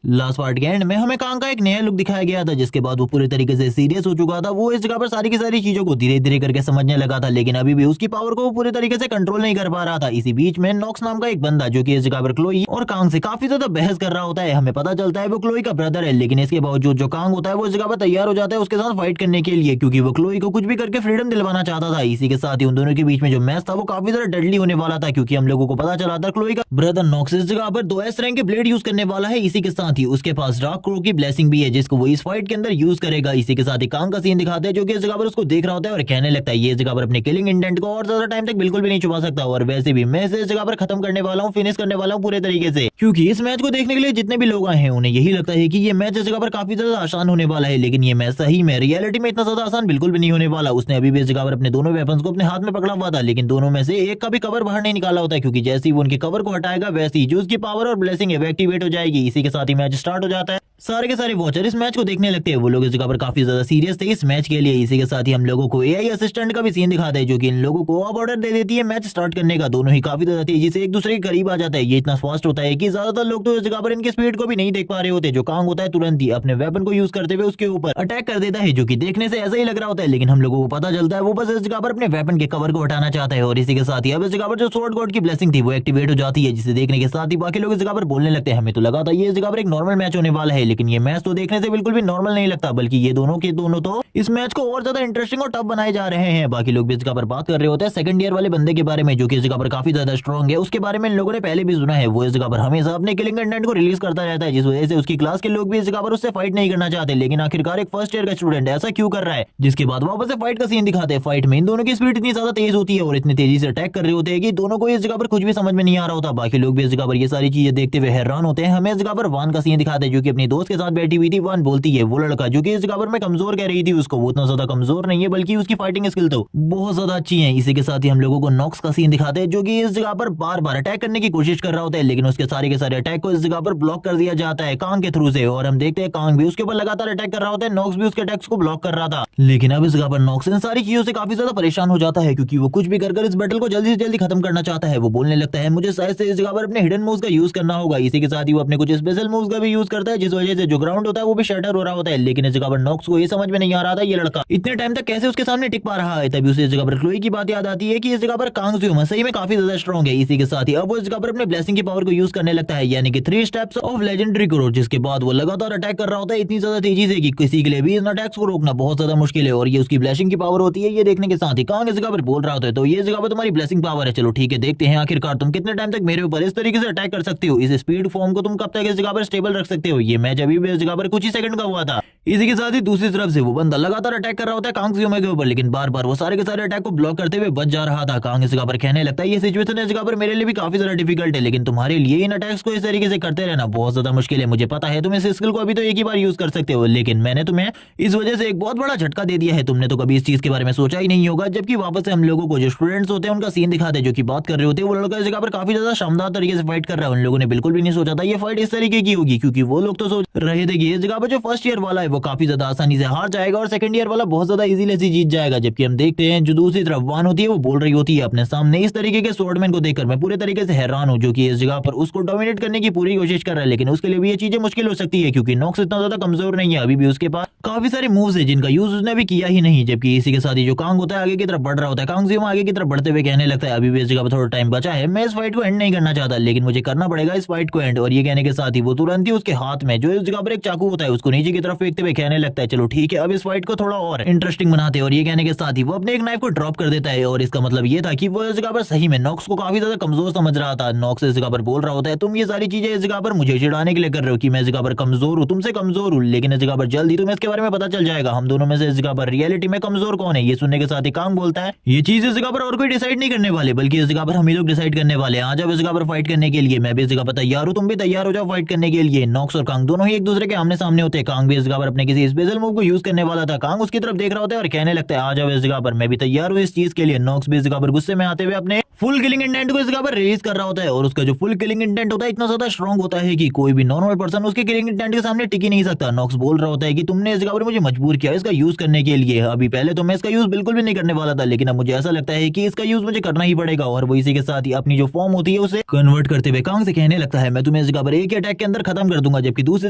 Last part के and में हमें कांग का एक नया लुक दिखाया गया था, जिसके बाद वो पूरे तरीके से सीरियस हो चुका था। वो इस जगह पर सारी की सारी चीजों को धीरे धीरे करके समझने लगा था, लेकिन अभी भी उसकी पावर को वो पूरे तरीके से कंट्रोल नहीं कर पा रहा था। इसी बीच में नॉक्स नाम का एक बंदा जो कि इस जगह पर क्लोई और कांग से काफी ज्यादा बहस कर रहा होता है। हमें पता चलता है वो क्लोई का ब्रदर है, लेकिन इसके बावजूद जो कांग होता है वो इस जगह पर तैयार हो जाता है उसके साथ फाइट करने के लिए, क्योंकि वो क्लोई को कुछ भी करके फ्रीडम दिलवाना चाहता था। इसी के साथ ही उन दोनों के बीच में जो मैच था वो काफी ज्यादा डेडली होने वाला था, क्योंकि हम लोगों को पता चला था क्लोई का ब्रदर नॉक्स इस जगह पर 2S रैंक के ब्लेड यूज करने वाला है। इसी के साथ ही उसके पास डार्क क्रो की ब्लेसिंग भी है, जिसको वो इस फाइट के अंदर यूज करेगा। इसी के साथ ही कांग का सीन दिखाते हैं जो कि इस जगह पर उसको देख रहा होता है और कहने लगता है ये इस जगह पर अपने किलिंग इंटेंट को और ज्यादा टाइम तक बिल्कुल भी नहीं छुपा सकता, और वैसे भी मैं इसे इस जगह पर खत्म करने वाला हूँ, फिनिश करने वाला हूँ पूरे तरीके से। क्योंकि इस मैच को देखने के लिए जितने भी लोग आए हैं उन्हें यही लगता है कि ये मैच इस जगह पर काफी ज्यादा आसान होने वाला है, लेकिन ये मैच सही में रियलिटी में इतना ज्यादा आसान बिल्कुल भी नहीं होने वाला। उसने अभी भी इस जगह पर अपने दोनों वेपन्स को अपने हाथ में पकड़ा हुआ था, लेकिन दोनों में से एक का भी कवर बाहर नहीं निकाला होता है, क्योंकि जैसे ही वो उनके कवर को हटाएगा वैसे ही जो उसकी पावर और ब्लेसिंग है वो एक्टिवेट हो जाएगी। इसी के साथ ही मैच स्टार्ट हो जाता है। सारे के सारे वॉचर इस मैच को देखने लगते हैं। वो लोग इस जगह पर काफी ज्यादा सीरियस थे इस मैच के लिए। इसी के साथ ही हम लोगों को एआई असिस्टेंट का भी सीन दिखाता है, जो कि इन लोगों को अब ऑर्डर दे देती है मैच स्टार्ट करने का। दोनों ही काफी ज्यादा तेजी से एक दूसरे के करीब आ जाता है। ये इतना फास्ट होता है कि ज्यादातर लोग तो इस जगह पर इनकी स्पीड को भी नहीं देख पा रहे होते। जो कांग होता है तुरंत ही अपने वेपन को यूज करते हुए उसके ऊपर अटैक कर देता है, जो कि देखने से ऐसा ही लग रहा होता है, लेकिन हम लोगों को पता चलता है वो बस इस जगह पर अपने वेपन के कवर को हटाना चाहता है। और इसी के साथ ही अब इस जगह पर जो स्वॉर्ड गॉड की ब्लेसिंग थी वो एक्टिवेट हो जाती है, जिसे देखने के साथ ही बाकी लोग इस जगह पर बोलने लगते हैं हमें तो लगा था ये इस जगह पर एक नॉर्मल मैच होने वाला है, लेकिन ये मैच तो देखने से बिल्कुल भी नॉर्मल नहीं लगता, बल्कि ये दोनों के दोनों तो इस मैच को और ज्यादा इंटरेस्टिंग और टफ बनाए जा रहे हैं। बाकी लोग भी इस जगह पर बात कर रहे होते हैं सेकंड ईयर वाले बंदे के बारे में, जो कि इस जगह पर काफी ज्यादा स्ट्रॉन्ग है। उसके बारे में इन लोगों ने पहले भी सुना है। वो इस जगह पर हमेशा अपने किलिंग कंटेंट को रिलीज करता रहता है, जिस वजह से उसकी क्लास के लोग भी इस जगह पर उससे फाइट नहीं करना चाहते। लेकिन आखिरकार एक फर्स्ट ईयर का स्टूडेंट ऐसा क्यों कर रहा है, जिसके बाद वापस से फाइट का सीन दिखाते हैं। फाइट में इन दोनों की स्पीड इतनी ज्यादा तेज होती है और इतनी तेजी से अटैक कर रहे होते हैं कि दोनों को इस जगह पर कुछ भी समझ में नहीं आ रहा होता। बाकी लोग भी इस जगह पर ये सारी चीजें देखते हुए हैरान होते हैं। हमें इस जगह पर वान का सीन दिखाते हैं, जो कि अपनी दोस्त के साथ बैठी हुई थी। वान बोलती है वो लड़का जो कि इस जगह पर मैं कमजोर कह रही थी उसको, वो उतना ज्यादा कमजोर नहीं है, बल्कि उसकी फाइटिंग स्किल तो बहुत ज्यादा अच्छी है। इसी के साथ ही हम लोगों को नॉक्स का सीन दिखाते हैं, जो कि इस जगह पर बार बार अटैक करने की कोशिश कर रहा होता है, लेकिन उसके सारे अटैक को इस जगह पर ब्लॉक कर दिया जाता है कांग के थ्रू से। और हम देखते हैं कांग भी उसके ऊपर लगातार अटैक कर रहा होता है, नॉक्स भी उसके अटैक्स को ब्लॉक कर रहा था। लेकिन अब इस जगह पर नॉक्स इन सारी चीजों से काफी ज्यादा परेशान हो जाता है, क्योंकि वो कुछ भी कर इस बैटल को जल्दी से जल्दी खत्म करना चाहता है। वो बोलने लगता है मुझे शायद से इस जगह पर अपने हिडन मूव्स का यूज करना होगा। इसी के साथ ही वो अपने कुछ स्पेशल मूव्स का भी यूज करता है, जिस वजह से जो ग्राउंड होता है वो भी शटर हो रहा होता है। लेकिन इस जगह पर नॉक्स को ये समझ में नहीं आ रहा था ये लड़का इतने टाइम तक कैसे उसके सामने टिक पा रहा है। तभी उसे इस जगह पर क्लोई की बात याद आती है कि इस जगह पर कांग सही में काफी ज्यादा स्ट्रॉन्ग है। इसी के साथ ही अब वो इस जगह पर अपने ब्लेसिंग की पावर को यूज करने लगता है, यानी कि 3 स्टेप्स ऑफ लेजेंडरी ग्रोथ, जिसके बाद वो लगातार अटैक कर रहा होता है इतनी ज्यादा तेजी से कि किसी के लिए भी इन अटैक्स को रोकना बहुत ज्यादा मुश्किल है। और ये उसकी ब्लेसिंग की पावर होती है। ये देखने के साथ ही कांग इस जगह पर बोल रहा होता है तो ये जगह पर तुम्हारी ब्लेसिंग पावर है, चलो ठीक है देखते हैं आखिरकार तुम कितने टाइम तक मेरे ऊपर इस तरीके से अटैक कर सकते हो। इस स्पीड फॉर्म को तुम कब तक इस जगह पर स्टेबल रख सकते हो। ये मैच अभी भी इस जगह पर कुछ ही सेकंड का हुआ था। इसी के साथ ही दूसरी तरफ से वो बंदा लगातार अटैक कर रहा होता है कांग जियोमा के ऊपर, लेकिन बार बार वो सारे के सारे अटैक को ब्लॉक करते हुए बच जा रहा था। कांग इस जगह पर कहने लगता है ये सिचुएशन इस जगह पर मेरे लिए भी काफी ज्यादा डिफिकल्ट है, लेकिन तुम्हारे लिए इन अटैक्स को इस तरीके से करते रहना बहुत ज्यादा मुश्किल है। मुझे पता है तुम इस स्किल को अभी तो एक ही बार यूज कर सकते हो, लेकिन मैंने तुम्हें इस वजह से एक बहुत बड़ा झटका दे दिया है। तुमने तो कभी इस चीज के बारे में सोचा ही नहीं होगा। जबकि वापस से हम लोगों को जो स्टूडेंट्स होते हैं उनका सीन दिखाते हैं, जो की बात कर रहे होते हैं। वो लड़का इस जगह पर काफी ज्यादा शानदार तरीके से फाइट कर रहा है। उन लोगों ने बिल्कुल भी नहीं सोचा था ये फाइट इस तरीके की होगी, क्योंकि वो लोग तो सोच रहे थे कि इस जगह पर जो फर्स्ट ईयर वाला है वो काफी ज्यादा आसानी से हार जाएगा और सेकंड ईयर वाला बहुत ज्यादा इजीली से जीत जाएगा। जबकि हम देखते हैं जो दूसरी तरफ वान होती है वो बोल रही होती है अपने सामने इस तरीके के स्वॉर्डमैन को देखकर मैं पूरे तरीके से हैरान हूं, जो कि इस जगह पर उसको डोमिनेट करने की पूरी कोशिश कर रहा है। लेकिन उसके लिए भी ये चीजें मुश्किल हो सकती है, क्योंकि नॉक्स इतना ज्यादा कमजोर नहीं है। अभी भी उसके पास काफी सारे मूव्स है जिनका यूज उसने भी किया ही नहीं। जबकि इसी के साथ ही जो कांग होता है आगे की तरफ बढ़ रहा होता है। कांग जियोमा आगे की तरफ बढ़ते हुए कहने लगता है अभी भी इस जगह पर थोड़ा टाइम बचा है, मैं इस फाइट को एंड नहीं करना चाहता, लेकिन मुझे करना पड़ेगा इस फाइट को एंड। और ये कहने के साथ ही वो तुरंत ही उसके हाथ में जो इस जगह पर एक चाकू होता है उसको नीचे की तरफ फेंकते हुए कहने लगता है चलो ठीक है अब इस फाइट को थोड़ा और इंटरेस्टिंग बनाते हैं। और ये कहने के साथ ही वो अपने एक नाइफ को ड्रॉप कर देता है। और इसका मतलब ये था कि वो इस जगह पर सही में नॉक्स को काफी ज्यादा कमजोर समझ रहा था। नॉक्स इस जगह पर बोल रहा होता है तुम ये सारी चीजें इस जगह पर मुझे चिढ़ाने के लिए कर रहे हो कि मैं इस जगह पर कमजोर हूँ, तुमसे कमजोर हूँ, लेकिन इस जगह पर जल्दी तुम्हें इसके बारे में पता चल जाएगा हम दोनों में से इस जगह पर रियलिटी में कमजोर कौन है। ये सुनने के साथ ही कांग बोलता है ये चीज इस जगह पर और कोई डिसाइड नहीं करने वाले, बल्कि इस जगह पर हम ही लोग डिसाइड करने वाले हैं। आज अब इस जगह पर फाइट करने के लिए मैं भी इस जगह पर तैयार हूँ, तुम भी तैयार हो जाओ फाइट करने के लिए। नॉक्स और कांग दोनों ही एक दूसरे के आमने सामने होते हैं। कांग भी इस जगह पर अपने किसी स्पेशल मूव को यूज करने वाला था। कांग उसकी तरफ देख रहा होता है और कहने लगता है आ जाओ इस जगह पर, मैं भी तैयार हूँ इस चीज के लिए। नॉक्स भी इस जगह पर गुस्से में आते हुए अपने फुल किलिंग इंटेंट को इस जगह पर रिलीज कर रहा होता है और उसका जो फुल किलिंग इंटेंट होता है इतना ज्यादा स्ट्रॉन्ग होता है कि कोई भी नॉर्मल पर्सन उसके किलिंग इंटेंट के सामने टिक ही नहीं सकता। नॉक्स बोल रहा होता है कि तुमने इस जगह पर मुझे मजबूर किया इसका यूज करने के लिए। अभी पहले तो मैं इसका यूज बिल्कुल भी नहीं करने वाला था, लेकिन अब मुझे ऐसा लगता है कि इसका यूज मुझे करना ही पड़ेगा। और वो इसी के साथ ही अपनी जो फॉर्म होती है उसे कन्वर्ट करते हुए कांग से कहने लगता है मैं तुम्हें इस जगह पर एक ही अटैक के अंदर खत्म कर दूंगा। जबकि दूसरी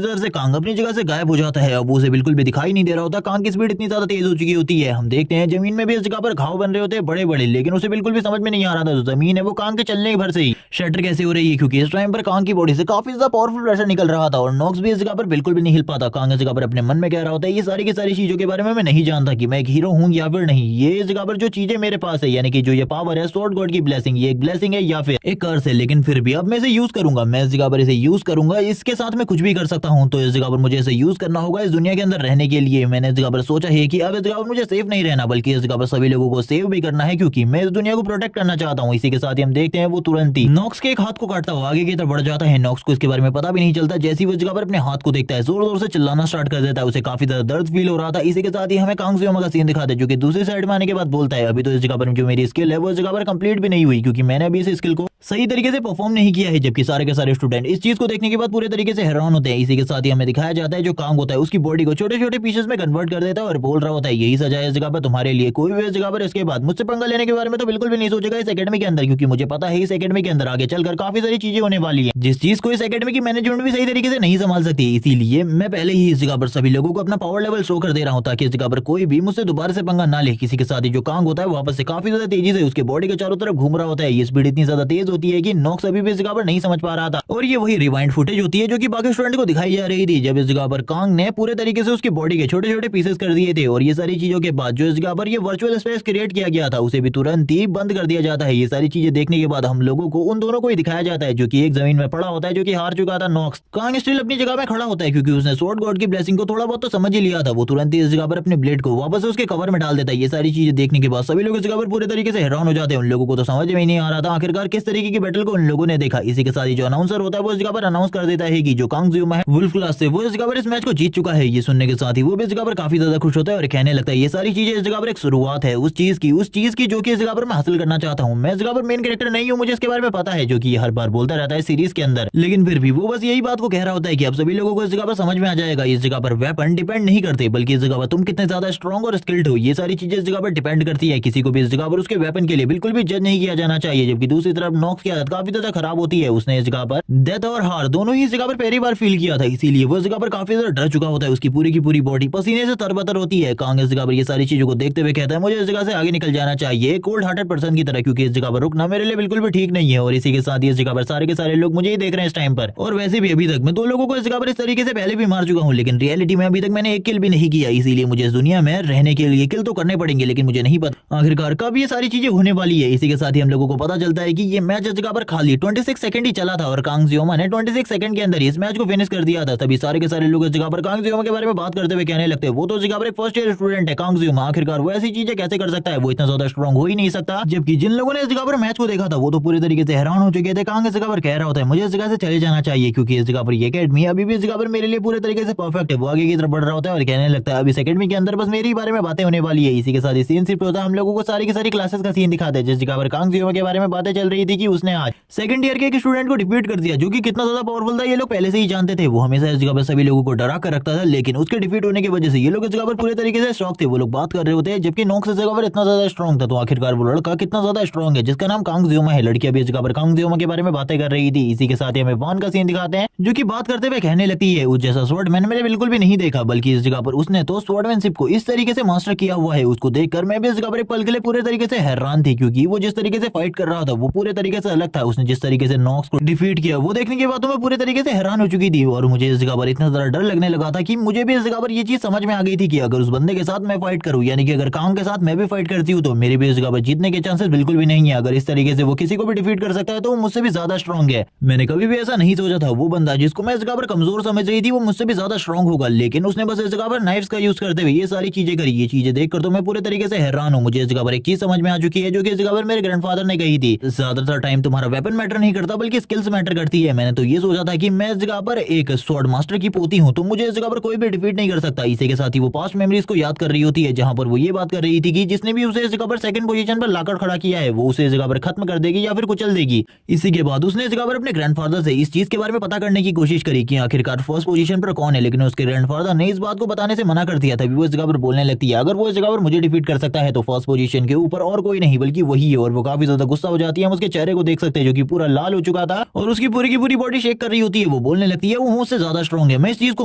तरफ से कांग अपनी जगह से गायब हो जाता है। अब उसे बिल्कुल भी दिखाई नहीं दे रहा होता। कांग की स्पीड इतनी ज्यादा तेज हो चुकी होती है। हम देखते हैं जमीन में भी इस जगह पर घाव बन रहे होते हैं बड़े बड़े, लेकिन उसे बिल्कुल भी समझ में नहीं आ रहा था जो जमीन है वो कांग के चलने के भर से ही शटर कैसे हो रही है, क्योंकि इस टाइम पर कांग की बॉडी से काफी ज्यादा पावरफुल प्रेशर निकल रहा था। और नॉक्स भी इस जगह पर बिल्कुल भी नहीं हिल पाता। कांग इस जगह पर अपने मन में कह रहा होता है ये सारी की सारी चीजों के बारे में मैं नहीं जानता कि मैं एक हीरो हूँ या फिर नहीं। ये इस जगह पर जो चीजें मेरे पास है, यानी कि जो ये पावर है स्वॉर्ड गॉड की ब्लेसिंग, ये एक ब्लेसिंग है या फिर एक कर्स है, लेकिन फिर भी अब मैं इसे यूज करूंगा। मैं इस जगह पर इसे यूज करूंगा, इसके साथ मैं कुछ भी कर सकता हूँ। तो इस जगह पर मुझे इसे यूज करना होगा इस दुनिया के अंदर रहने के लिए। मैंने इस जगह पर सोचा है कि अब इस जगह पर मुझे सेफ नहीं रहना, बल्कि इस जगह पर सभी लोगों को सेव भी करना है, क्योंकि मैं इस दुनिया को प्रोटेक्ट करना चाहता हूँ। इसी के साथ ही हम देखते हैं वो तुरंत ही नॉक्स के एक हाथ को काटता हुआ आगे की तरफ बढ़ जाता है। नॉक्स को इसके बारे में पता भी नहीं चलता। जैसे ही वो इस जगह पर अपने हाथ को देखता है जोर जोर से चिल्लाना स्टार्ट कर देता है। उसे काफी ज्यादा दर्द फील हो रहा था। इसी के साथ ही हमें कांग जियोमा का सीन दिखाते हैं जो कि दूसरी साइड में आने के बाद बोलता है अभी तो इस जगह पर जो मेरी स्किल है वो इस जगह पर कंप्लीट भी नहीं हुई, क्योंकि मैंने अभी इस स्किल को सही तरीके से परफॉर्म नहीं किया है। जबकि सारे के सारे स्टूडेंट इस चीज को देखने के बाद पूरे तरीके से हैरान होते हैं। इसी के साथ ही हमें दिखाया जाता है जो कांग होता है उसकी बॉडी को छोटे छोटे पीसेस में कन्वर्ट कर देता है और बोल रहा होता है यही सजा है इस जगह पर तुम्हारे लिए। कोई भी इस जगह पर इसके बाद मुझसे पंगा लेने के बारे में तो बिल्कुल भी नहीं सोचेगा इस एकेडमी के अंदर, क्योंकि मुझे पता है इस एकेडमी के अंदर आगे चलकर काफी सारी चीजें होने वाली है जिस चीज को इस एकेडमी की मैनेजमेंट भी सही तरीके से नहीं संभाल सकती। इसीलिए मैं पहले ही इस जगह पर सभी लोगों को अपना पावर लेवल शो कर दे रहा हूँ ताकि इस जगह पर कोई भी मुझसे दोबारा से पंगा ना ले। किसी के साथ ही जो कांग होता है वापस से काफी ज्यादा तेजी से उसके बॉडी के चारों तरफ घूम रहा होता है। ये स्पीड इतनी ज्यादा तेज होती है कि नॉक्स अभी भी इस जगह पर नहीं समझ पा रहा था। और ये वही रिवाइंड फुटेज होती है जो कि बाकी स्टूडेंट को दिखाई जा रही थी जब इस जगह पर कांग ने पूरे तरीके से उसकी बॉडी के छोटे छोटे पीसेस कर दिए थे। और ये सारी चीजों के बाद जो इस जगह पर ये वर्चुअल स्पेस क्रिएट किया गया था उसे भी तुरंत ही बंद कर दिया जाता है। ये सारी चीजें देखने के बाद हम लोगों को उन दोनों को ही दिखाया जाता है जो कि एक जमीन में पड़ा होता है जो कि हार चुका था नॉक्स। कांग स्टिल अपनी जगह में खड़ा होता है क्योंकि उसने स्वॉर्ड गॉड की ब्लेसिंग को थोड़ा बहुत तो समझ ही लिया था। वो तुरंत ही इस जगह पर अपने ब्लेड को वापस से उसके कवर में डाल देता है। ये सारी चीजें देखने के बाद सभी लोग इस जगह पर पूरे तरीके से हैरान हो जाते हैं। उन लोगों को तो समझ में ही नहीं आ रहा था आखिरकार किस तरीके की बैटल को उन लोगों ने देखा। इसी के साथ ही जो अनाउंसर होता है वो इस जगह पर अनाउंस कर देता है कि जो कांग जियोमा है वुल्फ क्लास से वो इस जगह पर इस मैच को जीत चुका है। ये सुनने के साथ ही वो भी इस जगह पर काफी ज्यादा खुश होता है और कहने लगता है ये सारी चीजें इस जगह पर एक शुरुआत है उस चीज की जो कि इस जगह पर मैं हासिल करना चाहता हूँ। मैं इस जगह पर मेन कैरेक्टर नहीं हूँ, मुझे इसके बारे में पता है, जो कि हर बार बोलता रहता है सीरीज के अंदर, लेकिन फिर भी वो बस यही बात को कह रहा होता है कि अब सभी लोगों को इस जगह पर समझ में आ जाएगा इस जगह पर वेपन डिपेंड नहीं करते, बल्कि इस जगह पर तुम कितने ज्यादा स्ट्रॉन्ग और स्किल्ड हो ये सारी चीजें इस जगह पर डिपेंड करती है। किसी को भी इस जगह पर उसके वेपन के लिए बिल्कुल भी जज नहीं किया जाना चाहिए। जबकि दूसरी तरफ नॉक्स की आदत काफी ज्यादा खराब होती है। उसने इस जगह पर डेथ और हार दोनों ही इस जगह पर पहली बार फील किया था, इसीलिए वो इस जगह पर काफी ज्यादा डर चुका होता है। उसकी पूरी की पूरी बॉडी पसीने से तरबतर होती है। कांग इस जगह पर ये सारी चीजों को देखते हुए कहता है मुझे इस जगह से आगे निकल जाना चाहिए कोल्ड हार्टेड पर्सन की तरह, क्योंकि इस जगह पर रुकना मेरे लिए बिल्कुल भी ठीक नहीं है। और इसी के साथ ही इस जगह पर सारे के सारे लोग मुझे ही देख रहे हैं इस टाइम पर। और वैसे भी अभी तक मैं 2 लोगों को इस जगह पर इस तरीके से पहले भी मार चुका हूँ, लेकिन रियलिटी में अभी तक मैंने एक किल भी नहीं किया। इसीलिए मुझे इस दुनिया में रहने के लिए किल तो करने पड़ेंगे, लेकिन मुझे नहीं पता आखिरकार कब ये सारी चीजें होने वाली है। इसी के साथ ही हम लोगों को पता चलता है कि ये मैच इस जगह पर खाली 26 सेकंड ही चला था और कांग जियोमा ने 26 सेकंड के अंदर इस मैच को फिनिश कर दिया था। तभी सारे के सारे लोग इस जगह पर कांग जियोमा के बारे में बात करते हुए कहने लगते हैं वो तो इस जगह पर एक फर्स्ट ईयर स्टूडेंट है कांग जियोमा, आखिरकार वो ऐसी चीजें कैसे कर सकता है, वो इतना ज्यादा स्ट्रॉन्ग हो ही नहीं सकता। जबकि जिन लोगों ने इस जगह पर मैच को देखा था वो तो पूरी तरीके से हैरान हो चुके थे। कांग इस जगह पर कह रहा होता है मुझे इस जगह से चले जाना चाहिए क्योंकि इस जगह पर ये एकेडमी अभी भी इस जगह पर मेरे लिए पूरे तरीके से परफेक्ट है। वो आगे की तरफ बढ़ रहा होता है और कहने लगता है अभी इस एकेडमी के अंदर बस मेरे ही बारे में बातें होने वाली है। इसी के साथ सीन सिर्फ होता है हम लोगों को सारी की सारी क्लासेस का सीन दिखाते हैं जिस जगह पर कांग जियोमा के बारे में बातें चल रही थी कि उसने आज सेकंड ईयर के एक स्टूडेंट को डिफीट कर दिया जो कि कितना ज्यादा पावरफुल था ये लोग पहले से ही जानते थे। वो हमेशा इस जगह पर सभी लोगों को डरा कर रखता था, लेकिन उसके डिफीट होने की वजह से ये लोग इस जगह पर पूरे तरीके से शॉक थे। वो लोग बात कर रहे होते हैं जबकि नॉक्स इस जगह पर इतना ज्यादा स्ट्रॉन्ग था, तो आखिरकार वो लड़का कितना ज्यादा स्ट्रॉन्ग है जिसका नाम कांग जियोमा है। लड़कियां भी इस जगह पर कांग जियोमा के बारे में बातें कर रही थी। इसी के साथ ही हमें वान का सीन दिखाते हैं जो कि बात करते हुए कहने लगती है उस जैसा स्वॉर्ड मैंने मेरे बिल्कुल भी नहीं देखा, बल्कि इस जगह पर उसने तो स्वॉर्डमैनशिप को इस तरीके से मास्टर किया हुआ है। उसको देखकर मैं भी इस जगह पर एक पल के लिए पूरे तरीके से हैरान थी क्योंकि वो जिस तरीके से फाइट कर रहा था वो पूरे तरीके से अलग था। उसने जिस तरीके से नॉक्स को डिफीट किया वो देखने के बाद तो मैं पूरे तरीके से हैरान हो चुकी थी और मुझे इस जगह पर इतना ज्यादा डर लगने लगा था कि मुझे भी इस जगह पर ये चीज समझ में आ गई थी कि अगर उस बंदे के साथ मैं फाइट करूं, यानी कि अगर कांग के साथ मैं भी फाइट करती हूँ तो मेरे भी इस जगह पर जीतने के चांसेस बिल्कुल भी नहीं है। अगर इस तरीके से वो किसी को भी डिफीट कर सकता है तो वो मुझसे भी ज्यादा स्ट्रॉन्ग है। मैंने कभी भी ऐसा नहीं सोचा था वो बंदा जिसको मैं इस जगह पर कमजोर समझ रही थी वो मुझसे भी ज्यादा स्ट्रॉन्ग होगा, लेकिन उसने बस इस जगह पर नाइफ्स का यूज करते हुए ये सारी चीजें करी। ये चीजें देखकर तो मैं पूरे तरीके से हैरान हूँ। मुझे इस जगह पर एक चीज समझ में आ चुकी है जो कि इस जगह पर मेरे ग्रैंडफादर ने कही थी, ज्यादातर टाइम तुम्हारा वेपन मैटर नहीं करता बल्कि स्किल्स मैटर करती है। मैंने तो ये सोचा था कि मैं इस जगह पर एक स्वॉर्ड मास्टर की पोती हूँ तो मुझे इस जगह पर कोई भी डिफीट नहीं कर सकता। इसी के साथ ही वो पास्ट मेमोरीज को याद कर रही होती है, जहां पर वो ये बात कर रही थी कि जिसने भी उसे इस जगह पर सेकंड पोजीशन पर लाकर खड़ा किया है वो उसे इस जगह पर खत्म कर देगी या फिर कुचल देगी। इसी के बाद उसने इस जगह पर अपने ग्रैंडफादर से इस चीज के बारे में पता करने की कोशिश करी कि आखिरकार फर्स्ट पोजीशन पर कौन है, लेकिन उसके ग्रैंडफादर ने इस बात को बताने से मना कर दिया। तभी वो इस जगह पर बोलने लगती है, अगर वो इस जगह पर मुझे डिफीट कर सकता है तो फर्स्ट पोजीशन के ऊपर और कोई नहीं बल्कि वही है। और वो काफी ज्यादा गुस्सा हो जाती है। हम उसके चेहरे को देख सकते हैं जो कि पूरा लाल हो चुका था और उसकी पूरी की पूरी बॉडी शेक कर रही होती है। वो बोलने लगती है वो मुझसे ज्यादा स्ट्रॉन्ग है, मैं इस चीज को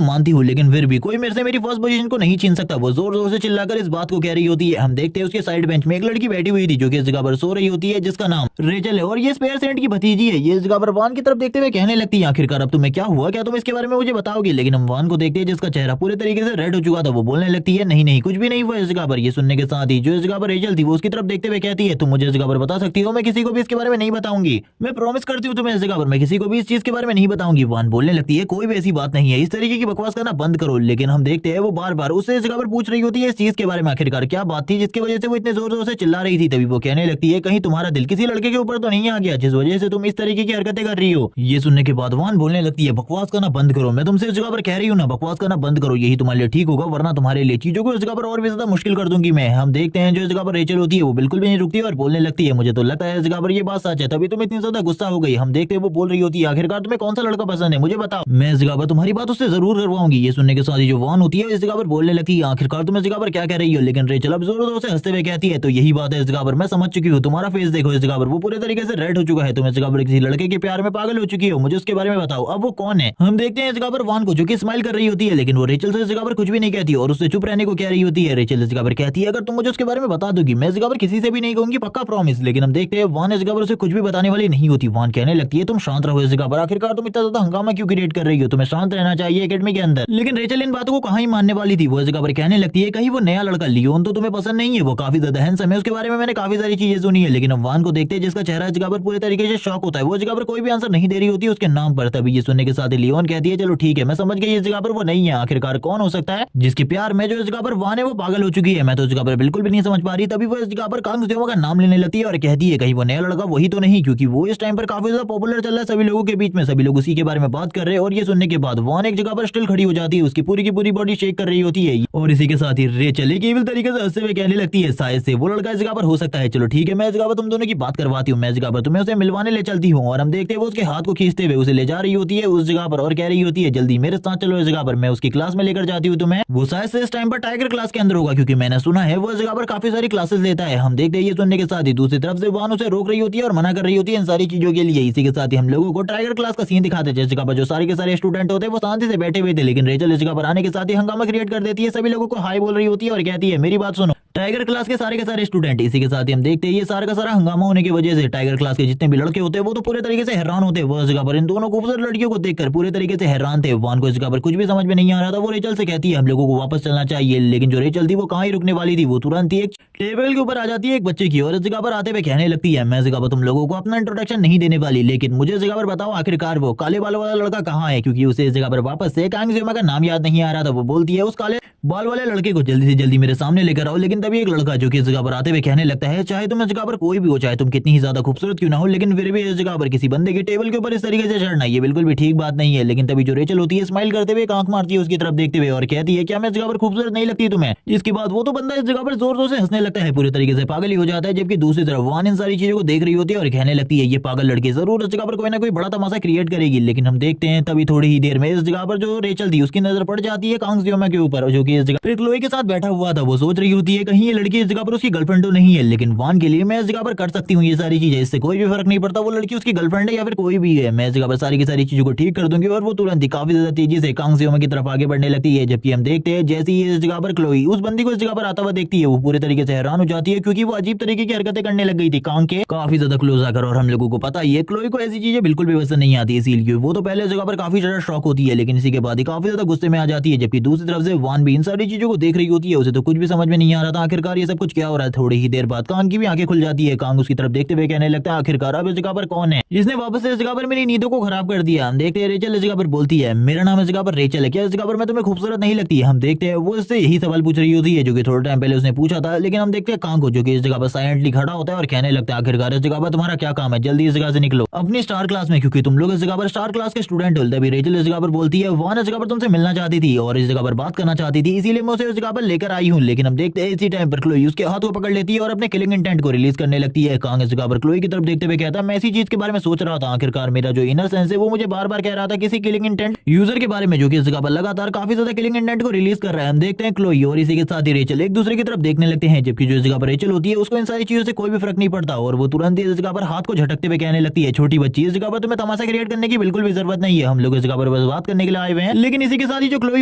मानती हूँ, लेकिन फिर भी कोई मेरे से मेरी फर्स्ट पोजीशन को नहीं छीन सकता। वो जोर जोर से चिल्लाकर इस बात को कह रही होती है। हम देखते हैं उसके साइड बेंच में एक लड़की बैठी हुई थी जो कि इस जगह पर सो रही होती है, जिसका नाम रेचल है और ये स्पेयर सेंट की भतीजी है। ये इस जगह पर वान की तरफ देखते हुए कहने लगती है, आखिरकार अब तुम्हें क्या हुआ, क्या तुम इसके बारे में मुझे बताओगी। लेकिन हम वान को देखते हैं जिसका चेहरा पूरे तरीके से रेड हो चुका था। वो बोलने लगती है नहीं नहीं कुछ भी नहीं हुआ इस जगह पर। ये सुनने के साथ ही जो इस जगह पर रेचल थी वो उसकी तरफ देखते हुए कहती है, तुम मुझे इस जगह पर बता सकती हो, मैं किसी को भी इसके बारे में नहीं बताऊंगी, मैं प्रॉमिस करती हूँ तुम्हें इस जगह पर मैं किसी को भी इस चीज के बारे में नहीं बताऊंगी। वान बोलने लगती है कोई भी ऐसी बात नहीं है, इस तरीके की बकवास करना बंद करो। लेकिन हम देखते हैं वो बार बार उससे इस जगह पर पूछ रही होती है इस चीज के बारे में, आखिरकार क्या बात थी जिसकी वजह से वो इतने जोर जोर से चिल्ला रही थी। तभी वो कहने लगती है कहीं तुम्हारा दिल किसी लड़के के ऊपर तो नहीं आ गया जिस वजह से तुम इस तरीके की हरकतें कर रही हो। ये सुनने के बाद वान बोलने लगती है बकवास करना बंद करो, मैं तुमसे इस जगह पर कह रही हूँ ना, बकवास करना बंद करो, यही तुम्हारे लिए ठीक होगा, वरना तुम्हारे लिए चीजों को इस जगह पर और भी ज्यादा मुश्किल कर दूंगी मैं। हम देखते हैं जो इस जगह पर रेचल होती है वो बिल्कुल भी नहीं रुकती और बोलने लगती है मुझे तो लगता है इस जगह पर ये बात सच है, तभी तुम इतनी ज्यादा गुस्सा हो गई। हम देखते हैं वो बोल रही होती है आखिरकार तुम्हें कौन सा लड़का पसंद है मुझे बताओ, मैं इस जगह पर तुम्हारी बात उससे जरूर करवाऊंगी। ये सुनने के साथ ही जो वान होती है इस जगह पर बोलने लगती है आखिरकार तुम इस जगह पर क्या कह रही हो। लेकिन रेचल अब जोर जोर से हंसते हुए कहती है तो यही बात है इस जगह पर, मैं समझ चुकी हूँ, तुम्हारा फेस देखो इस जगह पर वो पूरे तरीके से रेड हो चुका है, तुम इस जगह पर किसी लड़के के प्यार में पागल हो चुकी हो, मुझे उसके बारे में बताओ अब वो कौन है। हम देखते हैं इस जगह पर वान को जो कि स्माइल कर रही होती है, लेकिन वो रेचल से इस जगह पर कुछ भी नहीं कहती और उससे चुप रहने को कह रही होती है। रेचल इस जगह पर कहती है अगर तुम मुझे उसके बारे में बता दोगी मैं इस जगह पर किसी से भी नहीं कहूंगी, पक्का प्रॉमिस। लेकिन हम देखते हैं वान इस जगह पर उसे कुछ भी बताने वाली नहीं होती। वान कहने लगती है तुम शांत रहो इस जगह पर, आखिरकार तुम इतना ज्यादा हंगामा क्यों क्रिएट कर रही हो, तुम्हें शांत रहना चाहिए एकेडमी के अंदर। लेकिन रेचल इन बातों को कहाँ ही मानने वाली थी। वो इस जगह पर कहने लगती है कहीं वो नया लड़का लियोन तो तुम्हें पसंद नहीं है, वो काफी ज्यादा हैंडसम है, उसके बारे में मैंने काफी सारी चीजें सुनी है। लेकिन हम वान को देखते हैं जिसका चेहरा इस जगह पर पूरे तरीके से शॉक होता है, वो जगह पर कोई भी आंसर नहीं दे रही होती है उसके नाम पर। तभी ये सुनने के साथ लियोन कहती है चलो ठीक है मैं समझ गई इस जगह पर वो नहीं है, आखिरकार कौन हो सकता है जिसके प्यार में जो इस जगह पर वान है वो पागल हो चुकी है, मैं तो इस जगह पर बिल्कुल भी नहीं समझ पा रही। तभी वो इस जगह पर कांग जियोमा का नाम लेने लगती है और कहती है कहीं वो नया लड़का वही तो नहीं, क्योंकि वो इस टाइम पर काफी ज्यादा पॉपुलर चल रहा है सभी लोगों के बीच में, सभी लोग उसी के बारे में बात कर रहे हैं। और ये सुनने के बाद वान एक जगह पर स्टिल खड़ी हो जाती है, उसकी पूरी की पूरी बॉडी शेक कर रही होती है और इसी के साथ ही रेचल एक इविल तरीके से हंसते हुए कहने लगती है शायद से वो लड़का इस जगह पर हो सकता है, चलो ठीक है मैं इस जगह पर तुम दोनों की बात करवाती हूँ, मैं इस जगह पर तुम्हें उसे मिलवाने ले चलती हूँ। और हम देखते हैं वो उसके हाथ को खींचते हुए उसे ले जा रही होती है उस जगह पर और कह रही होती है जल्दी मेरे साथ चलो इस जगह पर, मैं उसकी क्लास में लेकर जाती हूँ तुम्हें। वो शायद से इस टाइम पर टाइगर क्लास के अंदर होगा क्योंकि मैंने सुना है वो इस जगह पर काफी सारी क्लासेस लेता है। हम देखते हैं ये सुनने के साथ ही दूसरी तरफ से वान उसे रोक रही होती है और मना कर रही होती है इन सारी चीजों के लिए। इसी के साथ ही हम लोगों को टाइगर क्लास का सीन दिखाते हैं जिस जगह पर जो सारे के सारे स्टूडेंट होते हैं वो शांति से बैठे हुए थे, लेकिन रेचल इस जगह पर आने के साथ ही हंगामा क्रिएट कर देती है, सभी लोगों को हाई बोल रही होती है और कहती है मेरी बात सुनो टाइगर क्लास के सारे स्टूडेंट। इसी के साथ ही हम देखते हैं ये सारा का सारा हंगामा होने की वजह से टाइगर क्लास के जितने भी लड़के होते हैं वो तो पूरे तरीके से हैरान होते हैं। वो इस जगह पर इन दोनों खूबसूरत लड़कियों को देखकर पूरे तरीके से हैरान थे। वान को इस जगह पर कुछ भी समझ में नहीं आ रहा था। वो रेचल से कहती है हम लोगों को वापस चलना चाहिए, लेकिन जो रेचल थी वो कहाँ ही रुकने वाली थी, वो तुरंत ही एक टेबल के ऊपर आ जाती है एक बच्चे की और इस जगह पर आते हुए कहने लगती है मैं इस जगह पर तुम लोगों को अपना इंट्रोडक्शन नहीं देने वाली, लेकिन मुझे इस जगह पर बताओ आखिरकार वो काले बाल वाला लड़का कहाँ है, क्योंकि उसे इस जगह पर वापस से कांग जियोमा का नाम याद नहीं आ रहा था। वो बोलती है उस काले बाल वाले लड़के को जल्दी से जल्दी मेरे सामने लेकर आओ। लेकिन तभी एक लड़का जो कि इस जगह पर आते हुए कहने लगता है चाहे तुम इस जगह पर कोई भी हो, चाहे तुम कितनी ही ज्यादा खूबसूरत क्यों ना हो, लेकिन फिर भी इस जगह पर किसी बंदे के टेबल के ऊपर इस तरीके से चढ़ना ये बिल्कुल भी ठीक बात नहीं है। लेकिन तभी जो रेचल होती है स्माइल करते हुए आंख मारती है उसकी तरफ देखते हुए और कहती है क्या मैं इस जगह पर खूबसूरत नहीं लगती तुम्हें। इसके बाद वो तो बंदा इस जगह पर जोर जोर से हंसने लगता है, पूरे तरीके से पागल ही हो जाता है। जबकि दूसरी तरफ वान इन सारी चीजों को देख रही होती है और कहने लगती है ये पागल लड़की जरूर इस जगह पर कोई ना कोई बड़ा तमाशा क्रिएट करेगी। लेकिन हम देखते हैं तभी थोड़ी ही देर में इस जगह पर जो रेचल थी उसकी नजर पड़ जाती है कांग जियोमा के ऊपर जो कि इस जगह पर क्लोई के साथ बैठा हुआ था। वो सोच रही होती है कहीं ये लड़की इस जगह पर उसकी गर्लफ्रेंड तो नहीं है, लेकिन वान के लिए मैं इस जगह पर कर सकती हूँ ये सारी चीजें, इससे कोई भी फर्क नहीं पड़ता वो लड़की उसकी गर्लफ्रेंड है या फिर कोई भी है, मैं इस जगह पर सारी की सारी चीजों को ठीक कर दूंगी। और वो तुरंत ही काफी ज्यादा तेजी से कांग जियोमा की तरफ आगे बढ़ने लगती है। जबकि हम देखते हैं जैसे ही इस जगह पर क्लोई उस बंदी को इस जगह पर आता हुआ देखती है वो पूरे तरीके से हैरान हो जाती है क्योंकि वो अजीब तरीके की हरकतें करने लग गई थी कांग के काफी ज्यादा क्लोज आकर। और हम लोगों को पता ही है क्लोई को ऐसी चीजें बिल्कुल भी पसंद नहीं आती, इसीलिए वो तो पहले इस जगह पर काफी ज्यादा शॉक होती है, लेकिन इसी के बाद ही काफी ज्यादा गुस्से में आ जाती है। जबकि दूसरी तरफ से वान भी इन सारी चीजों को देख रही होती है। उसे तो कुछ भी समझ में नहीं आ रहा था आखिरकार ये सब कुछ क्या हो रहा है। थोड़ी ही देर बाद कांग की भी आंखें खुल जाती है। कांग उसकी तरफ देखते हुए कहने लगता है, आखिरकार अब इस जगह पर कौन है जिसने वापस से इस जगह पर मेरी नींदों को खराब कर दिया। हम देखते हैं रेचल इस जगह पर बोलती है, मेरा नाम इस जगह पर रेचल है, क्या इस जगह पर मैं तुम्हें खूबसूरत नहीं लगती। हम देखते हैं वो इससे यही सवाल पूछ रही होती है जो कि थोड़ा टाइम पहले उसने पूछा था। लेकिन हम देखते हैं कांग को जो कि इस जगह पर साइलेंटली खड़ा होता है और कहने लगता है, आखिरकार इस जगह पर तुम्हारा क्या काम है, जल्दी इस जगह से निकलो अपनी स्टार क्लास में, क्योंकि तुम लोग इस जगह पर स्टार क्लास के स्टूडेंट हो। तभी रेचल इस जगह पर बोलती है, वान इस जगह पर तुमसे मिलना चाहती थी और इस जगह पर बात करना चाहती थी, इसीलिए मैं उसे इस जगह पर लेकर आई हूँ। लेकिन हम देखते हैं इसी टाइम पर क्लोई उसके हाथ को पकड़ लेती है और अपने किलिंग इंटेंट को रिलीज करने लगती है। कांग इस जगह पर क्लोई की तरफ देखते हुए कहता है, मैं इसी चीज के बारे में सोच रहा था, आखिरकार मेरा जो इनर सेंस है वो मुझे बार बार कह रहा था किसी किलिंग इंटेंट यूजर के बारे में जो कि इस जगह पर लगातार काफी ज्यादा किलिंग इंटेंट को रिलीज कर रहा है। हम देखते हैं क्लोई और इसी के साथ ही रेचल एक दूसरे की तरफ देखने लगते हैं, जबकि जो इस जगह पर रेचल होती है उसको इन सारी चीजों से कोई भी फर्क नहीं पड़ता और वो तुरंत ही इस जगह पर हाथ को झटकते हुए कहने लगती है, छोटी बच्ची इस जगह पर तुम्हें तमाशा क्रिएट करने की बिल्कुल भी जरूरत नहीं है, हम लोग इस जगह पर बस बात करने के लिए आए हुए हैं। लेकिन इसी के साथ ही जो क्लोई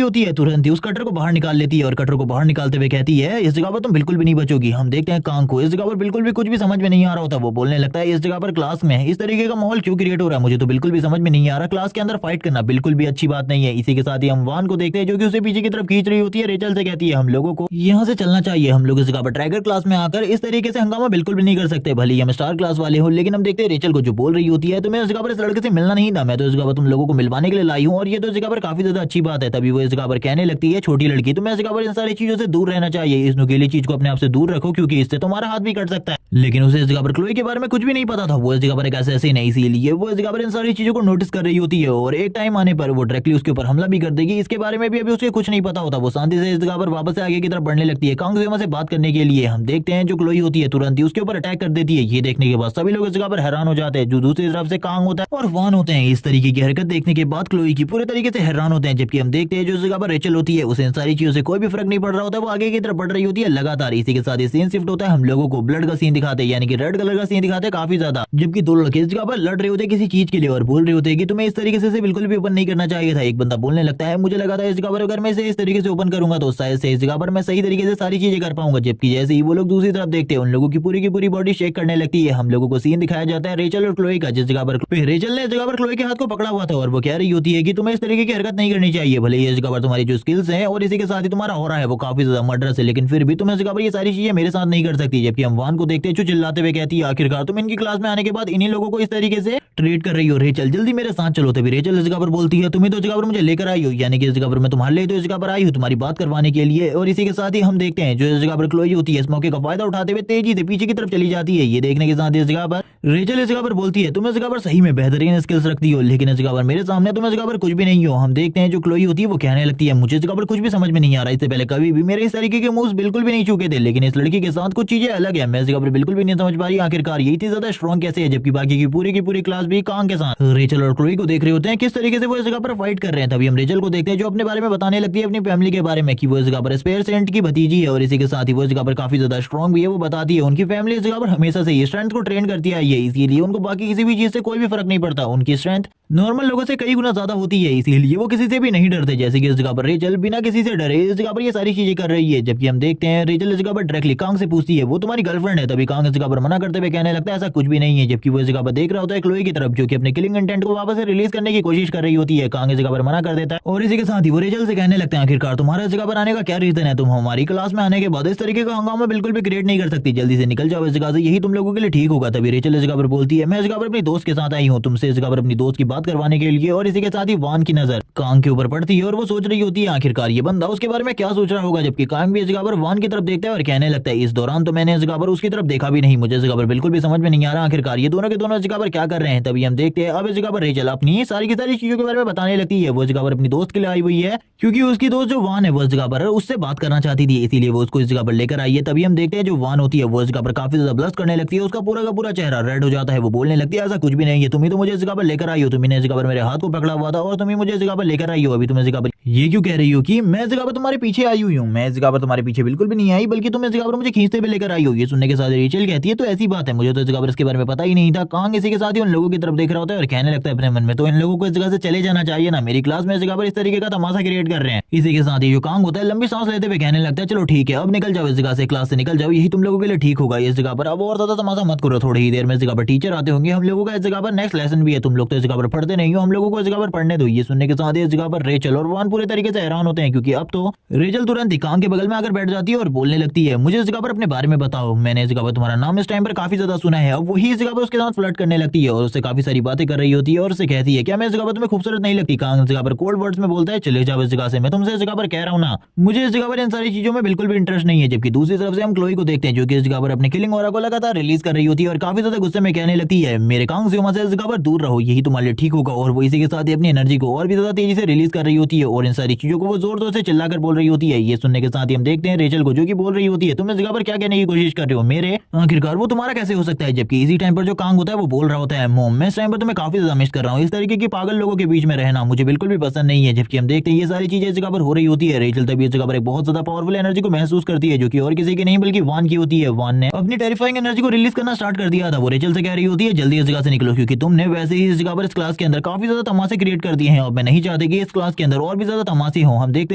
होती है तुरंत ही उस कटर को बाहर निकाल लेती है और कटर को बाहर निकालते हुए कहती है, इस जगह पर तुम बिल्कुल भी नहीं बचोगी। हम देखते हैं कांग को इस जगह पर बिल्कुल भी कुछ भी समझ में नहीं आ रहा होता। वो बोलने लगता है, इस जगह पर क्लास में इस तरीके का माहौल क्यों क्रिएट हो रहा है, मुझे तो बिल्कुल भी समझ में नहीं आ रहा, क्लास के अंदर फाइट करना बिल्कुल भी अच्छी बात नहीं है। इसी के साथ ही हम वान को देखते हैं जो कि उसे पीछे की तरफ खींच रही होती है। रेचल से कहती है, हम लोगों को यहाँ से चलना चाहिए, हम लोग इस जगह पर ट्राइगर क्लास में आकर इस तरीके से हंगामा बिल्कुल भी नहीं कर सकते, भले ही हम स्टार क्लास वाले हो। लेकिन हम देखते हैं रेचल को जो बोल रही होती है, तुम्हें इस जगह पर इस लड़के से मिलना नहीं था, मैं तो इस जगह पर तुम लोगों को मिलवाने के लिए लाई हूँ और ये तो इस जगह पर काफी ज्यादा अच्छी बात है। तभी वो इस जगह पर कहने लगती है, छोटी लड़की तुम्हें इस जगह पर इन सारी चीजों से दूर रहना चाहिए, इस नुकीली चीज को अपने आप से दूर रखो क्योंकि इससे तुम्हारा हाथ भी कट सकता है। लेकिन उसे इस जगह पर क्लोई के बारे में कुछ भी नहीं पता था, वो इस जगह पर एक ऐसे नहीं, इसीलिए वो इस जगह पर इन सारी चीजों को नोटिस कर रही होती है और एक टाइम आने पर वो डायरेक्टली उसके ऊपर हमला भी कर देगी। इसके बारे में भी अभी उसे कुछ नहीं पता होता। वो शांति से इस जगह पर वापस से आगे की तरफ बढ़ने लगती है कांग ज़ेमा से बात करने के लिए। हम देखते हैं जो क्लोई होती है तुरंत ही उसके ऊपर अटैक कर देती है। ये देखने के बाद सभी लोग इस जगह पर हैरान हो जाते हैं। जो दूसरी तरफ से कांग होता है और वान होते हैं, इस तरीके की हरकत देखने के बाद क्लोई की पूरे तरीके से हैरान होते हैं। जबकि हम देखते हैं जो इस जगह पर रेचल होती है उसे इन सारी चीजों से कोई भी फर्क नहीं पड़ रहा होता, वो आगे की तरफ बढ़ रही होती है लगातार। इसी के साथ ही सीन शिफ्ट होता है, हम लोगों को ब्लड का सीन दिखाते हैं, यानी कि रेड कलर का सीन दिखाते हैं काफी ज्यादा। जबकि दो लड़के इस जगह पर लड़ रहे होते हैं किसी चीज के लिए और बोल रहे होते हैं कि तुम्हें इस तरीके से बिल्कुल भी ओपन नहीं करना चाहिए था। एक बंदा बोलने लगता है, मुझे लगा था इस जगह पर अगर मैं इसे इस तरीके से ओपन करूंगा तो शायद से इस जगह पर मैं सही तरीके से सारी चीजें कर पाऊंगा। जबकि जैसे ही वो लोग दूसरी तरफ देखते हैं उन लोगों की पूरी बॉडी शेक करने लगती है। हम लोगों को सीन दिखाया जाता है रेचल और क्लोई का, जिस जगह पर रेचल ने इस जगह पर क्लोई के हाथ को पकड़ा हुआ था और वो कह रही होती है कि तुम्हें इस तरीके की हरकत नहीं करनी चाहिए, भले ही इस जगह पर तुम्हारी जो स्किल्स हैं और इसी के साथ ही तुम्हारा हो रहा है वो काफी ज्यादा मर्डरस है, लेकिन फिर भी तुम इस जगह पर ये सारी चीजें मेरे साथ नहीं कर सकती। जबकि हम वान को देखते हैं जो चिल्लाते हुए कहती है, आखिरकार तुम इनकी क्लास में आने के बाद इन्हीं लोगों को इस तरीके से ट्रीट कर रही हो, रेचल जल्दी मेरे साथ चलो। तभी रेचल इस जगह पर बोलती है, तुम्हें तो इस जगह पर मुझे लेकर आई हो, यानी कि इस जगह पर मैं तुम्हारे लिए तो इस जगह पर आई हूँ तुम्हारी बात करवाने के लिए। और इसी के साथ ही हम देखते हैं जो इस जगह पर क्लोई होती है इस मौके का फायदा उठाते हुए तेजी से पीछे की तरफ चली जाती है। ये देखने के साथ इस जगह पर रेचल इस जगह पर बोलती है, तुम इस जगह पर सही में बेहतरीन स्किल्स रखती हो, लेकिन इस जगह पर मेरे सामने तुम इस जगह पर कुछ भी नहीं हो। हम देखते हैं जो क्लोई होती है वो कहने लगती है, मुझे इस जगह पर कुछ भी समझ में नहीं आ रहा, इससे पहले कभी भी मेरे इस तरीके के मूव्स बिल्कुल भी नहीं चुके थे, लेकिन इस लड़की के साथ कुछ चीजें अलग है, मैं इस जगह पर बिल्कुल भी नहीं समझ पा रही आखिरकार ये इतनी ज्यादा स्ट्रॉन्ग कैसे है, जबकि बाकी की पूरी क्लास भी कांग के साथ रेचल और क्लोई को देख रहे होते हैं किस तरीके से वो इस जगह पर फाइट कर रहे हैं। तभी हम रेचल को देखते हैं जो अपने बारे में बताने लगती है अपनी फैमिली के बारे में कि वो इस जगह पर स्पेयर सेंट की भतीजी है और इसी के साथ ही वो इस जगह पर काफी ज्यादा स्ट्रॉन्ग भी है। वो बताती है उनकी फैमिली इस जगह पर हमेशा से स्ट्रेंथ को ट्रेन करती आई है, इसीलिए उनको बाकी किसी भी चीज से कोई भी फर्क नहीं पड़ता, उनकी स्ट्रेंथ नॉर्मल लोगों से कई गुना ज्यादा होती है, इसीलिए वो किसी से भी नहीं डरते। जैसे कि इस जगह पर रेचल बिना किसी से डरे इस जगह पर ये सारी चीजें कर रही है। जबकि हम देखते हैं रेचल इस जगह पर डायरेक्टली कांग से पूछती है, वो तुम्हारी गर्लफ्रेंड है? तभी कांग इस जगह पर मना करते हुए कहने लगता है, ऐसा कुछ भी नहीं है। जबकि वो इस जगह पर देख रहा होता है क्लोई की तरफ जो कि अपने किलिंग इंटेंट को वापस से रिलीज करने की कोशिश कर रही होती है। कांग इस जगह पर मना कर देता है और इसी के साथ ही वो रेचल से कहने लगते हैं, आखिरकार तुम्हारा इस जगह पर आने का क्या रीजन है? तुम हमारी क्लास में आने के बाद इस तरीके का हंगामा बिल्कुल भी क्रिएट नहीं कर सकती, जल्दी से निकल जाओ इस जगह से, यही तुम लोगों के लिए ठीक होगा। तभी रेचल इस जगह पर बोलती है, मैं इस जगह पर अपनी दोस्त के साथ आई हूँ, तुमसे इस जगह पर अपनी दोस्त की बात करवाने के लिए। और इसी के साथ ही वान की नजर कांग के ऊपर पड़ती है और वो सोच रही होती है आखिरकार ये बंदा उसके बारे में क्या सोच रहा होगा। जबकि कांग भी इस जगह पर वान की तरफ देखता है और कहने लगता है, इस दौरान तो मैंने इस जगह पर उसकी तरफ देखा भी नहीं, मुझे इस जगह पर बिल्कुल भी समझ में नहीं आ रहा आखिरकार ये दोनों के दोनों इस जगह पर क्या कर रहे हैं। तभी हम देखते हैं अब इस जगह पर रेचल अपनी सारी की सारी चीजों के बारे में बताने लगती है। वो इस जगह पर अपनी दोस्त के लिए आई हुई है क्योंकि उसकी दोस्त जो वान है वो इस जगह पर उससे बात करना चाहती थी, इसीलिए वो उसको इस जगह पर लेकर आई है। तभी हम देखते हैं जो वान होती है वो इस जगह पर काफी ज्यादा ब्लश करने लगती है, उसका पूरा का पूरा चेहरा रेड हो जाता है। वो बोलने लगती है, ऐसा कुछ भी नहीं है, तुम ही तो मुझे इस जगह पर लेकर आई हो, तुमने इस जगह पर मेरे हाथ को पकड़ा हुआ था और तुम ही मुझे इस जगह पर लेकर आई हो। अभी तुम इस जगह पर ये क्यों कह रही हो कि मैं इस जगह पर तुम्हारे पीछे आई हुई हूँ? मैं इस जगह पर तुम्हारे पीछे बिल्कुल भी नहीं आई, बल्कि तुम इस जगह पर मुझे खींचते हुए लेकर आई हो। ये सुनने के साथ रेचल कहती है, तो ऐसी बात है, मुझे तो इस जगह पर इसके बारे में पता ही नहीं था। कांग इसी के साथ ही उन लोगों की तरफ देख रहा होता है और कहने लगता है अपने मन में, तो इन लोगों को इस जगह से चले जाना चाहिए ना, मेरी क्लास में इस जगह पर इस तरीके का तमाशा क्रिएट कर रहे हैं। इसी के साथ ही जो कांग होता है लंबी सांस लेते हुए कहने लगता है, चलो ठीक है अब निकल जाओ इस जगह से, क्लास से निकल जाओ, यही तुम लोगों के लिए ठीक होगा। इस जगह पर अब और ज्यादा तमाशा मत करो, थोड़ी ही देर में इस जगह पर टीचर आते होंगे, हम लोगों का इस जगह पर नेक्स्ट लेसन भी है, तुम लोग तो इस जगह पर पढ़ते नहीं हो, हम लोगों को इस जगह पर पढ़ने दो। ये सुनने के साथ ही इस जगह पर रेचल और वान पूरे तरीके से हैरान होते हैं क्योंकि अब तो रेचल तुरंत ही कांग के बगल में आकर बैठ जाती है और बोलने लगती है, मुझे इस जगह पर अपने बारे में बताओ, मैंने इस जगह पर तुम्हारा नाम इस टाइम पर काफी ज्यादा सुना है। अब वही इस जगह पर उसके साथ फ्लर्ट करने लगती है और उससे काफी सारी बातें कर रही होती है और उससे कहती है, क्या मैं इस जगह पर तुम्हें खूबसूरत नहीं लगती? कांग इस जगह पर कोल्ड वर्ड्स में बोलता है, चले जाओ इस जगह से, मैं तुमसे इस जगह पर कह रहा हूँ ना, मुझे इस जगह पर इन सारी चीजों में बिल्कुल भी इंटरेस्ट नहीं है। जबकि दूसरी तरफ से हम क्लोई को देखते हैं जो कि इस जगह पर अपने किलिंग ऑरा को लगातार रिलीज कर रही होती है और काफी ज्यादा गुस्से में कहने लगती है, मेरे कांग ज़्योमा से इस जगह पर दूर रहो, यही तुम्हारे लिए ठीक होगा। और वो इसी के साथ ही अपनी एनर्जी को और भी ज्यादा तेजी से रिलीज कर रही होती है और इन सारी चीजों को वो जोर जोर से चिल्लाकर बोल रही होती है। ये सुनने के साथ ही हम देखते हैं रेचल को जो कि बोल रही होती है, तुम इस जगह पर क्या कहने की कोशिश कर रहे हो, मेरे आखिरकार वो तुम्हारा कैसे हो सकता है? जबकि इसी टाइम पर जो कांग होता है वो बोल रहा होता है, मोम मैं इस टाइम पर तुम्हें काफी ज्यादा मिस कर रहा हूँ, इस तरीके के पागल लोगों के बीच में रहना मुझे बिल्कुल भी पसंद नहीं है। जबकि हम देखते हैं ये सारी चीजें इस जगह पर हो रही होती है। रेचल तभी इस जगह पर एक बहुत ज्यादा पावरफुल एनर्जी को महसूस करती है जो कि और किसी की नहीं बल्कि वान की होती है। वान ने अपनी टेरिफाइंग एनर्जी को रिलीज करना स्टार्ट कर दिया था। वो रेचल से कह रही होती है, जल्दी इस जगह से निकलो क्योंकि तुमने वैसे ही इस जगह पर इस क्लास के अंदर काफी ज्यादा तमाशे क्रिएट कर दिए हैं और मैं नहीं चाहती कि इस क्लास के अंदर और भी ज्यादा तमाशे हो। हम देखते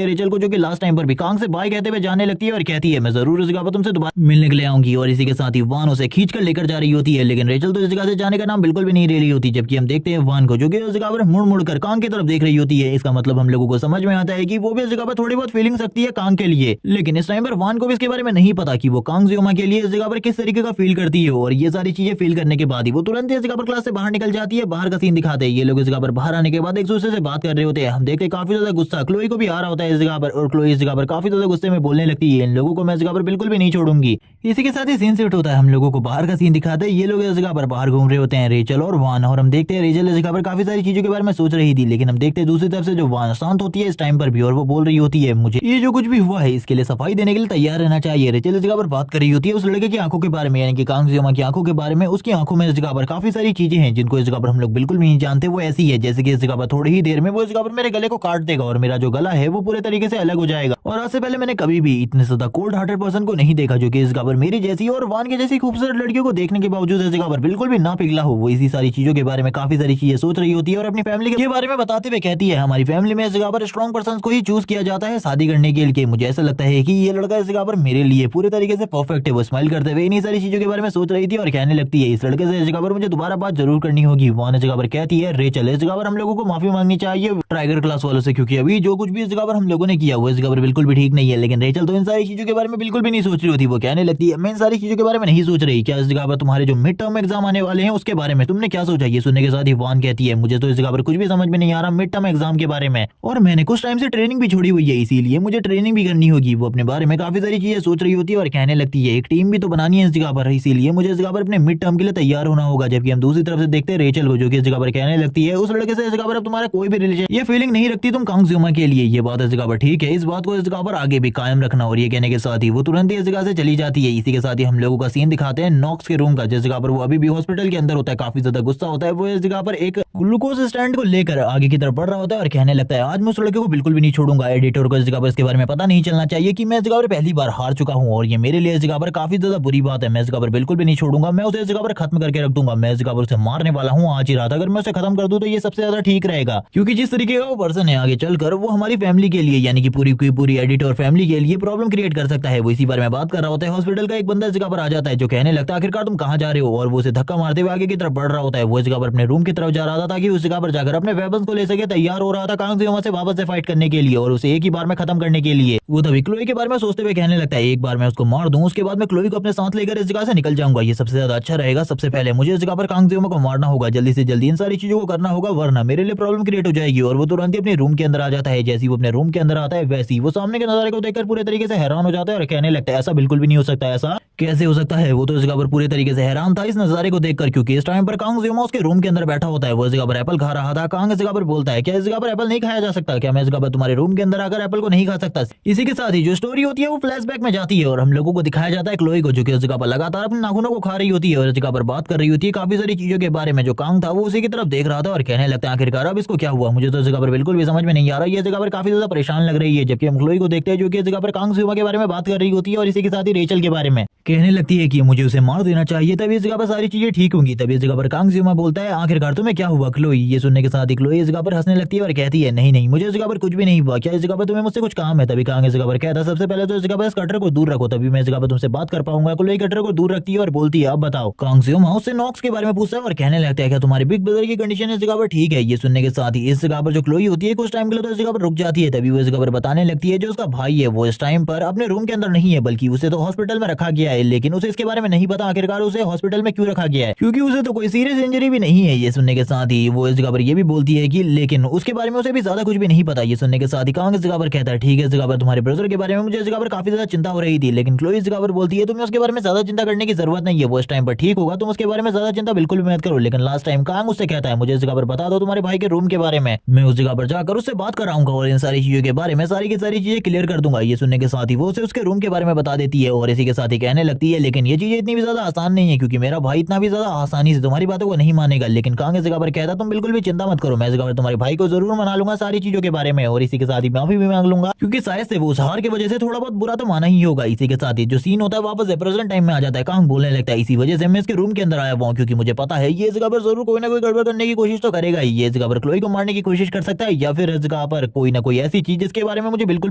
हैं रेचल को जो कि लास्ट टाइम पर भी कांग से बाय कहते हुए जाने लगती है और कहती है, मैं जरूर इस जगह पर तुमसे दोबारा मिलने के लिए आऊंगी। और इसी के साथ ही वान उसे खींच कर लेकर जा रही होती है, लेकिन रेचल तो इस जगह से जाने का नाम बिल्कुल भी नहीं ले रही होती। जबकि हम देखते हैं वान को जो कि उस जगह पर मुड़ मुड़ कर कांग की तरफ देख रही होती है। इसका मतलब हम लोगों को समझ में आता है कि वो भी इस जगह पर थोड़ी बहुत फीलिंग सकती है कांग के लिए, लेकिन इस टाइम पर वान को भी इसके बारे में नहीं पता कि वो कांग ज़्योमा के लिए इस जगह पर किस तरीके का फील करती है। और ये सारी चीजें फील करने के बाद ही वो तुरंत इस जगह पर क्लास से बाहर निकल जाती है। बाहर का सीन दिखाते हैं, ये लोग इस जगह पर बाहर आने के बाद एक दूसरे से बात कर रहे होते हैं। हम देखते हैं काफी ज्यादा गुस्सा क्लोई को भी आ रहा होता है इस जगह पर और क्लोई इस जगह पर काफी ज्यादा गुस्से में बोलने लगती है, इन लोगों को मैं इस जगह पर बिल्कुल भी नहीं छोड़ूंगी। इसी के साथ ही सीन शिफ्ट होता है, हम लोगों को बाहर का सीन दिखाते हैं। ये लोग इस जगह पर बाहर घूम रहे होते हैं रेचल और वान, और हम देखते हैं रेचल इस जगह पर काफी सारी चीजों के बारे में सोच रही थी। लेकिन हम देखते हैं दूसरी तरफ से जो वान शांत होती है इस टाइम पर भी और वो बोल रही होती है, मुझे ये जो कुछ भी हुआ है इसके लिए सफाई देने के लिए तैयार रहना चाहिए। रेचल इस जगह पर बात कर रही होती है उस लड़के की आंखों के बारे में, यानी कि कांग ज़्योमा की आंखों के बारे में। उसकी आंखों में इस जगह पर काफी सारी चीजें हैं जिनको इस जगह पर हम लोग बिल्कुल नहीं जानते। वो ऐसी है जैसे कि इस जगह पर थोड़ी ही देर में वो इस जगह पर मेरे गले को काट देगा और मेरा जो गला है वो पूरे तरीके से अलग हो जाएगा। और आज से पहले मैंने कभी भी इतने ज्यादा कोल्ड हार्टेड पर्सन को नहीं देखा जो कि इस जगह पर मेरी जैसी और वान के जैसी खूबसूरत लड़कियों को देखने के बावजूद इस जगह पर बिल्कुल भी ना पिघला हो। वो इसी सारी चीजों के बारे में काफी सारी चीजें सोच रही होती है और अपनी फैमिली के बारे में बताते हुए कहती है, हमारी फैमिली में इस जगह पर स्ट्रॉन्ग पर्सन को ही चूज किया जाता है शादी करने के लिए। मुझे ऐसा लगता है कि ये लड़का इस जगह पर मेरे लिए पूरे तरीके से परफेक्ट है। वो स्माइल करते हुए इन्हीं सारी चीजों के बारे में सोच रही थी और कहने लगती है, इस लड़के से इस जगह पर मुझे दोबारा बात जरूर करनी होगी। वान इस जगह पर कहती है, रेचल इस जगह पर हम लोगों को माफी मांगनी चाहिए टाइगर क्लास वालों से, क्योंकि अभी जो कुछ भी इस जगह पर हम लोगों ने किया वो इस जगह पर बिल्कुल भी ठीक नहीं है। लेकिन रेचल तो इन सारी चीजों के बारे में बिल्कुल भी नहीं सोच रही होती। वो कहने लगती है, मैं इन सारी चीजों के बारे में नहीं सोच रही। क्या इस जगह पर तुम्हारे जो मिड टर्म एग्जाम आने वाले हैं उसके बारे में तुमने क्या सोचा? ये सुनने के साथ ही वान कहती है, मुझे तो इस जगह पर कुछ भी समझ में नहीं आ रहा मिड टर्म एग्जाम के बारे में, और मैंने कुछ टाइम से ट्रेनिंग भी छोड़ी हुई है इसीलिए मुझे ट्रेनिंग भी करनी होगी। वो अपने बारे में काफी सारी चीजें सोच रही होती है और कहने लगती है, एक टीम भी तो बनानी है इस जगह पर, इसीलिए मुझे इस जगह पर अपने मिड टर्म के लिए तैयार होना होगा। जबकि हम दूसरी तरफ से देखते हैं रेचल को जो कि इस जगह पर कहने लगती है, उस लड़के से इस जगह पर अब तुम्हारा कोई भी रिलेशन ये फीलिंग नहीं रखती तुम कांग ज़्योमा के लिए। ये बात इस जगह पर ठीक है, इस बात को इस जगह पर आगे भी कायम रखना। और ये कहने के साथ ही वो तुरंत ही इस जगह से चली जाती है। इसी के साथ ही हम लोगों का सीन दिखाते हैं नॉक्स के रूम का, जिस जगह पर वो अभी भी हॉस्पिटल के अंदर होता है, काफी ज्यादा गुस्सा होता है। वो इस जगह पर एक ग्लूकोज स्टैंड को लेकर आगे की तरफ बढ़ रहा होता है और कहने लगता है, आज मैं उस लड़के को बिल्कुल भी नहीं छोड़ूंगा। एडिटर को इस जगह पर इसके बारे में पता नहीं चलना चाहिए कि मैं इस जगह पर पहली बार हार चुका हूँ और ये मेरे लिए इस जगह पर काफी ज्यादा बुरी बात है। मैं इस जगह पर बिल्कुल भी नहीं छोड़ूंगा, मैं उसे इस जगह पर खत्म करके रख दूंगा। मैं इस जगह पर उसे मारने वाला हूँ आज ही रात। अगर मैं उसे खत्म कर दूं तो ये सबसे ज्यादा ठीक रहेगा, क्योंकि जिस तरीके का वो पर्सन है आगे चलकर वो हमारी फैमिली के लिए यानी कि पूरी की पूरी एडिटर फैमिली के लिए प्रॉब्लम क्रिएट कर सकता है। वो इसी बारे में बात कर रहा होता है। हॉस्पिटल का एक बंदा इस जगह पर आ जाता है जो कहने लगता है, आखिरकार तुम कहाँ जा रहे हो? और वो उसे धक्का मारते हुए आगे की तरफ बढ़ रहा होता है। वो इस जगह पर अपने रूम की तरफ जा रहा था ताकि उस जगह पर जाकर अपने वेपन्स को ले सके। तैयार हो रहा था कांग ज़्योमा से वापस से फाइट करने के लिए और उसे एक ही बार में खत्म करने के लिए। वो तभी क्लोई के बारे में सोचते हुए कहने लगता है, एक बार मैं उसको मार दूं उसके बाद मैं क्लोई को अपने साथ लेकर इस जगह से निकल जाऊंगा, ये सबसे ज्यादा अच्छा रहेगा। सबसे पहले मुझे इस जगह पर कांग ज़्योमा को मारना होगा, जल्दी से जल्दी इन सारी चीजों को करना होगा वरना मेरे लिए प्रॉब्लम क्रिएट हो जाएगी। और वो तुरंत ही अपने रूम के अंदर आ जाता है। जैसे ही वो अपने रूम के अंदर आता है वैसे ही वो सामने के नजारे को देखकर पूरे तरीके से हैरान हो जाता है और कहने लगता है, ऐसा बिल्कुल भी नहीं हो सकता, ऐसा कैसे हो सकता है? वो तो इस जगह पर पूरे तरीके से हैरान था इस नजारे को देखकर, क्योंकि इस टाइम पर कांग ज़्योमा उसके रूम के अंदर बैठा होता है। वो इस जगह पर एप्पल खा रहा था। कांग इस जगह पर बोलता है, क्या इस जगह पर एप्पल नहीं खाया जा सकता? क्या मैं इस जगह पर तुम्हारे रूम के अंदर आकर एप्पल को नहीं खा सकता? इसी के साथ ही जो स्टोरी होती है वो फ्लैशबैक में जाती है और हम लोगों को दिखाया जाता है क्लोई को जो कि इस जगह पर लगातार अपने नाखूनों को खा रही होती है और इस जगह पर बात कर रही होती है काफी सारी चीजों के बारे में। जो कांग था वो उसी की तरफ देख रहा था और कहने लगता है, आखिरकार अब इसको क्या हुआ? मुझे तो इस जगह पर बिल्कुल भी समझ में नहीं आ रहा। ये जगह पर काफी ज्यादा परेशान लग रही है। जबकि हम क्लोई को देखते हैं जो कि इस जगह पर कांग ज़्योमा के बारे में बात कर रही होती है और इसी के साथ ही रेचल के बारे में। कहने लगती है कि मुझे उसे मार देना चाहिए, तभी इस जगह पर सारी चीजें ठीक होंगी। तभी इस जगह पर कांग जियोमा बोलता है आखिरकार तुम्हें क्या हुआ क्लोई। ये सुनने के साथ ही क्लोई इस जगह पर हंसने लगती है और कहती है नहीं नहीं, मुझे इस जगह पर कुछ भी नहीं हुआ, क्या इस जगह पर तुम्हें मुझसे कुछ काम है। तभी कांग इस जगह पर कहता है सबसे पहले तो इस जगह पर इस कटर को दूर रखो, तभी मैं इस जगह पर तुमसे बात कर पाऊंगा। क्लोई कटर को दूर रखती है और बोलती है अब बताओ। कांग जियोमा उससे नॉक्स के बारे में पूछता है और कहने लगता है क्या तुम्हारे बिग ब्रदर की कंडीशन इस जगह पर ठीक है। ये सुनने के साथ ही इस जगह पर जो क्लोई होती है कुछ टाइम के लिए तो इस जगह पर रुक जाती है। तभी वो इस जगह पर बताने लगती है जो उसका भाई है वो इस टाइम पर अपने रूम के अंदर नहीं है, बल्कि उसे तो हॉस्पिटल में रखा गया है, लेकिन उसे इसके बारे में नहीं पता आखिरकार उसे हॉस्पिटल में क्यों रखा गया है, क्योंकि उसे तो कोई सीरियस इंजरी भी नहीं है। ये सुनने के साथ ही वो इस जगह पर ये भी बोलती है कि लेकिन उसके बारे में उसे भी ज्यादा कुछ भी नहीं पता। ये सुनने के साथ ही कांग इस जगह पर कहता है ठीक है, इस जगह पर तुम्हारे ब्रदर के बारे में मुझे इस जगह पर काफी ज्यादा चिंता हो रही थी, लेकिन क्लोई इस जगह पर बोलती है तुम्हें उसके बारे में ज्यादा चिंता करने की जरूरत नहीं है, वो इस टाइम पर ठीक होगा, तुम उसके बारे में ज्यादा चिंता बिल्कुल भी मत करो। लेकिन लास्ट टाइम कांग उससे कहता है मुझे इस जगह पर बता दो तुम्हारे भाई के रूम के बारे में, मैं उस जगह पर जाकर उससे बात कराऊंगा और इन सारी चीजों के बारे में सारी की सारी चीजें क्लियर कर दूंगा। ये सुनने के साथ ही वो उसे उसके रूम के बारे में बता देती है और इसी के साथ ही कहने लगती है लेकिन ये चीजें इतनी भी ज्यादा आसान नहीं है, क्योंकि मेरा भाई इतना भी ज्यादा आसानी से तुम्हारी बातों को नहीं मानेगा। लेकिन कांग इस जगह पर कहता तुम बिल्कुल भी चिंता मत करो, मैं इस जगह पर तुम्हारे भाई को जरूर मना लूंगा सारी चीजों के बारे में, और इसी के साथ ही माफी भी मांग लूंगा, क्योंकि शायद से वो उस हार की वजह से थोड़ा बहुत बुरा तो माना ही होगा। इसी के साथ ही जो सीन होता है वापस प्रेजेंट टाइम में आ जाता है। कांग बोलने लगता है इसी वजह से मैं इसके रूम के अंदर आया हुआ हूँ, क्योंकि मुझे पता है ये इस जगह पर जरूर कोई ना कोई गड़बड़ करने की कोशिश तो करेगा ही। ये इस जगह पर क्लोई को मारने की कोशिश कर सकता है या फिर इस जगह पर कोई ना कोई ऐसी चीज जिसके बारे में मुझे बिल्कुल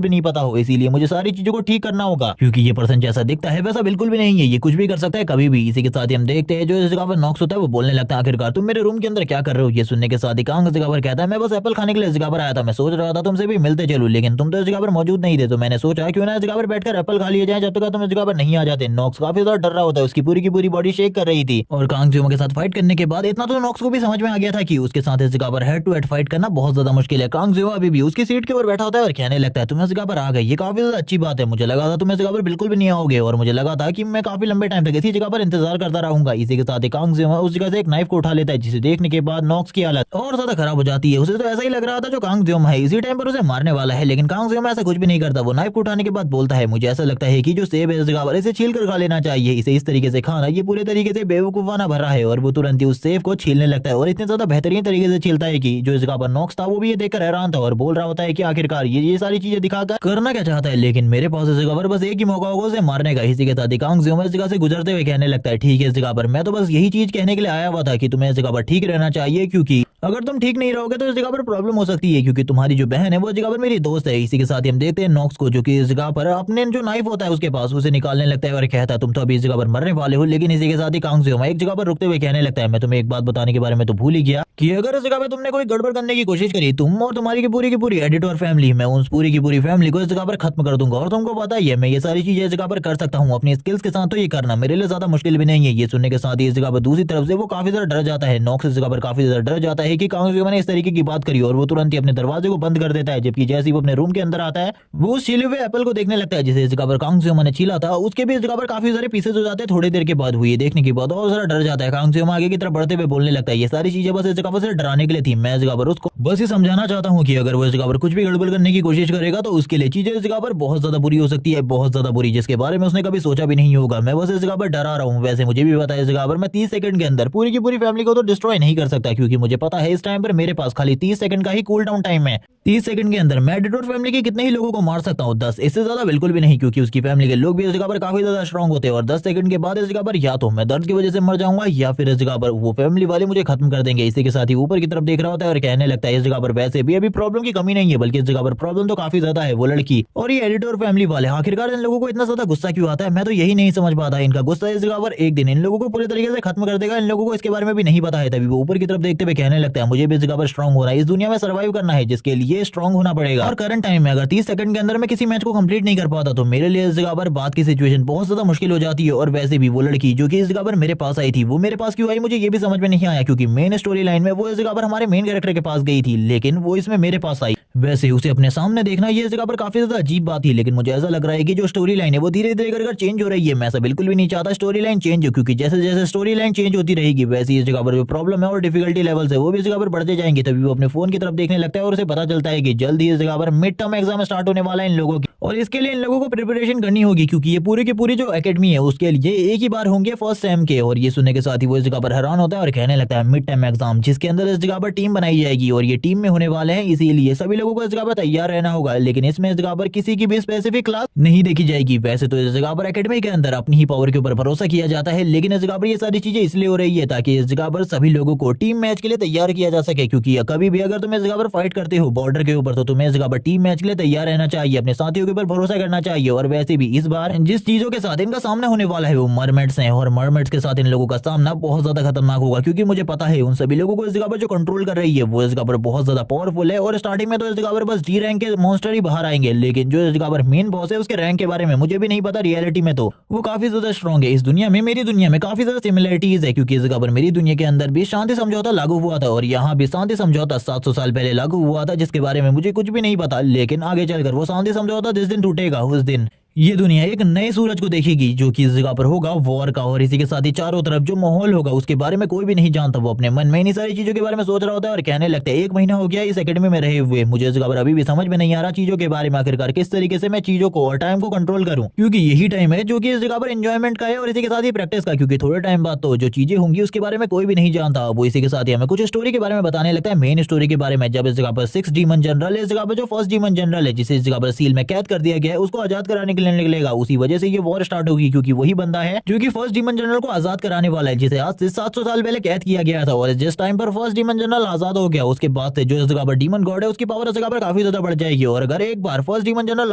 भी नहीं पता हो, इसीलिए मुझे सारी चीजों को ठीक करना होगा, क्योंकि ये पर्सन जैसा दिखता है वैसा बिल्कुल भी नहीं है, ये कुछ भी कर सकता है कभी भी। इसी के साथ ही हम देखते हैं जो इस जगह पर नॉक्स होता है वो बोलने लगता है आखिरकार तुम मेरे रूम के अंदर क्या कर रहे हो। ये सुनने के साथ ही कांग इस जगह पर कहता है मैं बस एप्पल खाने के लिए इस जगह पर आया था, मैं सोच रहा था तुमसे भी मिलते चलूं, लेकिन तुम तो इस जगह पर मौजूद नहीं थे, तो मैंने सोचा क्यों ना इस जगह पर बैठकर एप्पल खा लिए जाए जब तक तुम इस जगह पर नहीं आ जाते। नॉक्स काफी ज्यादा डर रहा होता है, उसकी पूरी की पूरी बॉडी शेक कर रही थी, और कांग जियोमा के साथ फाइट करने के बाद इतना तो नॉक्स को भी समझ में आ गया था कि उसके साथ इस जगह पर हेड टू हेड फाइट करना बहुत ज्यादा मुश्किल है। कांग जियोमा अभी भी उसकी सीट के ऊपर बैठा होता है और कहने लगता है तुम इस जगह पर आ गए, ये काफी ज्यादा अच्छी बात है, मुझे लगा था तुम इस जगह पर बिल्कुल भी नहीं आओगे, और मुझे लगा था कि मैं काफी लंबे टाइम तक इसी जगह पर इंतजार करता रहूंगा। इसी के साथ ही कांग जियोमा उस जगह से एक नाइफ को उठा लेता है, जिसे देखने के बाद नॉक्स की हालत और ज्यादा खराब हो जाती है। उसे तो ऐसा ही लग रहा था जो कांग जियोमा है इसी टाइम पर उसे मारने वाला है, लेकिन कांग जियोमा ऐसा कुछ भी नहीं करता। वो नाइफ को उठाने के बाद बोलता है मुझे ऐसा लगता है कि जो सेब है इस जगह पर इसे छील कर खा लेना चाहिए, इसे इस तरीके से खाना ये पूरे तरीके से बेवकूफाना भरा है। और वो तुरंत ही उस सेब को छीलने लगता है और इतने ज्यादा बेहतरीन तरीके से छीलता है कि जो इस जगह पर नॉक्स था वो भी ये देखकर हैरान था और बोल रहा होता है कि आखिरकार ये सारी चीजें दिखाकर करना क्या चाहता है, लेकिन मेरे पास इस जगह पर बस एक ही मौका होगा उसे मारने का। इसी के साथ ही कांग जियोमा इस जगह से गुजरते हुए कहने लगता है ठीक है, इस जगह पर मैं तो बस यही चीज कहने के लिए आया हुआ था कि तुम्हें इस जगह पर ठीक रहना चाहिए, क्योंकि अगर तुम ठीक नहीं रहोगे तो इस जगह पर प्रॉब्लम हो सकती है, क्योंकि तुम्हारी जो बहन है वो इस जगह पर मेरी दोस्त है। इसी के साथ ही हम देखते हैं नॉक्स को जो कि इस जगह पर अपने जो नाइफ होता है उसके पास उसे निकालने लगता है और कहता है तुम तो अभी इस जगह पर मरने वाले हो। लेकिन इसी के साथ ही कांग जियोमा एक जगह पर रुकते हुए कहने लगता है मैं तुम्हें एक बात बताने के बारे में तो भूल ही गया कि अगर इस जगह पे तुमने कोई गड़बड़ करने की कोशिश करी, तुम और तुम्हारी की पूरी एडिटर फैमिली, मैं उस पूरी की पूरी फैमिली को इस जगह पर खत्म कर दूंगा। और तुमको पता ही है मैं ये सारी चीजें इस जगह पर कर सकता हूँ अपनी स्किल्स के साथ, तो ये करना मेरे लिए ज्यादा मुश्किल भी नहीं है। ये सुनने के साथ ही इस जगह पर दूसरी तरफ से वो काफी ज्यादा डर जाता है। नॉक्स इस जगह पर काफी ज्यादा डर जाता है कि कांग जियोमा ने इस तरीके की बात करी, और वो तुरंत ही अपने दरवाजे को बंद कर देता है। जबकि जैसे ही वो अपने रूम के अंदर आता है वो उस छीले हुए एप्पल को देखने लगता है जिसे इस जगह पर कांग जियोमा ने छीला था, उसके भी इस जगह पर काफी सारे पीसेस हो जाते हैं थोड़ी देर के बाद। हुई देखने के बाद और ज्यादा डर जाता है। कांग जियोमा आगे की तरफ बढ़ते हुए बोलने लगता है ये सारी चीजें बस इस जगह पर से डराने के लिए थी, मैं इस जगह पर उसको बस ये समझाना चाहता हूँ कि अगर वो इस जगह पर कुछ भी गड़बड़ करने की कोशिश करेगा तो उसके लिए चीजें इस जगह पर बहुत ज्यादा बुरी हो सकती है, बहुत ज्यादा बुरी, जिसके बारे में उसने कभी सोचा भी नहीं होगा। मैं बस इस जगह पर डरा रहा हूँ। वैसे मुझे भी पता है इस जगह पर मैं 30 सेकंड के अंदर पूरी की पूरी फैमिली को तो डिस्ट्रॉय नहीं कर सकता, क्योंकि मुझे पता है इस टाइम पर मेरे पास खाली 30 सेकंड का ही कूल डाउन टाइम है। 30 सेकंड के अंदर मैं डिटोर फैमिली के कितने ही लोगों को मार सकता हूँ, 10, इससे ज्यादा बिल्कुल भी नहीं, क्योंकि उसकी फैमिली के लोग भी इस जगह पर काफी ज्यादा स्ट्रांग होते हैं। और 10 सेकंड के बाद इस जगह पर या तो मैं दर्द की वजह से मर जाऊंगा या फिर इस जगह पर वो फैमिली वाले मुझे खत्म कर देंगे। इसी के साथ ही ऊपर की तरफ देख रहा होता है और कहने लगता है इस जगह पर वैसे भी अभी प्रॉब्लम की कमी नहीं है, बल्कि इस जगह पर प्रॉब्लम तो काफी ज्यादा है। वो लड़की और ये एडिटर फैमिली वाले, आखिरकार इन लोगों को इतना ज्यादा गुस्सा क्यों आता है, मैं तो यही नहीं समझ पाता। इनका गुस्सा इस जगह पर एक दिन इन लोगों को पूरी तरीके से खत्म कर देगा, इन लोगों को इसके बारे में भी नहीं पता है। तभी वो ऊपर की तरफ देखते हुए कहने लगता है मुझे भी इस जगह पर स्ट्रांग होना है, इस दुनिया में सर्वाइव करना है, जिसके लिए स्ट्रांग होना पड़ेगा। और करंट टाइम में अगर 30 सेकंड के अंदर मैं किसी मैच को कंप्लीट नहीं कर पाता तो मेरे लिए इस जगह पर बात की सिचुएशन बहुत ज्यादा मुश्किल हो जाती है। और वैसे भी वो लड़की जो कि इस जगह पर मेरे पास आई थी, वो मेरे पास क्यों आई मुझे ये भी समझ में नहीं आया, क्योंकि मेन स्टोरी लाइन में वो इस जगह पर हमारे मेन कैरेक्टर के पास गई थी, लेकिन वो इसमें मेरे पास आई। वैसे उसे अपने सामने देखना ये इस जगह पर काफी ज्यादा अजीब बात थी, लेकिन मुझे ऐसा लग रहा है कि जो स्टोरी लाइन है वो धीरे धीरे कर चेंज हो रही है। मैं ऐसा बिल्कुल भी नहीं चाहता स्टोरी लाइन चेंज हो, क्योंकि जैसे जैसे स्टोरी लाइन चेंज होती रहेगी वैसे इस जगह पर जो प्रॉब्लम है और डिफिकल्टी लेवल्स है वो भी इस जगह पर बढ़ते जाएंगे। तभी वो अपने फोन की तरफ देखने लगता है और उसे पता चलता है कि जल्द ही इस जगह पर मिड टर्म एग्जाम स्टार्ट होने वाला है इन लोगों की। और इसके लिए इन लोगों को प्रिपरेशन करनी होगी क्योंकि ये पूरी की पूरी जो एकेडमी है उसके लिए एक ही बार होंगे फर्स्ट सेम के। और ये सुनने के साथ ही वो इस जगह पर हैरान होता है और कहने लगता है मिड टर्म एग्जाम, जिसके अंदर इस जगह पर टीम बनाई जाएगी और ये टीम में होने वाले हैं, इसीलिए सभी लोगों को इस जगह पर तैयार रहना होगा। लेकिन इसमें इस जगह पर किसी की भी स्पेसिफिक क्लास नहीं देखी जाएगी। वैसे तो इस जगह पर एकेडमी के अंदर अपनी ही पावर के ऊपर भरोसा किया जाता है, लेकिन इस जगह पर ये सारी चीजें इसलिए हो रही है ताकि इस जगह पर सभी लोगों को टीम मैच के लिए तैयार किया जा सके। क्योंकि कभी भी अगर तुम इस जगह पर फाइट करते हो बॉर्डर के ऊपर तो तुम्हें इस जगह पर टीम मैच के लिए तैयार रहना चाहिए, अपने साथियों के ऊपर भरोसा करना चाहिए। और वैसे भी इस बार जिस चीजों के साथ इनका सामना होने वाला है वो मरमेड्स हैं और मरमेड्स के साथ इन लोगों का सामना बहुत ज्यादा खतरनाक होगा क्योंकि मुझे पता है उन सभी लोगों को इस जगह पर जो कंट्रोल कर रही है वो इस जगह पर बहुत ज्यादा पावरफुल है। और स्टार्टिंग में तो इस जगह पर बस डी रैंक के मॉन्स्टर ही बाहर आएंगे, लेकिन जो इस जगह पर मेन बॉस है उसके रैंक के बारे में मुझे भी नहीं पता। रियलिटी में तो वो काफी ज्यादा स्ट्रॉन्ग है। इस दुनिया में मेरी दुनिया में काफी ज्यादा सिमिलरिटीज है क्योंकि इस जगह पर मेरी दुनिया के अंदर भी शांति समझौता लागू हुआ था और यहाँ भी शांति समझौता 700 साल पहले लागू हुआ था, जिसके बारे में मुझे कुछ भी नहीं पता। लेकिन आगे चलकर वो शांति समझौता जिस दिन टूटेगा उस दिन ये दुनिया एक नए सूरज को देखेगी जो कि इस जगह पर होगा वॉर का। और इसी के साथ ही चारों तरफ जो माहौल होगा उसके बारे में कोई भी नहीं जानता। वो अपने मन में इन्हीं सारी चीजों के बारे में सोच रहा होता है और कहने लगता है 1 महीना हो गया इस एकेडमी में रहे हुए, मुझे इस जगह पर अभी भी समझ में नहीं आ रहा चीजों के बारे में आखिरकार किस तरीके से मैं चीजों को और टाइम को कंट्रोल करूं, क्योंकि यही टाइम है जो कि इस जगह पर एंजॉयमेंट का है और इसी के साथ ही प्रैक्टिस का, क्योंकि थोड़े टाइम बाद तो जो चीजें होंगी उसके बारे में कोई भी नहीं जानता। वो इसी के साथ ही हमें कुछ स्टोरी के बारे में बताने लगता है, मेन स्टोरी के बारे में। जब इस जगह पर 6 डीमन जनरल है, इस जगह पर जो फर्स्ट डीमन जनरल है जिसे इस जगह पर सील में कैद कर दिया गया है उसको आजाद कराने के लिए निकलेगा, उसी वजह से ये वॉर स्टार्ट होगी क्योंकि वही बंदा है जो कि फर्स्ट डीमन जनरल को आजाद कराने वाला है, जिसे आज से 700 साल पहले कैद किया गया था। और जिस टाइम पर फर्स्ट डीमन जनरल आजाद हो गया उसके बाद से जो इस जगह पर डीमन गॉड है उसकी पावर इस जगह पर काफी ज्यादा बढ़ जाएगी। और अगर एक बार फर्स्ट डीमन जनरल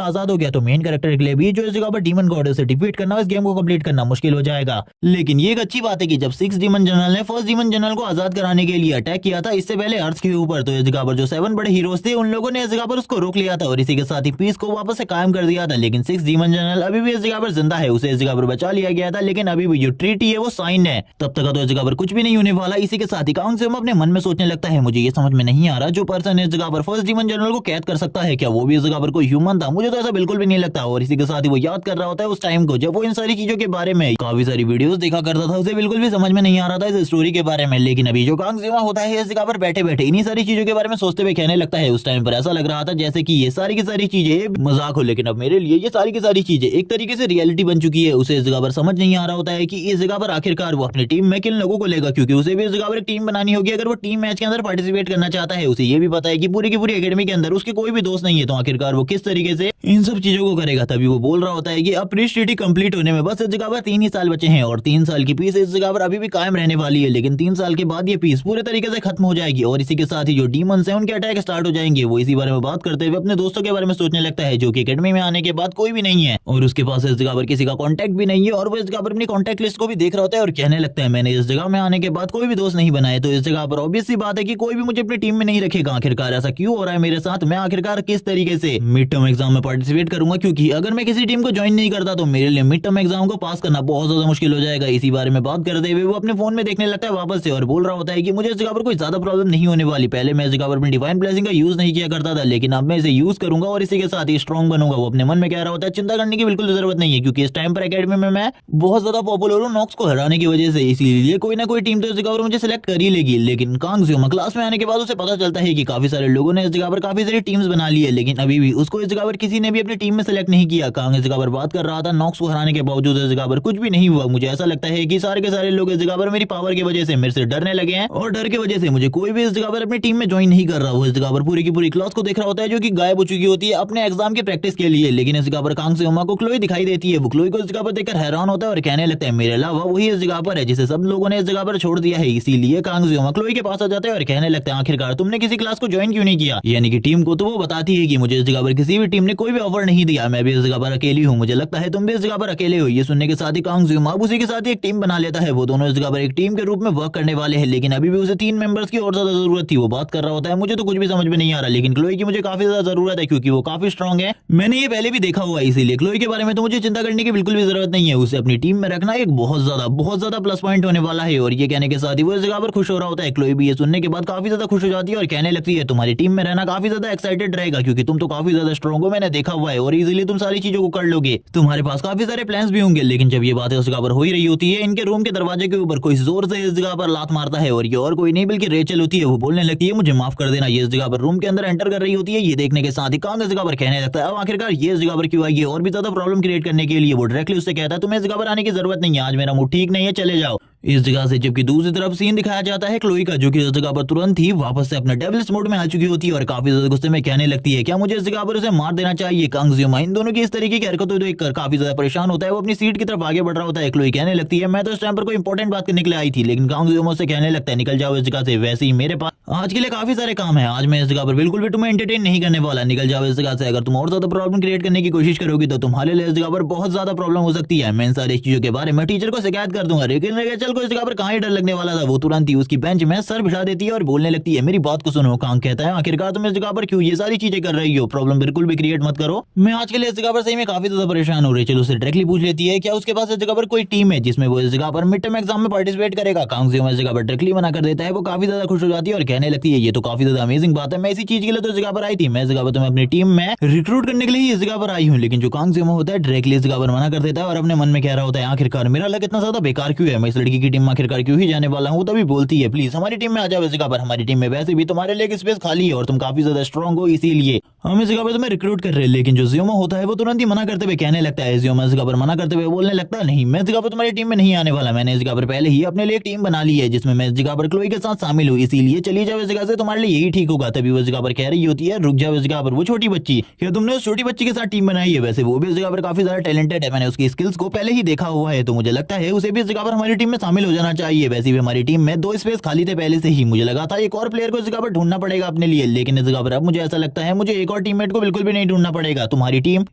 आजाद हो गया तो मेन कैरेक्टर के लिए भी जो इस जगह पर डीमन गॉड है उसे डिफीट करना, इस गेम को कंप्लीट करना मुश्किल हो जाएगा। लेकिन ये एक अच्छी बात है कि जब 6 डीमन जनरल ने फर्स्ट डीमन जनरल को आजाद कराने के लिए अटैक किया था इससे पहले अर्थ के ऊपर, तो इस जगह पर जो 7 बड़े हीरोज थे उन लोगों ने इस जगह पर उसको रोक लिया था और इसी के साथ ही पीस को वापस से कायम कर दिया था। लेकिन 6 डीमन जनरल अभी भी इस जगह पर जिंदा है, उसे इस जगह पर बचा लिया गया था, लेकिन अभी भी जो ट्रीटी है वो साइन है, तब तक तो इस जगह पर कुछ भी नहीं होने वाला। इसी के साथ ही कांग सेओमा अपने मन में सोचने लगता है मुझे ये समझ में नहीं आ रहा जो पर्सन इस जगह पर फर्स्ट डीमन जनरल को कैद कर सकता है क्या वो भी इस जगह पर कोई ह्यूमन था, मुझे तो ऐसा बिल्कुल भी नहीं लगता। और इसी के साथ ही वो याद कर रहा होता है उस टाइम को जब वो इन सारी चीजों के बारे में काफी सारी वीडियोस देखा करता था, उसे बिल्कुल भी समझ में नहीं आ रहा था इस स्टोरी के बारे में। लेकिन अभी जो कांग सेओमा होता है इस जगह पर बैठे बैठे इन्हीं सारी चीजों के बारे में सोचते हुए कहने लगता है उस टाइम पर ऐसा लग रहा था जैसे कि ये सारी की सारी चीजें मजाक हो, लेकिन अब मेरे लिए ये सारी की सारी चीजें एक तरीके से रियलिटी बन चुकी है। उसे इस जगह पर समझ नहीं आ रहा होता है कि इस जगह पर आखिरकार वो अपनी टीम में किन लोगों को लेगा, क्योंकि उसे भी इस जगह पर एक टीम बनानी होगी अगर वो टीम मैच के अंदर पार्टिसिपेट करना चाहता है। उसे ये भी पता है कि पूरी की पूरी एकेडमी के अंदर उसके कोई भी दोस्त नहीं है, तो आखिरकार वो किस तरीके से इन सब चीजों को करेगा। तभी वो बोल रहा होता है कि अब प्री-स्टडी कंप्लीट होने में बस इस जगह पर 3 ही साल बचे हैं और 3 साल की पीस इस जगह पर अभी भी कायम रहने वाली है, लेकिन 3 साल के बाद ये पीस पूरे तरीके से खत्म हो जाएगी और इसी के साथ ही जो डीमंस हैं उनके अटैक स्टार्ट हो जाएंगे। वो इसी बारे में बात करते हुए अपने दोस्तों के बारे में सोचने लगता है जो कि एकेडमी में आने के बाद कोई भी नहीं है और उसके पास इस जगह पर किसी का कॉन्टैक्ट भी नहीं है। और वो इस जगह पर अपनी कॉन्टैक्ट लिस्ट को भी देख रहा होता है और कहने लगता है मैंने इस जगह में आने के बाद कोई भी दोस्त नहीं बनाए, तो इस जगह पर ऑब्वियस सी बात है कि कोई भी मुझे अपनी टीम में नहीं रखेगा। आखिरकार ऐसा क्यों हो रहा है मेरे साथ, मैं आखिरकार किस तरीके से मिड टर्म एग्जाम में पार्टिसिपेट करूंगा, क्योंकि अगर मैं किसी टीम को ज्वाइन नहीं करता तो मेरे लिए मिड टर्म एग्जाम को पास करना बहुत ज्यादा मुश्किल हो जाएगा। इसी बारे में बात करते हुए वो अपने फोन में देखने लगता है वापस से और बोल रहा होता है कि मुझे इस जगह पर कोई ज्यादा प्रॉब्लम नहीं होने वाली। पहले मैं इस जगह पर अपनी डिवाइन ब्लेसिंग का यूज नहीं किया करता था, लेकिन अब मैं इसे यूज करूंगा और इसी के साथ ही स्ट्रॉन्ग बनूंगा। वो अपने मन में कह रहा होता है चिंता करने की बिल्कुल जरूरत नहीं है, क्योंकि इस टाइम पर एकेडमी में मैं बहुत ज्यादा पॉपुलर हूँ नॉक्स को हराने की वजह से, इसीलिए कोई ना कोई टीम तो इस जगह पर मुझे सिलेक्ट कर ही लेगी। लेकिन कांग सेओमा क्लास में आने के बाद उसे पता चलता है कि काफी सारे लोगों ने इस जगह पर काफी सारी टीम्स बना ली है, लेकिन अभी भी उसको इस जगह पर किसी ने भी अपनी टीम में सिलेक्ट नहीं किया। कांग इस जगह पर बात कर रहा था नॉक्स को हराने के बावजूद इस जगह पर कुछ भी नहीं हुआ। मुझे ऐसा लगता है कि सारे के सारे लोग इस जगह पर मेरी पावर की वजह से मेरे से डरने लगे हैं और डर की वजह से मुझे कोई भी इस जगह पर अपनी टीम में ज्वाइन नहीं कर रहा। वो इस जगह पर पूरी की पूरी क्लास को देख रहा होता है जो कि गायब हो चुकी होती है अपने एग्जाम की प्रैक्टिस के लिए, लेकिन इस जगह पर कांग सेओमा को क्लोई दिखाई देती है। वो क्लोई को इस जगह पर देखकर हैरान होता है और कहने लगता है मेरे अलावा वही इस जगह पर है जिसे सब लोगों ने इस जगह पर छोड़ दिया है। इसीलिए कांग सेओमा क्लोई के पास आ जाता है और कहने लगता है आखिरकार तुमने किसी क्लास को ज्वाइन क्यों नहीं किया, यानी कि टीम को। तो वो बताती है कि मुझे इस जगह पर किसी भी टीम ने कोई भी ऑफर नहीं दिया, मैं भी इस जगह पर अकेली हूँ, मुझे लगता है तुम भी इस जगह पर अकेले हो। ये सुनने के साथ ही कांग सेओमा उसी के साथ ही एक टीम बना लेता है। वो दोनों इस जगह पर एक टीम के रूप में वर्क करने वाले हैं, लेकिन अभी भी उसे 3 मेंबर्स की और ज्यादा जरूरत थी। वो बात कर रहा होता है मुझे तो कुछ भी समझ में नहीं आ रहा, लेकिन क्लोई की मुझे काफी ज्यादा जरूरत है क्योंकि वो काफी स्ट्रांग है, मैंने ये पहले भी देखा हुआ है, इसीलिए क्लोई के बारे में तो मुझे चिंता करने की बिल्कुल भी जरूरत नहीं है। उसे अपनी टीम में रखना एक बहुत ज्यादा प्लस पॉइंट होने वाला है। और ये कहने के साथ ही वो इस जगह पर खुश हो रहा होता है। क्लोई भी ये सुनने के बाद काफी ज्यादा खुश हो जाती है और कहने लगती है तुम्हारी टीम में रहना काफी ज्यादा एक्साइटेड रहेगा, क्योंकि तुम तो काफी ज्यादा स्ट्रॉन्ग हो, मैंने देखा हुआ है, और इजीली तुम सारी चीजों को कर लोगे। तुम्हारे पास काफी सारे प्लान्स भी होंगे। लेकिन जब ये बातें उस जगह पर हो ही रही होती है, इनके रूम के दरवाजे के ऊपर कोई जोर से इस जगह पर लात मारता है, और ये और कोई नहीं बल्कि रेचल होती है। वो बोलने लगती है मुझे माफ कर देना। ये इस जगह पर रूम के अंदर एंटर कर रही होती है। ये देखने के साथ ही कांग इस जगह पर कहने लगता है अब आखिरकार ये इस जगह पर क्यों आई है, और भी ज्यादा प्रॉब्लम क्रिएट करने के लिए। वो डायरेक्टली उससे कहता है तुम्हें इस जगह पर आने की जरूरत नहीं है, आज मेरा मूड ठीक नहीं है, चले जाओ इस जगह से। जबकि दूसरी तरफ सीन दिखाया जाता है क्लोई का, जो कि इस जगह पर तुरंत ही वापस से अपने डेविल्स मोड में आ चुकी होती है और काफी ज्यादा गुस्से में कहने लगती है क्या मुझे इस जगह पर उसे मार देना चाहिए। कांग जियोमा इन दोनों की इस तरीके की हरकतों देखकर काफी ज्यादा परेशान होता है। वो अपनी सीट की तरफ आगे बढ़ रहा होता है। क्लोई कहने लगती है मैं तो इस टाइम पर कोई इंपॉर्टेंट बात करने के लिए आई थी, लेकिन कांग जियोमा से कहने लगता है निकल जाओ इस जगह से, वैसे ही मेरे पास आज के लिए काफी सारे काम है, आज मैं इस जगह पर बिल्कुल भी तुम्हें एंटरटेन नहीं करने वाला, निकल जाओ इस जगह से। अगर तुम और ज्यादा प्रॉब्लम क्रिएट करने की कोशिश करोगी तो तुम्हारे लिए इस जगह पर बहुत ज्यादा प्रॉब्लम हो सकती है। मैं इन सारी चीजों के बारे में टीचर को शिकायत कर दूंगा। लेकिन रेचल को इस जगह पर कहाँ ही डर लगने वाला था। वो तुरंत ही उसकी बेंच में सर बिठा देती है और बोलने लगती है मेरी बात को सुनो। कांग कहता है आखिरकार तुम इस जगह पर क्यों ये सारी चीजें कर रही हो, प्रॉब्लम बिल्कुल भी क्रिएट मत करो, मैं आज के लिए इस जगह पर सही में काफी ज्यादा परेशान हूँ। रेचल उससे डायरेक्टली पूछ लेती है क्या उसके पास इस जगह पर कोई टीम है जिसमें वो इस जगह पर मिड टर्म एग्जाम में पार्टिसिपेट करेगा। कांग जियोमा इस जगह पर डायरेक्टली मना कर देता है। वो काफी ज्यादा खुश हो जाती है और कहने लगती है ये तो काफी ज्यादा अमेजिंग बात है, मैं इसी चीज के लिए तो इस जगह पर आई थी, मैं इस जगह पर तुम्हें अपनी टीम में रिक्रूट करने के लिए इस जगह पर आई हूँ। लेकिन जो कांग जियोमा होता है डायरेक्टली इस जगह पर मना कर देता है और अपने मन में कह रहा होता है आखिरकार मेरा लक इतना ज्यादा बेकार क्यों है, मैं इस लड़की की टीम में आखिरकार क्यों ही जाने वाला हूँ। तभी बोलती है प्लीज हमारी टीम में आ जाओ इस जगह पर, हमारी टीम में वैसे भी तुम्हारे लिए एक स्पेस खाली है और तुम काफी ज्यादा स्ट्रॉन्ग हो, इसीलिए हम इस जगह पर तुम्हें रिक्रूट कर रहे हैं। लेकिन जो जियोमा होता है वो तुरंत ही मना करते हुए कहने लगता है, जियोमा इस जगह पर मना करते हुए बोलने लगता है नहीं मैं इस जगह पर तुम्हारी टीम में नहीं आने वाला, मैंने इस जगह पर पहले ही अपने लिए एक टीम बना ली है जिसमें मैं इस जगह पर क्लोई के साथ शामिल हूँ, इसीलिए चली जाओ इस जगह से, तुम्हारे लिए यही ठीक होगा। तभी वो इस जगह पर कह रही होती है रुक जाओ इस जगह पर वो छोटी बच्ची, क्या तुमने उस छोटी बच्ची के साथ टीम बनाई है, वैसे वो भी इस जगह पर काफी ज्यादा टैलेंटेड है, मैंने उसकी स्किल्स को पहले ही देखा हुआ है, तो मुझे लगता है उसे भी इस जगह पर हमारी टीम में शामिल हो जाना चाहिए। वैसे भी हमारी टीम में 2 स्पेस खाली थे पहले से ही, मुझे लगा था एक और प्लेयर को इस जगह पर ढूंढना पड़ेगा अपने लिए, लेकिन इस जगह पर अब मुझे ऐसा लगता है मुझे एक और टीममेट को बिल्कुल भी नहीं ढूंढना पड़ेगा। तुम्हारी टीम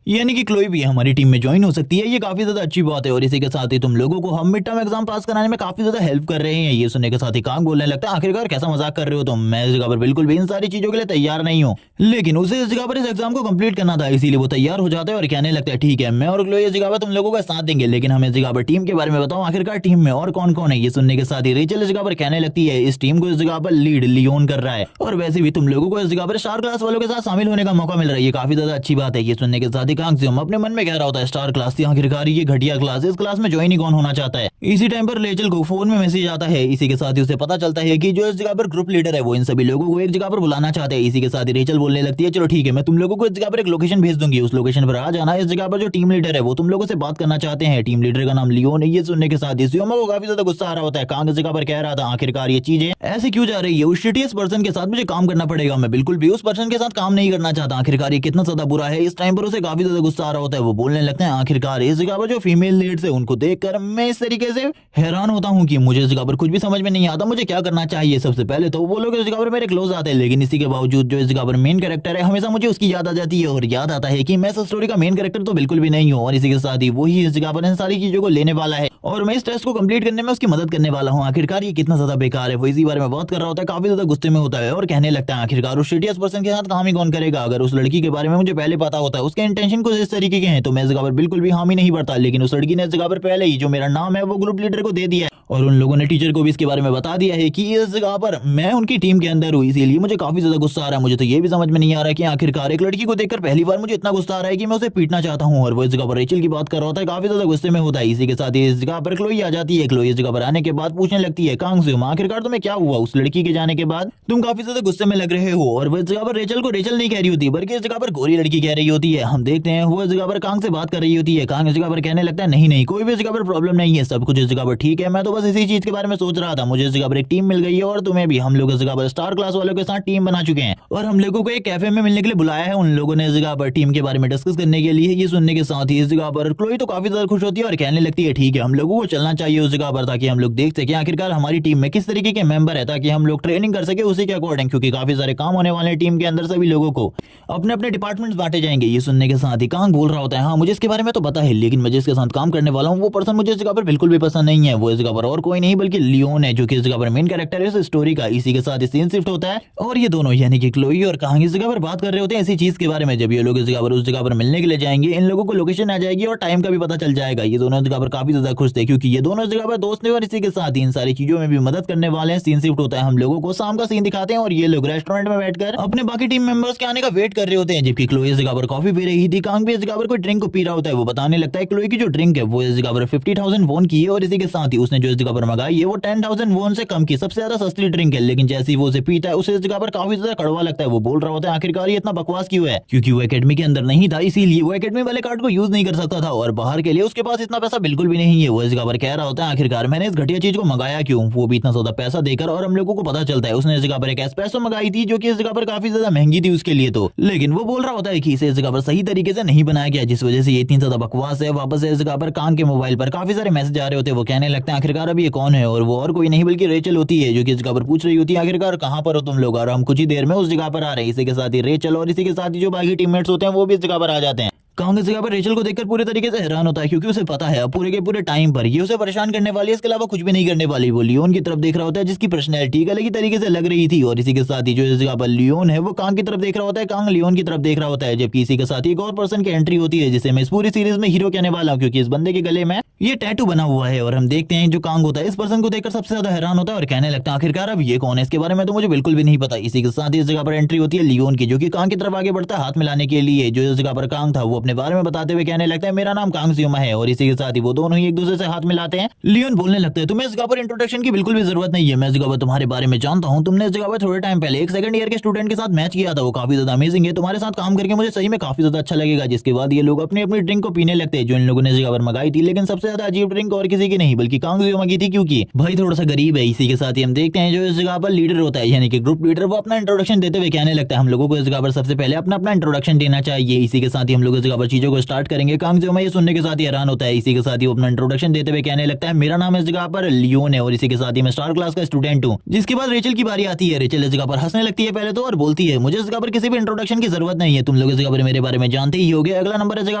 यानी कि क्लोई भी हमारी टीम में ज्वाइन हो सकती है, ये काफी ज्यादा अच्छी बात है और इसी के साथ ही तुम लोगों को हम मिड टर्म एग्जाम पास कराने में काफी ज्यादा हेल्प कर रहे हैं। ये सुनने के साथ ही कांग बोलने लगता है आखिरकार कैसा मजाक कर रहे हो तुम, मैं इस जगह पर बिल्कुल भी इन सारी चीजों के लिए तैयार नहीं हूँ। लेकिन उसे इस जगह पर इस एग्जाम को कंप्लीट करना था, इसीलिए वो तैयार हो जाता है और कहने लगता है ठीक है मैं और क्लोई इस जगह पर तुम लोगों का साथ देंगे, लेकिन हमें इस जगह पर टीम के बारे में बताओ आखिरकार टीम में और कौन कौन है। ये सुनने के साथ ही रेचल इस जगह पर कहने लगती है इस टीम को इस जगह पर लीड लियोन कर रहा है और वैसे भी तुम लोगों को इस जगह पर स्टार क्लास वालों के साथ शामिल होने का मौका मिल रहा है, ये काफी ज्यादा अच्छी बात है। ये सुनने के साथ ही कांग जियोमा अपने मन में कह रहा होता है स्टार क्लास थी आखिरकार ये घटिया क्लास, इस क्लास में ज्वाइन ही कौन होना चाहता है। इसी टाइम पर रेचल को फोन में मैसेज आता है, इसी के साथ ही उसे पता चलता है कि जो इस जगह पर ग्रुप लीडर है वो इन सभी लोगों को एक जगह पर बुलाना चाहते हैं। इसी के साथ ही रेचल बोलने लगती है चलो ठीक है मैं तुम लोगों को इस जगह पर एक लोकेशन भेज दूंगी, उस लोकेशन पर आ जाना। इस जगह पर जो टीम लीडर है वो तुम लोगों से बात करना चाहते हैं, टीम लीडर का नाम लियोन है। ये सुनने के साथ ही जियोमा को काफी ज्यादा गुस्सा आ रहा होता है। कांग इस जगह पर कह रहा था आखिरकार ये चीजें ऐसे क्यों जा रही है, उस शिटियस पर्सन के साथ मुझे काम करना पड़ेगा, मैं बिल्कुल भी उस पर्सन के साथ काम नहीं करना चाहता, आखिरकार ये कितना ज्यादा बुरा है। इस टाइम पर उसे काफी ज्यादा गुस्सा आ रहा होता है। वो बोलने लगते हैं आखिरकार इस जगह पर जो फीमेल लीड्स है उनको देखकर मैं इस तरीके से हैरान होता हूँ कि मुझे इस जगह पर कुछ भी समझ में नहीं आता मुझे क्या करना चाहिए। सबसे पहले तो वो लोग इस जगह पर मेरे क्लोज आते हैं, लेकिन इसी के बावजूद जो इस जगह पर मेन कैरेक्टर है हमेशा मुझे उसकी याद आ जाती है और याद आता है कि मैं इस स्टोरी का मेन कैरेक्टर तो बिल्कुल भी नहीं हूँ और इसी के साथ ही वही इस जगह पर इन सारी चीजों को लेने वाला है और मैं इस टेस्ट को कंप्लीट करने में उसकी मदद करने वाला हूँ। आखिरकार ये कितना ज्यादा बेकार है। वो इसी बारे में बात कर रहा होता है, काफी ज्यादा गुस्से में होता है और कहने लगता है आखिरकार उस शिटियस पर्सन के साथ काम ही कौन करेगा। अगर उस लड़की के बारे में मुझे पहले पता होता है उसके इंटेंशन कुछ इस तरीके के हैं तो मैं इस जगह पर बिल्कुल भी हामी नहीं भरता, लेकिन उस लड़की ने इस जगह पर पहले ही जो मेरा नाम है वो ग्रुप लीडर को दे दिया है और उन लोगों ने टीचर को भी इसके बारे में बता दिया है कि इस जगह पर मैं उनकी टीम के अंदर हूँ, इसीलिए मुझे काफी ज्यादा गुस्सा आ रहा है। मुझे तो ये भी समझ में नहीं आ रहा कि आखिरकार एक लड़की को देखकर पहली बार मुझे इतना गुस्सा आ रहा है कि मैं उसे पीटना चाहता हूँ और वो इस जगह पर रेचल की बात कर रहा होता है, काफी ज्यादा गुस्से में होता है। इसी के साथ ही इस जगह पर क्लोई आ जाती है। क्लोई इस जगह पर आने के बाद पूछने लगती है कांग जियोमा आखिरकार तुम्हें क्या हुआ, उस लड़की के जाने के बाद तुम काफी ज्यादा गुस्से में लग रहे हो। और वो इस जगह पर रेचल को रेचल नहीं कह रही होती बल्कि इस जगह पर गोरी लड़की कह रही होती है। हम देखते हैं वो इस जगह पर कांग से बात कर रही होती है। कांग इस जगह पर कहने लगता है नहीं नहीं कोई भी इस जगह पर प्रॉब्लम नहीं है, सब कुछ इस जगह पर ठीक है, मैं तो बस इसी चीज के बारे में सोच रहा था, मुझे इस जगह पर एक टीम मिल गई है और तुम्हें भी, हम लोग इस जगह पर स्टार क्लास वालों के साथ टीम बना चुके हैं और हम लोगों को एक कैफे में मिलने के लिए बुलाया है। उन लोगों ने इस जगह पर टीम के बारे में डिस्कस करने के लिए। ये सुनने के साथ ही इस जगह पर क्लोई तो काफी ज्यादा खुश होती है और कहने लगती है ठीक है हम लोगों को चलना चाहिए उस जगह पर ताकि हम लोग देख सके आखिरकार हमारी टीम में किस तरीके के मेंबर है, ताकि हम लोग ट्रेनिंग कर सके उसी के अकॉर्डिंग, क्योंकि काफी सारे काम होने वाले टीम के अंदर सभी लोगों को अपने अपने डिपार्टमेंट्स बांटे जाएंगे। ये सुनने के साथ ही कांग बोल रहा होता है हाँ मुझे इसके बारे में तो पता है, लेकिन मैं जिसके साथ काम करने वाला हूँ वो पर्सन मुझे इस जगह पर बिल्कुल भी पसंद नहीं है, वो इस जगह पर और कोई नहीं बल्कि लियोन है, जो कि इस जगह पर मेन कैरेक्टर है इस स्टोरी का। इसी के साथ सीन शिफ्ट होता है और ये दोनों यानी कि क्लोई और कांग इस जगह पर बात कर रहे होते हैं इसी चीज के बारे में। जब ये लोग इस जगह पर उस जगह पर मिलने के लिए जाएंगे, इन लोगों को लोकेशन आ जाएगी और टाइम का भी पता चल जाएगा। ये दोनों इस जगह पर काफी ज्यादा खुश थे क्योंकि ये दोनों इस जगह पर दोस्त थे और इसी के साथ इन सारी चीजों में भी मदद करने वाले हैं। सीन शिफ्ट होता है, हम लोगों को शाम का सीन दिखाते हैं और ये लोग रेस्टोरेंट में बैठकर अपने बाकी टीम मेंबर्स के आने का वेट कर रहे होते हैं। जबकि क्लोई इस जगह पर कॉफी पी रही थी, कांग भी इस जगह पर कोई ड्रिंक को पी रहा होता है। वो बताने लगता है क्लोई की जो ड्रिंक है वो इस जगह पर 50,000 वोन की है और इसी के साथ ही उसने जो इस जगह पर मंगाई है वो 10,000 वोन से कम की सबसे ज्यादा सस्ती ड्रिंक है। लेकिन जैसे ही वो उसे पीता है उसे इस जगह पर काफी ज्यादा कड़वा लगता है। वो बोल रहा होता है आखिरकार ये इतना बकवास क्यों है, क्योंकि वो एकेडमी के अंदर नहीं था, इसीलिए वो एकेडमी वाले कार्ड को यूज नहीं कर सकता था और बाहर के लिए उसके पास इतना पैसा बिल्कुल भी नहीं है। वो इस जगह पर कह रहा होता है आखिरकार मैंने इस घटिया चीज को मंगाया क्यों, वो भी इतना ज्यादा पैसा देकर। और हम लोगों को पता चलता है उसने इस जगह पर एक एस्प्रेसो मंगाई थी जो कि इस जगह पर काफी ज्यादा महंगी थी उसके लिए तो। लेकिन वो बोल रहा होता है कि इसे इस जगह पर सही तरीके से नहीं बनाया गया, जिस वजह से ये इतनी ज्यादा बकवास है। वापस से इस जगह पर कांग के मोबाइल पर काफी सारे मैसेज आ रहे होते हैं। वो कहने लगते हैं आखिरकार अब ये कौन है, और वो और कोई नहीं बल्कि रेचल होती है, जो कि इस जगह पर पूछ रही होती है आखिरकार कहां पर हो तुम लोग, और हम कुछ ही देर में उस जगह पर आ रहे हैं। इसी के साथ ही रेचल और इसी के साथ ही जो बाकी टीममेट्स होते हैं वो भी इस जगह पर आ जाते हैं। कांग इस जगह पर रेचल को देखकर पूरे तरीके से हैरान होता है क्योंकि उसे पता है अब पूरे के पूरे टाइम पर ये उसे परेशान करने वाली है, इसके अलावा कुछ भी नहीं करने वाली। वो लियोन की तरफ देख रहा होता है जिसकी पर्सनैलिटी अलग ही तरीके से लग रही थी और इसी के साथ ही जो इस जगह पर लियोन है वो कांग की तरफ देख रहा होता है, कांग लियोन की तरफ देख रहा होता है। जबकि इसी के साथ ही एक और पर्सन की एंट्री होती है जिसे मैं इस पूरी सीरीज में हीरो कहने वाला हूँ क्योंकि इस बंदे के गले में ये टैटू बना हुआ है। और हम देखते हैं जो कांग होता है इस पर्सन को देखकर सबसे ज्यादा हैरान होता है और कहने लगता है आखिरकार अब ये कौन है, इसके बारे में तो मुझे बिल्कुल भी नहीं पता। इसी के साथ ही इस जगह पर एंट्री होती है लियोन की, जो कि कांग की तरफ आगे बढ़ता है हाथ मिलाने के लिए। जो इस जगह पर कांग था वो अपने बारे में बताते हुए कहने लगता है मेरा नाम कांग जियोमा है, और इसी के साथ ही वो दोनों ही एक दूसरे से हाथ मिलाते हैं। लियोन बोलने लगता है तुम्हें इस जगह पर इंट्रोडक्शन की बिल्कुल भी जरूरत नहीं है, मैं इस जगह पर तुम्हारे बारे में जानता हूं। तुमने इस जगह पर थोड़े टाइम पहले एक सेकंड ईयर के स्टूडेंट के साथ मैच किया था, वो काफी ज्यादा अमेजिंग है, तुम्हारे साथ काम करके मुझे सही में काफी ज्यादा अच्छा लगेगा। जिसके बाद ये लोग अपनी अपनी ड्रिंक को पीने लगते हैं जो इन लोगों ने इस जगह पर मंगाई थी। लेकिन सबसे ज्यादा अजीब ड्रिंक और किसी की नहीं बल्कि कांग जियोमा की थी क्योंकि भाई थोड़ा सा गरीब है। इसी के साथ ही हम देखते हैं जो इस जगह पर लीडर होता है यानी कि ग्रुप लीडर, वो अपना इंट्रोडक्शन देते हुए कहने लगता है हम लोगों को इस जगह पर सबसे पहले अपना अपना इंट्रोडक्शन देना चाहिए। इसी के साथ ही हम लोग इस जगह पर चीजों को स्टार्ट करेंगे। कांग जियोमा ये सुनने के साथ ही हैरान होता है। इसी के साथ ही वो अपना इंट्रोडक्शन देते हुए कहने लगता है मेरा नाम इस जगह पर लियोन है और इसी के साथ ही मैं स्टार क्लास का स्टूडेंट हूँ। जिसके बाद रेचल की बारी आती है। रेचल इस जगह पर हंसने लगती है पहले तो और बोलती है मुझे इस जगह पर किसी भी इंट्रोडक्शन की जरूरत नहीं है, तुम लोग इस जगह पर मेरे बारे में जानते ही होगे। अगला नंबर इस जगह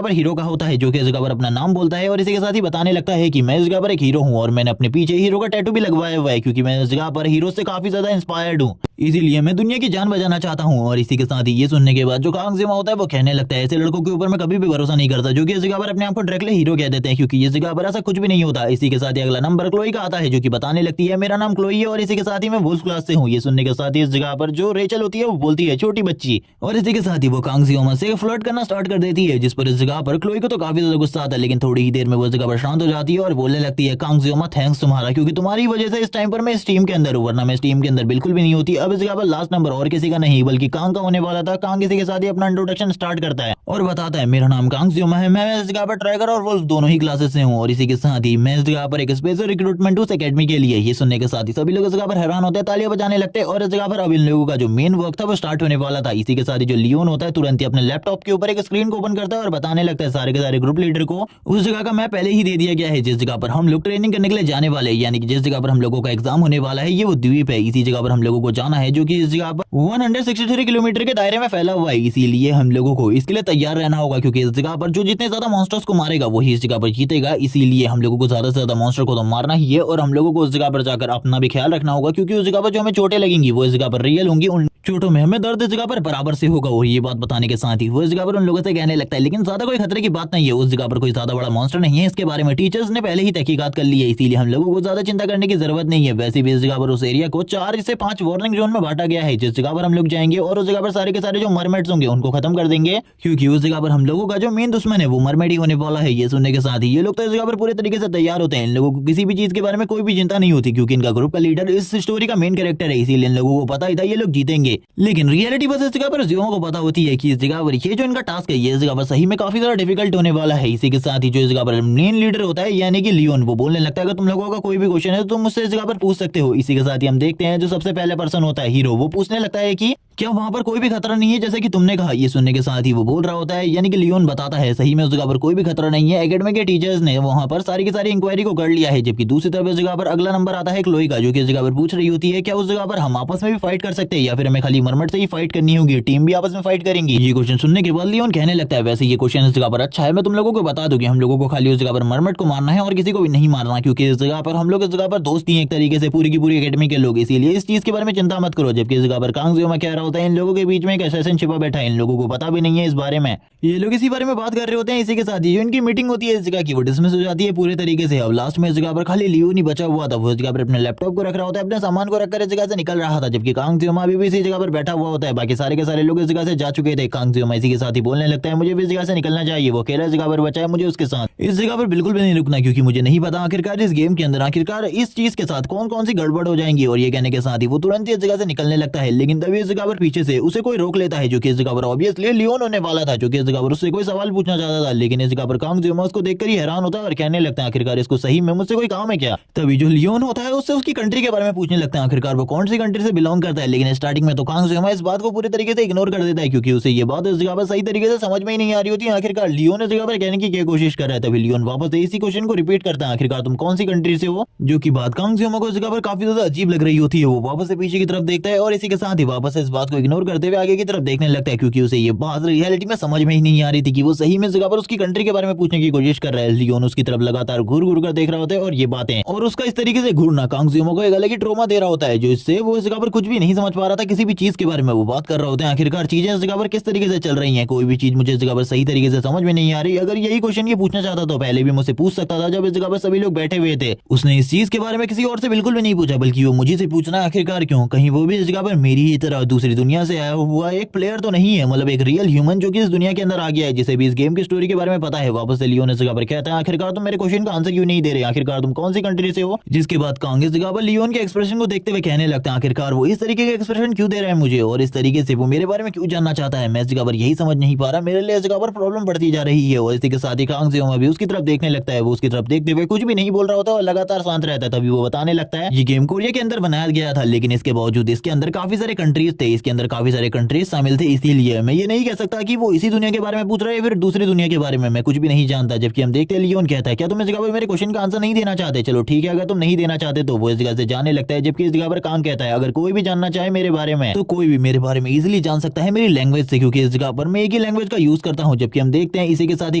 पर हीरो का होता है जो कि इस जगह पर अपना नाम बोलता है और इसी के साथ ही बताने लगता है कि मैं इस जगह पर एक हीरो हूँ और मैंने अपने पीछे हीरो का टैटू भी लगवाया हुआ है क्योंकि मैं इस जगह पर हीरो से काफी ज्यादा इंस्पायर्ड हूँ, इसीलिए मैं दुनिया की जान बचाना चाहता हूँ। और इसी के साथ ही ये सुनने के बाद जो कांग जियोमा होता है वो कहने लगता है ऐसे लड़कों के ऊपर मैं कभी भी भरोसा नहीं करता जो कि इस जगह पर अपने आप को डायरेक्टली हीरो कह देते हैं क्योंकि इस जगह पर ऐसा कुछ भी नहीं होता। इसी के साथ ही अगला नंबर क्लोई का आता है जो कि बताने लगती है मेरा नाम क्लोई है और इसी के साथ ही मैं वुल्फ क्लास से हूँ। ये सुनने के साथ ही इस जगह पर जो रेचल होती है वो बोलती है छोटी बच्ची, और इसी के साथ ही वो कांग जियोमा से फ्लर्ट करना स्टार्ट कर देती है जिस पर इस जगह पर क्लोई को तो काफी ज्यादा गुस्सा आता है। लेकिन थोड़ी ही देर में वो इस जगह पर शांत हो जाती है और बोलने लगती है कांग जियोमा थैंक्स तुम्हारा, क्योंकि तुम्हारी वजह से इस टाइम पर मैं इस टीम के अंदर हूं, वरना मैं इस टीम के अंदर बिल्कुल भी नहीं होती। अब इस जगह पर लास्ट नंबर और किसी का नहीं बल्कि कांग का होने वाला था। कांग इसी के साथ ही अपना इंट्रोडक्शन स्टार्ट करता है और बताता है मेरा नाम कांग जियोमा है, मैं इस जगह पर ट्रैकर और वुल्फ दोनों ही क्लासेस से हूँ और इसी के साथ ही मैं इस जगह पर एक स्पेशल रिक्रूटमेंट हूँ एकेडमी के लिए। ये सुनने के साथ ही सभी लोग इस जगह पर हैरान होते हैं, तालियां बजाने लगते हैं और इस जगह पर अब इन लोगों का जो मेन वर्क था वो स्टार्ट होने वाला था। इसी के साथ ही जो लियोन होता है तुरंत ही अपने लैपटॉप के ऊपर एक स्क्रीन को ओपन करता है और बताने लगता है सारे के सारे ग्रुप लीडर को उस जगह का मैप पहले ही दे दिया गया है जिस जगह पर हम लोग ट्रेनिंग करने के लिए जाने वाले हैं, यानी कि जिस जगह पर हम लोगों का एग्जाम होने वाला है ये वो द्वीप है। इसी जगह पर हम लोगों को जाना है जो कि इस जगह पर 163 किलोमीटर के दायरे में फैला हुआ है, इसीलिए हम लोगों को इसके लिए तैयार रहना होगा क्योंकि इस जगह पर जो जितने ज्यादा मॉन्स्टर्स को मारेगा वही इस जगह पर जीतेगा। इसीलिए हम लोगों को ज्यादा से ज्यादा मॉन्स्टर को तो मारना ही है और हम लोगों को उस जगह पर जाकर अपना भी ख्याल रखना होगा क्योंकि उस जगह पर जो हमें चोटें लगेंगी वो इस जगह पर रियल होंगी, उन चोटों में हमें दर्द इस जगह पर बराबर से होगा। और ये बात बताने के साथ ही वो इस जगह पर उन लोगों से कहने लगता है लेकिन ज्यादा कोई खतरे की बात नहीं है, उस जगह पर कोई ज्यादा बड़ा मॉन्स्टर नहीं है, इसके बारे में टीचर्स ने पहले ही तहकीकात कर ली है, इसीलिए हम लोगों को ज्यादा चिंता करने की जरूरत नहीं है। वैसे भी इस जगह पर उस एरिया को 4 से 5 वार्निंग जोन में बांटा गया है जिस जगह पर हम लोग जाएंगे और उस जगह पर सारे के सारे जो मरमेड्स होंगे उनको खत्म कर देंगे क्योंकि उस जगह पर हम लोगों का जो मेन दुश्मन है वो मरमेड ही होने वाला है। ये सुनने के साथ ही ये लोग तो इस जगह पर पूरे तरीके से तैयार होते हैं, इन लोगों को किसी भी चीज के बारे में कोई भी चिंता नहीं होती क्योंकि इनका ग्रुप का लीडर इस स्टोरी का मेन कैरेक्टर है, इसीलिए इन लोगों को पता ही था ये लोग जीतेंगे। लेकिन रियलिटी बस इस जगह पर जियोमा को पता होती है कि इस जगह पर ये जो इनका टास्क है ये इस जगह पर सही में काफी ज्यादा डिफिकल्ट होने वाला है। इसी के साथ ही जो इस जगह पर मेन लीडर होता है यानी कि लियोन वो बोलने लगता है अगर तुम लोगों का कोई भी क्वेश्चन है तो तुम मुझसे इस जगह पर पूछ सकते हो। इसी के साथ ही हम देखते हैं जो सबसे पहले पर्सन होता है हीरो, वो पूछने लगता है कि क्या वहाँ पर कोई भी खतरा नहीं है जैसे कि तुमने कहा? ये सुनने के साथ ही वो बोल रहा होता है, यानी कि लियोन बताता है सही में उस जगह पर कोई भी खतरा नहीं है। एकेडमी के टीचर्स ने वहाँ पर सारी की सारी इंक्वायरी को कर लिया है। जबकि दूसरी तरफ इस जगह पर अगला नंबर आता है क्लोई का, जो कि इस जगह पर पूछ रही होती है क्या उस जगह पर हम आपस में भी फाइट कर सकते हैं या फिर हमें खाली मरमट से ही फाइट करनी होगी, टीम भी आपस में फाइट करेंगी। ये क्वेश्चन सुनने के बाद लियोन कहने लगता है वैसे ये क्वेश्चन इस जगह पर अच्छा है, मैं तुम लोगों को बता दूं कि हम लोगों को खाली उस जगह पर मरमट को मारना है और किसी को भी नहीं मारना, क्योंकि इस जगह पर हम लोग इस जगह पर दोस्त ही हैं एक तरीके से पूरी की पूरी एकेडमी के लोग, इसीलिए इस चीज के बारे में चिंता मत करो। जबकि इस जगह पर कांगजियोमा कह रहा होता है इन लोगों के बीच में एक असैसिन छिपा बैठा है, इन लोगों को पता भी नहीं है इस बारे में, ये लोग इसी बारे में बात कर रहे होते हैं। इसी के साथ ही जो इनकी मीटिंग होती है इस जगह की वो डिसमिस हो जाती है पूरे तरीके से। अब लास्ट में इस जगह पर खाली लियोन ही बचा हुआ था, वो इस जगह पर अपने लैपटॉप को रख रहा होता है, अपने सामान को रखकर इस जगह से निकल रहा था। जबकि कांगजियोमा अभी भी इसी जगह पर बैठा हुआ होता है, बाकी सारे के सारे लोग इस जगह से जा चुके थे। कांगजियोमा इसी के साथ ही बोलने लगता है मुझे भी इस जगह से निकलना चाहिए, वो अकेला इस जगह पर बचा है, मुझे उसके साथ इस जगह पर बिल्कुल भी नहीं रुकना, क्योंकि मुझे नहीं पता आखिरकार इस गेम के अंदर आखिरकार इस चीज के साथ कौन कौन सी गड़बड़ हो जाएंगी। और ये कहने के साथ ही वो तुरंत ही इस जगह से निकलने लगता है, लेकिन तभी इस जगह पर पीछे से उसे कोई रोक लेता है, जो कि इस जगह पर ऑब्वियसली लियोन होने वाला था, जो कि इस जगह पर उससे कोई सवाल पूछना चाहता था। लेकिन इस जगह पर कांगजियोमा उसको देखकर ही हैरान होता है और कहने लगता है आखिरकार इसको सही में मुझसे कोई काम है क्या। तभी जो लियोन होता है उससे उसकी कंट्री के बारे में पूछने लगता है, आखिरकार वो कौन सी कंट्री से बिलोंग करता है। लेकिन स्टार्टिंग में तो कांगजियोमा इस बात को पूरी तरीके से इग्नोर कर देता है, क्योंकि उसे ये बात इस जगह पर सही तरीके से समझ में ही नहीं आ रही होती है आखिरकार लियोन इस जगह पर कहने की क्या कोशिश कर रहा है। तभी लियोन वापस से इसी क्वेश्चन को रिपीट करता है, आखिरकार तुम कौन सी कंट्री से हो, जो की बात कांगजियोमा को इस जगह पर काफी ज्यादा अजीब लग रही होती है। वो वापस से पीछे की तरफ देखता है और इसी के साथ ही वापस से इस बात को इग्नोर करते हुए आगे की तरफ देखने लगता है, क्योंकि उसे ये बात रियलिटी में समझ में ही नहीं आ रही थी कि वो सही में इस जगह पर उसकी कंट्री के बारे में पूछने की कोशिश कर रहा है। लियोन उसकी तरफ लगातार घूर घूर कर देख रहा होता है और ये बातें और उसका इस तरीके से घूरना कांगजियोमा को एक अलग ही ट्रोमा दे रहा होता है, जो इससे वो इस जगह पर कुछ भी नहीं समझ पा रहा था किसी भी चीज के बारे में। वो बात कर रहा होता है आखिरकार चीजें इस जगह पर किस तरीके से चल रही हैं, कोई भी चीज मुझे इस जगह पर सही तरीके से समझ में नहीं आ रही। अगर यही क्वेश्चन ये पूछना चाहता तो पहले भी मुझसे पूछ सकता था जब इस जगह पर सभी लोग बैठे हुए थे। उसने इस चीज के बारे में किसी और से बिल्कुल भी नहीं पूछा, बल्कि वो मुझे से पूछना आखिरकार क्यों, कहीं वो भी इस जगह पर मेरी ही तरह दूसरी दुनिया से आया हुआ एक प्लेयर तो नहीं है, मतलब एक रियल ह्यूमन जो कि इस दुनिया के अंदर आ गया है, जिसे भी इस गेम की स्टोरी के बारे में पता है। वापस से लियोन इस जगह पर कहता है आखिरकार तुम मेरे क्वेश्चन का आंसर क्यों नहीं दे रहे, आखिरकार तुम कौन सी कंट्री से हो। जिसके बाद कांग इस जगह पर लियोन के एक्सप्रेशन को देखते हुए कहने लगता है आखिरकार वो इस तरीके के एक्सप्रेशन क्यों दे रहा है मुझे, और इस तरीके से वो मेरे बारे में क्यों जानना चाहता है, मैं इस जगह पर यही समझ नहीं पा रहा, मेरे लिए इस जगह पर प्रॉब्लम बढ़ती जा रही है। और इसी के साथ ही कांग भी उसकी तरफ देखने लगता है, वो उसकी तरफ देखते हुए कुछ भी नहीं बोल रहा होता और लगातार शांत रहता है। तभी वो बताने लगता है ये गेम कोरिया के अंदर बनाया गया था, लेकिन इसके बावजूद इसके अंदर काफी सारे कंट्रीज थे, इसके अंदर काफी सारे कंट्रीज शामिल थे, इसीलिए मैं ये नहीं कह सकता कि वो इसी दुनिया के बारे में पूछ रहा है फिर दूसरी दुनिया के बारे में, मैं कुछ भी नहीं जानता। जबकि हम देखते हैं लियोन कहता है क्या तुम इस जगह पर मेरे क्वेश्चन का आंसर नहीं देना चाहते, चलो ठीक है अगर तुम नहीं देना चाहते तो वो इस जगह से जाने लगता है। जबकि इस जगह पर कांग कहता है अगर कोई भी जानना चाहे मेरे बारे में तो कोई भी मेरे बारे में इजीली जान सकता है मेरी लैंग्वेज से, क्योंकि इस जगह पर मैं एक ही लैंग्वेज का यूज करता हूँ। जबकि हम देखते हैं इसी के साथ ही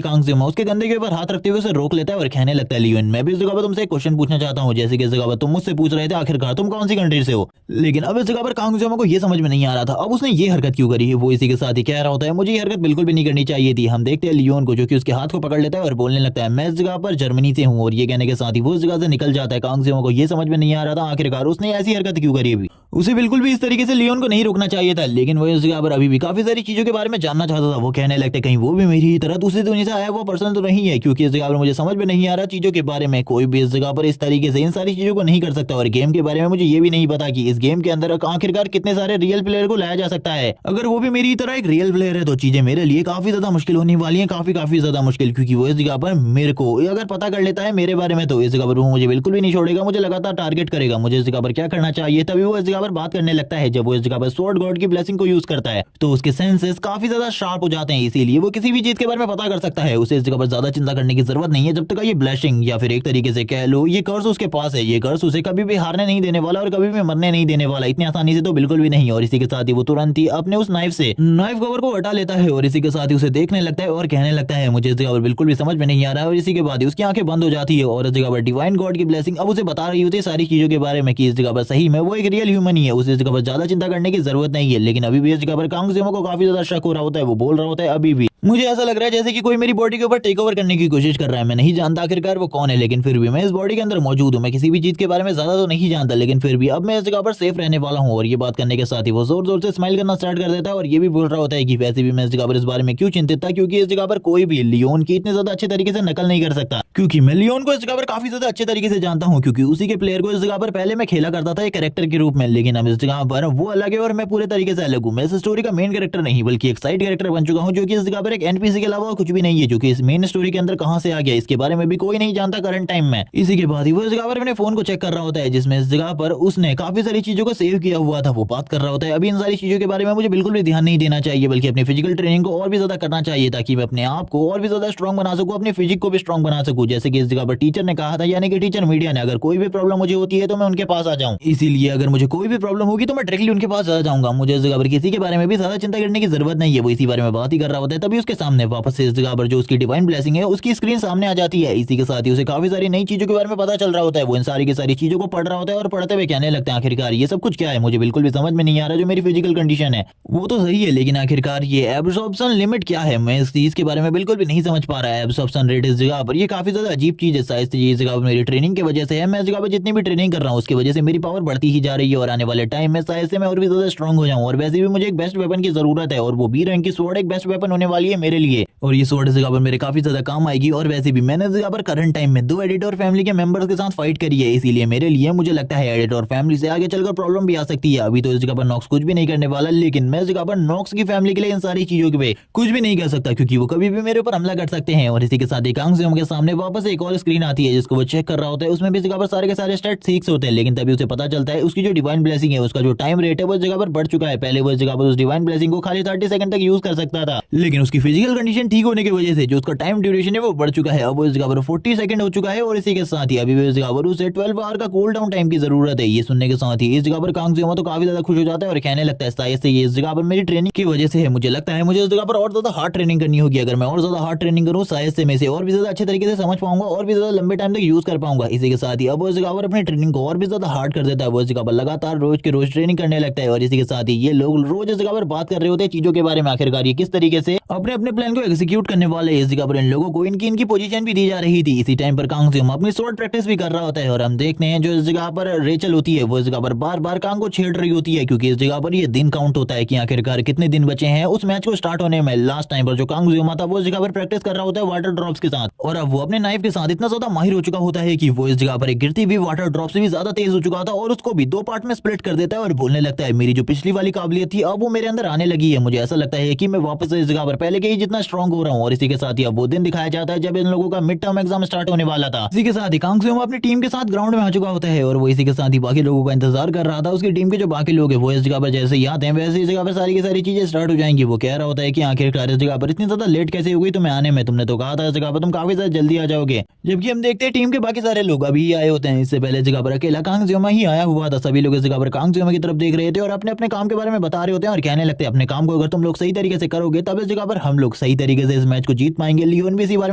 कांग उसके कंधे के ऊपर हाथ रखते हुए उसे रोक लेता है और कहने लगता है लियोन मैं भी इस जगह पर तुमसे एक क्वेश्चन पूछना चाहता हूँ, जैसे कि इस जगह पर तुम मुझसे पूछ रहे थे आखिरकार तुम कौन सी कंट्री से हो। लेकिन अब इस जगह पर कांग को ये समझ में नहीं आ रहा था अब उसने ये हरकत क्यों करी है। वो इसी के साथ ही कह रहा होता है मुझे ये हरकत बिल्कुल भी नहीं करनी चाहिए थी। हम देखते हैं लियोन को जो कि उसके हाथ को पकड़ लेता है और बोलने लगता है मैं इस जगह पर जर्मनी से हूँ, और ये कहने के साथ ही वो इस जगह से निकल जाता है। कांग को ये समझ में नहीं आ रहा था आखिरकार उसने ऐसी हरकत क्यों करी अभी, उसे बिल्कुल भी इस तरीके से लियोन को नहीं रोकना चाहिए था, लेकिन वो इस जगह पर अभी भी काफी सारी चीजों के बारे में जानना चाहता था। वो कहने लगता है कहीं वो भी मेरी ही तरह दूसरी दुनिया से आया हुआ पर्सन तो नहीं है, क्योंकि इस जगह पर मुझे समझ में नहीं आ रहा चीजों के बारे में, कोई भी इस जगह पर इस तरीके से इन सारी चीजों को नहीं कर सकता। और गेम के बारे में मुझे ये भी नहीं पता कि इस गेम के अंदर आखिरकार कितने सारे रियल प्लेयर को लाया जा सकता है। अगर वो भी मेरी तरह एक रियल प्लेयर है तो चीजें मेरे लिए काफी ज्यादा मुश्किल होने वाली है, काफी ज्यादा मुश्किल, क्योंकि वो इस जगह पर मेरे को अगर पता कर लेता है मेरे बारे में तो इस जगह पर वो मुझे बिल्कुल भी नहीं छोड़ेगा, मुझे लगातार टारगेट करेगा, मुझे इस जगह पर क्या करना चाहिए। तभी वो इस जगह पर बात करने लगता है। जब वो इस जगह पर स्वॉर्ड गॉड की ब्लेसिंग को यूज करता है तो उसके सेंसेस काफी ज्यादा शार्प हो जाते हैं, इसीलिए वो किसी भी चीज के बारे में पता कर सकता है। उसे इस जगह पर ज्यादा चिंता करने की जरूरत नहीं है जब तक ये ब्लेसिंग या फिर एक तरीके से कह लो ये कर्स उसके पास है। ये कर्स उसे कभी भी हारने नहीं देने वाला और कभी भी मरने नहीं देने वाला, इतनी आसानी से तो बिल्कुल भी नहीं। और इसी के साथ ही वो तुरंत ही अपने उस नाइफ कवर को हटा लेता है और इसी के साथ ही उसे देखने लगता है और कहने लगता है मुझे इस जगह पर बिल्कुल भी समझ में नहीं आ रहा है। और इसी के बाद ही उसकी आंखें बंद हो जाती है और इस जगह पर डिवाइन गॉड की ब्लेसिंग अब उसे बता रही होती है सारी चीजों के बारे में कि इस जगह पर सही में वो एक रियल ह्यूमन ही है, उसे इस जगह पर ज्यादा चिंता करने की जरूरत नहीं है। लेकिन अभी भी इस जगह पर कांग को काफी ज्यादा शक हो रहा होता है। वो बोल रहा होता है अभी भी मुझे ऐसा लग रहा है जैसे कि कोई मेरी बॉडी के ऊपर टेक ओवर करने की कोशिश कर रहा है। मैं नहीं जानता आखिरकार वो कौन है, लेकिन फिर भी मैं इस बॉडी के अंदर मौजूद हूँ। मैं किसी भी चीज के बारे में ज्यादा तो नहीं जानता, लेकिन फिर भी अब मैं इस जगह पर सेफ रहने वाला हूँ। और ये बात करने के साथ ही वो जोर जोर से स्माइल करना स्टार्ट कर देता है और ये भी बोल रहा होता है कि वैसे भी मैं इस जगह पर इस बारे में क्यों चिंतित था, क्योंकि इस जगह पर कोई भी लियोन की इतने ज्यादा अच्छे तरीके से नकल नहीं कर सकता, क्योंकि मैं लियोन को इस जगह पर काफी ज्यादा अच्छे तरीके से जानता हूँ, क्योंकि उसी के प्लेयर को इस जगह पर पहले मैं खेला करता था एक कैरेक्टर के रूप में। लेकिन अब इस जगह पर वो अलग है और मैं पूरे तरीके से अलग हूँ। मैं इस स्टोरी का मेन कैरेक्टर नहीं बल्कि एक साइड कैरेक्टर बन चुका हूँ, जो कि इस जगह पर एक एनपीसी के अलावा कुछ भी नहीं है, जो कि इस मेन स्टोरी के अंदर कहां से आ गया इसके बारे में भी कोई नहीं जानता करंट टाइम में। इसी के बाद ही वो इस जगह पर अपने फोन को चेक कर रहा होता है, जिसमें इस जगह पर उसने काफी सारी चीजों को सेव किया हुआ था। वो बात कर रहा होता है अभी इन सारी चीजों के बारे में मुझे बिल्कुल भी ध्यान नहीं देना चाहिए, बल्कि अपनी फिजिकल ट्रेनिंग को और भी ज्यादा करना चाहिए ताकि मैं अपने आप को और भी ज्यादा स्ट्रॉन्ग बना सकूं, अपनी फिजिक को भी स्ट्रॉन्ग बना सकूं। जैसे कि इस जगह पर टीचर ने कहा था, यानी कि टीचर मीडिया ने, अगर कोई भी प्रॉब्लम मुझे होती है तो मैं उनके पास आ जाऊं। इसीलिए अगर मुझे कोई भी प्रॉब्लम होगी तो मैं डायरेक्टली उनके पास आ जाऊंगा। मुझे इस जगह पर किसी के बारे में भी ज्यादा चिंता करने की जरूरत नहीं है। वो इसी बारे में बात ही कर रहा होता है, तभी उसके सामने वापस से इस जगह पर जो उसकी डिवाइन ब्लेसिंग है उसकी स्क्रीन सामने आ जाती है। इसी के साथ ही उसे काफी सारी नई चीजों के बारे में पता चल रहा होता है। वो इन सारी की सारी चीजों को पढ़ रहा होता है और पढ़ते हुए कहने लगता है आखिरकार ये सब कुछ क्या है, मुझे बिल्कुल भी समझ में नहीं आ रहा। जो मेरी फिजिकल कंडीशन है वो तो सही है, लेकिन आखिरकार ये एब्सॉर्प्शन लिमिट क्या है, मैं इस चीज के बारे में बिल्कुल भी नहीं समझ पा रहा है। एब्सॉर्प्शन रेट इस जगह पर ये काफी ज्यादा अजीब चीज है। शायद ये जगह पर मेरी ट्रेनिंग की वजह से है। मैं इस जगह पर जितनी भी ट्रेनिंग कर रहा हूँ उसकी वजह से मेरी पावर बढ़ती ही जा रही है और आने वाले टाइम में शायद से मैं और भी ज्यादा स्ट्रॉन्ग हो जाऊं। और वैसे भी मुझे एक बेस्ट वेपन की जरूरत है और वो बी रैंक की स्वॉर्ड एक बेस्ट वेपन होने वाली है मेरे लिए, और ये स्वॉर्ड इस जगह पर मेरे काफी ज्यादा काम आएगी। और वैसे भी मैंने इस जगह पर करंट टाइम में 2 एडिटर फैमिली के मेंबर्स के साथ फाइट करी है, इसीलिए मेरे लिए मुझे लगता है एडिटर फैमिली से आगे चलकर प्रॉब्लम भी आ सकती है। अभी तो इस जगह पर नॉक्स कुछ भी नहीं करने वाला, लेकिन मैं इस जगह पर नॉक्स की फैमिली के लिए इन सारी चीजों के कुछ भी नहीं कर सकता, क्योंकि वो कभी भी मेरे ऊपर हमला कर सकते हैं। और इसी के साथ एकांग के सामने वापस एक और स्क्रीन आती है जिसको वो चेक कर रहा होता है। उसमें भी इस जगह पर सारे के सारे स्टैट्स 6 होते हैं, लेकिन तभी उसे पता चलता है उसकी जो डिवाइन ब्लेसिंग है उसका जो टाइम रेट है वो इस जगह पर बढ़ चुका है। पहले वो इस जगह पर उस डिवाइन ब्लेसिंग को खाली 30 सेकंड तक यूज कर सकता था, लेकिन उसकी फिजिकल कंडीशन ठीक होने की वजह से जो उसका टाइम ड्यूरेशन है वो बढ़ चुका है। अब वो इस जगह पर 40 सेकंड हो चुका है और इसी के साथ ही अभी भी इस जगह पर उसे 12 आवर का कूल डाउन टाइम की जरूरत है। ये सुनने के साथ ही इस जगह पर कांग जियोमा तो काफी ज्यादा खुश हो जाता है और कहने लगता है शायद से ये इस जगह पर मेरी ट्रेनिंग की वजह से है। मुझे लगता है मुझे इस जगह पर और ज्यादा हार्ड ट्रेनिंग करनी होगी। अगर मैं और ज्यादा हार्ड ट्रेनिंग करूं शायद से मैं इसे और भी ज्यादा अच्छे तरीके से समझ पाऊंगा और भी ज्यादा लंबे टाइम तक यूज कर पाऊंगा। इसी के साथ ही अब वो इस जगह पर अपनी ट्रेनिंग को और भी ज्यादा हार्ड कर देता है। वो इस जगह पर लगातार रोज के रोज ट्रेनिंग करने लगता है और इसी के साथ ही ये लोग रोज इस जगह पर बात कर रहे होते हैं चीजों के बारे में, आखिरकार ये किस तरीके से अपने अपने प्लान को एग्जीक्यूट करने वाले। इस जगह पर इन लोगों को इनकी पोजीशन भी दी जा रही थी। इसी टाइम पर कांग जियोमा अपनी स्वॉर्ड प्रैक्टिस भी कर रहा होता है और हम देखते हैं जो इस जगह पर रेचल होती है वो इस जगह पर बार बार कांग को छेड़ रही होती है, क्योंकि इस जगह पर ये दिन काउंट होता है कि आखिरकार कितने दिन बचे हैं उस मैच को स्टार्ट होने में। लास्ट टाइम पर जो कांग जियोमा था वो इस जगह पर प्रैक्टिस कर रहा होता है वाटर ड्रॉप्स के साथ, और अब वो अपने नाइफ के साथ इतना ज्यादा माहिर हो चुका होता है कि वो इस जगह पर एक गिरती हुई वाटर ड्रॉप से भी ज्यादा तेज हो चुका था और उसको भी 2 पार्ट में स्प्लिट कर देता है और बोलने लगता है मेरी जो पिछली वाली काबिलियत थी अब वो मेरे अंदर आने लगी है। मुझे ऐसा लगता है कि मैं वापस से इस जगह पर पहले के ही जितना स्ट्रॉन्ग हो रहा हूँ। और इसी के साथ ही अब वो दिन दिखाया जाता है जब इन लोगों का मिड टर्म एग्जाम स्टार्ट होने वाला था। इसी के साथ ही कांग जियोमा अपनी टीम के साथ ग्राउंड में आ चुका होता है और वो इसी के साथ ही बाकी लोगों का इंतजार कर रहा था। उसकी टीम के जो बाकी लोग हैं वो इस जगह पर जैसे ही आते हैं वैसे इस जगह पर सारी की सारी चीजें स्टार्ट हो जाएंगी। वो कह रहा होता है कि आखिरकार इस जगह पर इतनी ज्यादा लेट कैसे हो गई तुम्हें आने में, तुमने तो कहा था इस जगह पर तुम काफी ज्यादा जल्दी आ जाओगे। जबकि हम देखते हैं टीम के बाकी सारे लोग अभी आए होते हैं। इससे पहले इस जगह पर अकेला कांग जियोमा ही आया हुआ था। सभी लोग इस जगह पर कांग जियोमा की तरफ देख रहे थे और अपने अपने काम के बारे में बता रहे होते हैं और कहने लगते हैं अपने काम को अगर तुम लोग सही तरीके से करोगे तब इस जगह पर हम लोग सही तरीके से इस मैच को जीत पाएंगे। लियोन भी इसी बारे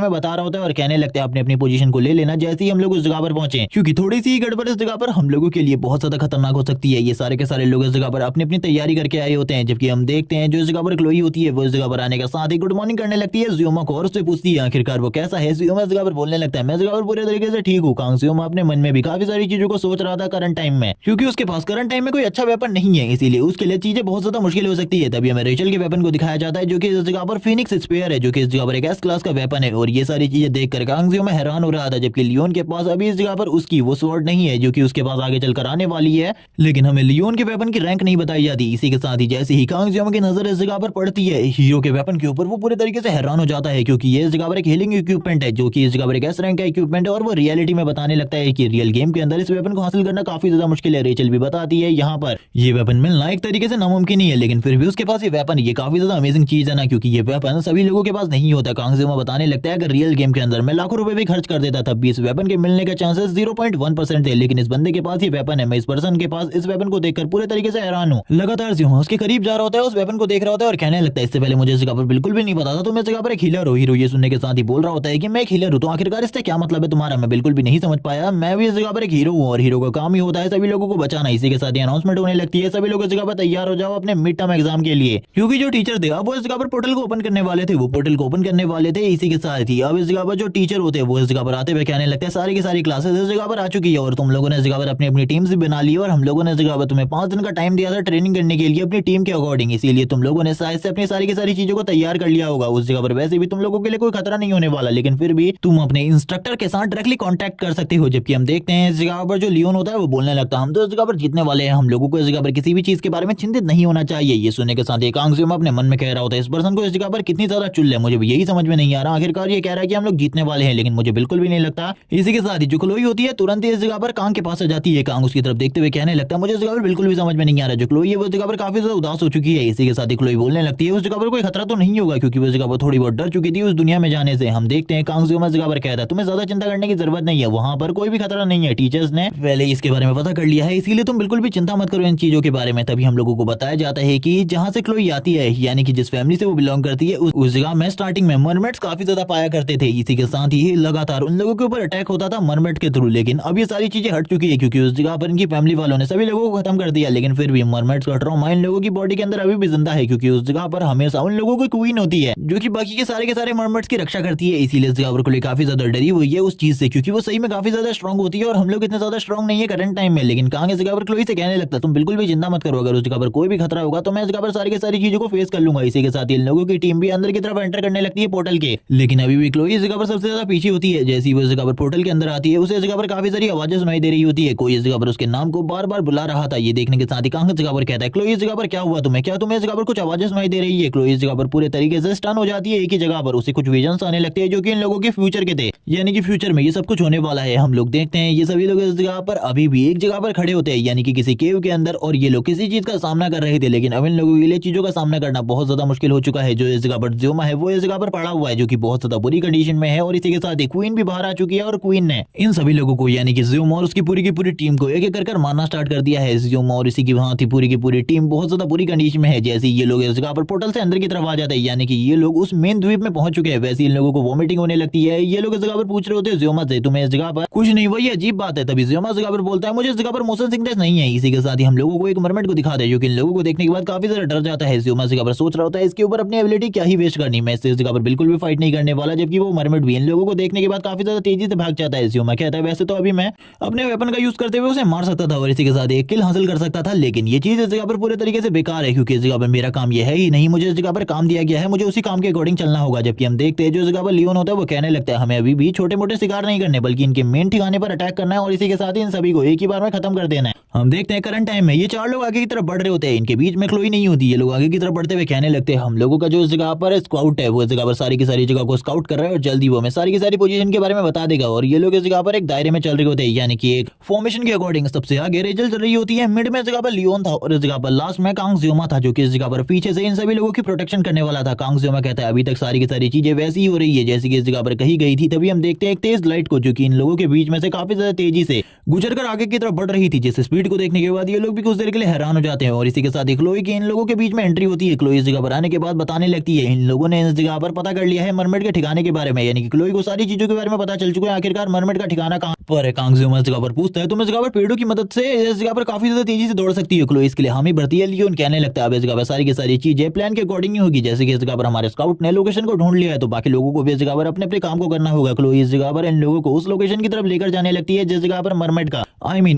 में बता रहा होता है और कहने लगते हैं अपनी अपनी पोजीशन को ले लेना जैसे ही हम लोग उस जगह पर पहुंचे, क्योंकि थोड़ी सी गड़बड़ इस जगह पर हम लोगों के लिए बहुत ज्यादा खतरनाक हो सकती है। ये सारे के सारे लोग इस जगह पर अपनी अपनी तैयारी करके आए होते हैं। जबकि हम देखते हैं जो इस जगह पर क्लोई होती है वो इस जगह पर आने के साथ ही गुड मॉर्निंग करने लगती है जियोमा को और उससे पूछती है आखिरकार वो कैसा है। जियोमा इस जगह पर बोलने लगता है मैं इस जगह पर पूरे तरीके से ठीक हूँ। कांग जियोमा अपने मन में भी काफी सारी चीजों को सोच रहा था करंट टाइम में, क्योंकि उसके पास करंट टाइम में कोई अच्छा वेपन नहीं है, इसीलिए उसके लिए चीजें बहुत ज्यादा मुश्किल हो सकती है। तभी हमें रेचल के वेपन को दिखाया जाता है जो कि इस जगह पर फिनिक्स स्पेयर है, जो कि इस जगह पर एक एस क्लास का वेपन है। और ये सारी चीजें देखकर कांग जियोमा हैरान हो रहा था। जबकि लियोन के पास अभी इस जगह पर उसकी वो स्वॉर्ड नहीं है जो कि उसके पास आगे चलकर आने वाली है, लेकिन हमें लियोन के वेपन की रैंक नहीं बताई जाती। इसी के साथ ही जैसे ही कांग जियोमा की नजर इस जगह पर पड़ती है हीरो के वेपन के ऊपर वो पूरे तरीके से हैरान हो जाता है, क्योंकि ये इस जगह पर एक हीलिंग इक्विपमेंट है जो कि इस जगह पर एक एस रैंक का इक्विपमेंट है और वो रियलिटी में बताने लगता है कि रियल गेम के अंदर इस वेपन को हासिल करना काफी ज्यादा मुश्किल है। रेचल भी बताती है यहाँ पर ये वेपन मिलना एक तरीके से नामुमकिन ही है, लेकिन फिर भी उसके पास ये वेपन ये काफी ज्यादा अमेजिंग चीज है ना, क्योंकि ये वेपन सभी लोगों के पास नहीं होता। कांग जियोमा बताने लगता है अगर रियल गेम के अंदर मैं लाखों रुपए भी खर्च कर देता तब भी इस वेपन के मिलने के चांसेस 0.1% थे, लेकिन इस बंदे के पास ये वेपन है। मैं इस पर्सन के पास इस वेपन को देखकर पूरे तरीके से हैरान हूँ। लगातार जियोमा उसके करीब जा रहा होता है, उस वेपन को देख रहा होता है और कहने लगता है इससे पहले मुझे इस जगह पर बिल्कुल भी नहीं पता था, तो मैं इस जगह पर एक हीलर हूँ। हीरो ये सुनने के साथ ही बोल रहा होता है कि मैं एक हीलर हूँ, तो आखिरकार इससे क्या मतलब है तुम्हारा, मैं बिल्कुल भी नहीं समझ पाया। मैं भी इस जगह पर एक हीरो हूँ और हीरो का काम ही होता है सभी लोगों को बचाना। इसी के साथ ही अनाउंसमेंट होने लगती है सभी लोग इस जगह पर तैयार हो जाओ अपने मिड टर्म एग्जाम के लिए, क्योंकि जो टीचर थे अब वो इस जगह पर पोर्टल को ओपन करने वाले थे। वो लोग पोर्टल को ओपन करने वाले थे। इसी के साथ ही अब इस जगह पर जो टीचर होते हैं वो इस जगह पर आते हुए कहने लगते हैं सारी की सारी क्लासेस इस जगह पर आ चुकी है और तुम लोगों ने इस जगह पर अपनी अपनी टीम्स भी बना ली और हम लोगों ने इस जगह पर तुम्हें 5 दिन का टाइम दिया था ट्रेनिंग करने के लिए अपनी टीम के अकॉर्डिंग, इसीलिए तुम लोगों ने शायद से अपनी सारी की सारी चीजों को तैयार कर लिया होगा। उस जगह पर वैसे भी तुम लोगों के लिए कोई खतरा नहीं होने वाला, लेकिन फिर भी तुम अपने इंस्ट्रक्टर के साथ डायरेक्टली कॉन्टैक्ट कर सकते हो। जबकि हम देखते हैं इस जगह पर जो लियोन होता है वो बोलने लगता है हम तो इस जगह पर जीतने वाले हैं, हम लोगों को इस जगह पर किसी भी चीज के बारे में चिंतित नहीं होना चाहिए। ये सुनने के साथ कांग जियोमा अपने मन में कह रहा होता है इस पर्सन को इस जगह पर कितनी ज्यादा चुल है, मुझे भी यही समझ में नहीं आ रहा। आखिरकार ये कह रहा है कि हम लोग जीतने वाले हैं, लेकिन मुझे बिल्कुल भी नहीं लगता। इसी के साथ ही जो क्लोई होती है तुरंत ही इस जगह पर कांग के पास आ जाती है। कांग उसकी तरफ देखते हुए कहने लगता है मुझे इस जगह पर बिल्कुल भी समझ में नहीं आ रहा। जो क्लोई है वो इस जगह पर काफी ज्यादा उदास हो चुकी है। इसी के साथ ही क्लोई बोलने लगती है उस जगह पर कोई खतरा तो नहीं होगा, क्योंकि वो इस जगह पर थोड़ी बहुत डर चुकी थी उस दुनिया में जाने से। हम देखते हैं कांग जियोमा इस जगह पर कहता है तुम्हें ज्यादा चिंता करने की जरूरत नहीं है, वहां पर कोई भी खतरा नहीं है, टीचर्स ने पहले इसके बारे में पता कर लिया है, इसीलिए तुम बिल्कुल भी चिंता मत करो इन चीजों के बारे में। तभी हम लोगों को बताया जाता है कि जहां से क्लोई आती है यानी कि जिस फैमिली से वो बिलोंग करती है उस जगह में स्टार्टिंग में मरमेड्स काफी ज्यादा पाया करते थे। इसी के साथ ही लगातार उन लोगों के ऊपर अटैक होता था मरमेड के थ्रू, लेकिन अब ये सारी चीजें हट चुकी है क्योंकि उस जगह पर इनकी फैमिली वालों ने सभी लोगों को खत्म कर दिया। लेकिन फिर भी मरमेड्स का ट्रॉमा इन लोगों की बॉडी के अंदर अभी भी जिंदा है, क्योंकि उस जगह पर हमेशा उन लोगों की क्वीन होती है जो कि बाकी के सारे मरमेड्स की रक्षा करती है। इसीलिए इस जगह पर क्लोई काफी ज्यादा डरी हुई है उस चीज से, क्योंकि वो सही में काफी ज्यादा स्ट्रॉन्ग होती है और हम लोग इतने ज्यादा स्ट्रॉन्ग नहीं है करंट टाइम में। लेकिन कांग इस जगह पर क्लोई से कहने लगता तुम बिल्कुल भी चिंता मत करो, अगर उस जगह पर कोई भी खतरा होगा तो मैं इस जगह पर सारी की सारी चीजों को फेस कर लूंगा। इसी के साथ इन लोगों की टीम भी अंदर की तरफ एंटर करने लगती है पोर्टल के, लेकिन अभी भी क्लोई इस जगह पर सबसे ज्यादा पीछे होती है। जैसी वो इस जगह पर पोर्टल के अंदर आती है उसे इस जगह पर काफी सारी आवाजें सुनाई दे रही होती है, कोई इस जगह पर उसके नाम को बार बार बुला रहा था। ये देखने के साथ ही कांग इस जगह पर कहता है क्लोई इस जगह पर क्या हुआ तुम्हें, क्या तुम्हें इस जगह पर कुछ आवाजें सुनाई दे रही है। क्लोई इस जगह पर पूरे तरीके से स्टन हो जाती है एक ही जगह पर, उसे कुछ विजन्स आने लगते हैं जो कि इन लोगों के फ्यूचर के थे, यानी कि फ्यूचर में ये सब कुछ होने वाला है। हम लोग देखते हैं ये सभी लोग इस जगह पर अभी भी एक जगह पर खड़े होते हैं यानी कि किसी केव के अंदर, और ये लोग किसी चीज का सामना कर रहे थे। लेकिन अब इन लोगों के लिए चीजों का सामना करना बहुत ज्यादा मुश्किल हो चुका है। जो इस जगह पर जियोमा है वो इस जगह पर पड़ा हुआ है जो कि बहुत ज्यादा बुरी कंडीशन में है, और इसी के साथ ही क्वीन भी बाहर आ चुकी है और क्वीन ने इन सभी लोगों को यानी कि जियोमा और उसकी पूरी की पूरी टीम को एक एक कर मारना स्टार्ट कर दिया है। जियोमा और इसी की भांति पूरी की पूरी टीम बहुत ज्यादा बुरी कंडीशन में है। जैसे ये लोग इस जगह पर पोर्टल से अंदर की तरफ आ जाते हैं यानी कि ये लोग उस मेन द्वीप में पहुंच चुके हैं, वैसे इन लोगों को वॉमिटिंग होने लगती है। ये लोग इस जगह पर पूछ रहे होते हैं जियोमा से तुम्हें इस जगह पर कुछ नहीं हुआ, ये अजीब बात है। तभी जियोमा इस जगह पर बोलता है मुझे इस जगह पर मोशन सिकनेस नहीं है। इसी के साथ ही हम लोगों को एक मरमेड को दिखा दे जो कि इन लोगों को देखने के बाद काफी ज्यादा डर जाता है। जियोमा इस जगह पर सोच रहा होता है इसके ऊपर अपनी एबिलिटी क्या ही वेस्ट करनी, मैं इस जगह पर बिल्कुल भी फाइट नहीं करने वाला। जबकि वो मरमेड भी इन लोगों को देखने के बाद काफी ज्यादा तेजी से भाग जाता है। जियोमा कहता है वैसे तो अभी मैं अपने वेपन का यूज करते हुए उसे मार सकता था और इसी के साथ एक किल हासिल कर सकता था, लेकिन ये चीज इस जगह पर पूरे तरीके से बेकार है क्योंकि इस जगह पर मेरा काम ये है ही नहीं, मुझे इस जगह पर काम दिया गया है, मुझे उसी काम के अकॉर्डिंग चलना होगा। जबकि हम देखते हैं जो जगह पर लियोन होता है वो कहने लगता है हमें अभी भी छोटे मोटे शिकार नहीं करने बल्कि इनके मेन ठिकाने पर अटैक करना है और इसी के साथ ही इन सभी को एक ही बार में खत्म कर देना है। हम देखते हैं करंट टाइम में ये चार लोग आगे की तरफ बढ़ रहे होते हैं, इनके बीच में क्लोई नहीं होती। ये लोग आगे की तरफ बढ़ते हुए कहने लगते हैं हम लोगों का जो इस जगह पर स्काउट है वो इस जगह पर सारी की सारी जगह को स्काउट कर रहा है और जल्दी वो हमें सारी की सारी पोजीशन के बारे में बता देगा। और ये लोग इस जगह पर एक दायरे में चल रहे होते हैं यानी कि एक फॉर्मेशन के अकॉर्डिंग सबसे आगे रेचल चल रही होती है, मिड में इस जगह पर लियोन था और इस जगह पर लास्ट में कांग जियोमा था जो कि इस जगह पर पीछे से इन सभी लोगों की प्रोटेक्शन करने वाला था। कांग जियोमा कहता है अभी तक सारी की सारी चीजें वैसी ही हो रही है जैसी कि इस जगह पर कही गई थी। तभी हम देखते हैं एक तेज लाइट को जो कि इन लोगों के बीच में से काफी ज्यादा तेजी से गुजर कर आगे की तरफ बढ़ रही थी, जिस स्पीड को देखने के बाद ये लोग भी कुछ देर के लिए हैरान हो जाते हैं। और इसी के साथ क्लोई की इन लोगों के बीच में एंट्री होती है। क्लोई इस जगह पर आने के बाद बताने लगती है इन लोगों ने इस जगह पर पता कर लिया है मरमेड के ठिकाने के बारे में, यानी कि क्लोई को सारी चीजों के बारे में पता चल चुका है आखिरकार मरमेड का ठिकाना कहां पर है। कांग जियोमा इस जगह पर पूछता है तुम इस जगह पर पेड़ों की मदद से इस जगह पर काफी ज्यादा तेजी से दौड़ सकती है। क्लोई इसके लिए हामी भरती है। लियोन कहने लगता है अब इस जगह पर सारी की सारी चीजें प्लान के अकॉर्डिंग ही होगी, जैसे कि इस जगह पर हमारे स्काउट ने लोकेशन को ढूंढ लिया है तो बाकी लोगों को भी इस जगह पर अपने अपने काम को करना होगा। क्लोई इस जगह पर इन लोगों को उस लोकेशन की तरफ लेकर जाने लगती है जिस जगह पर मरमेड का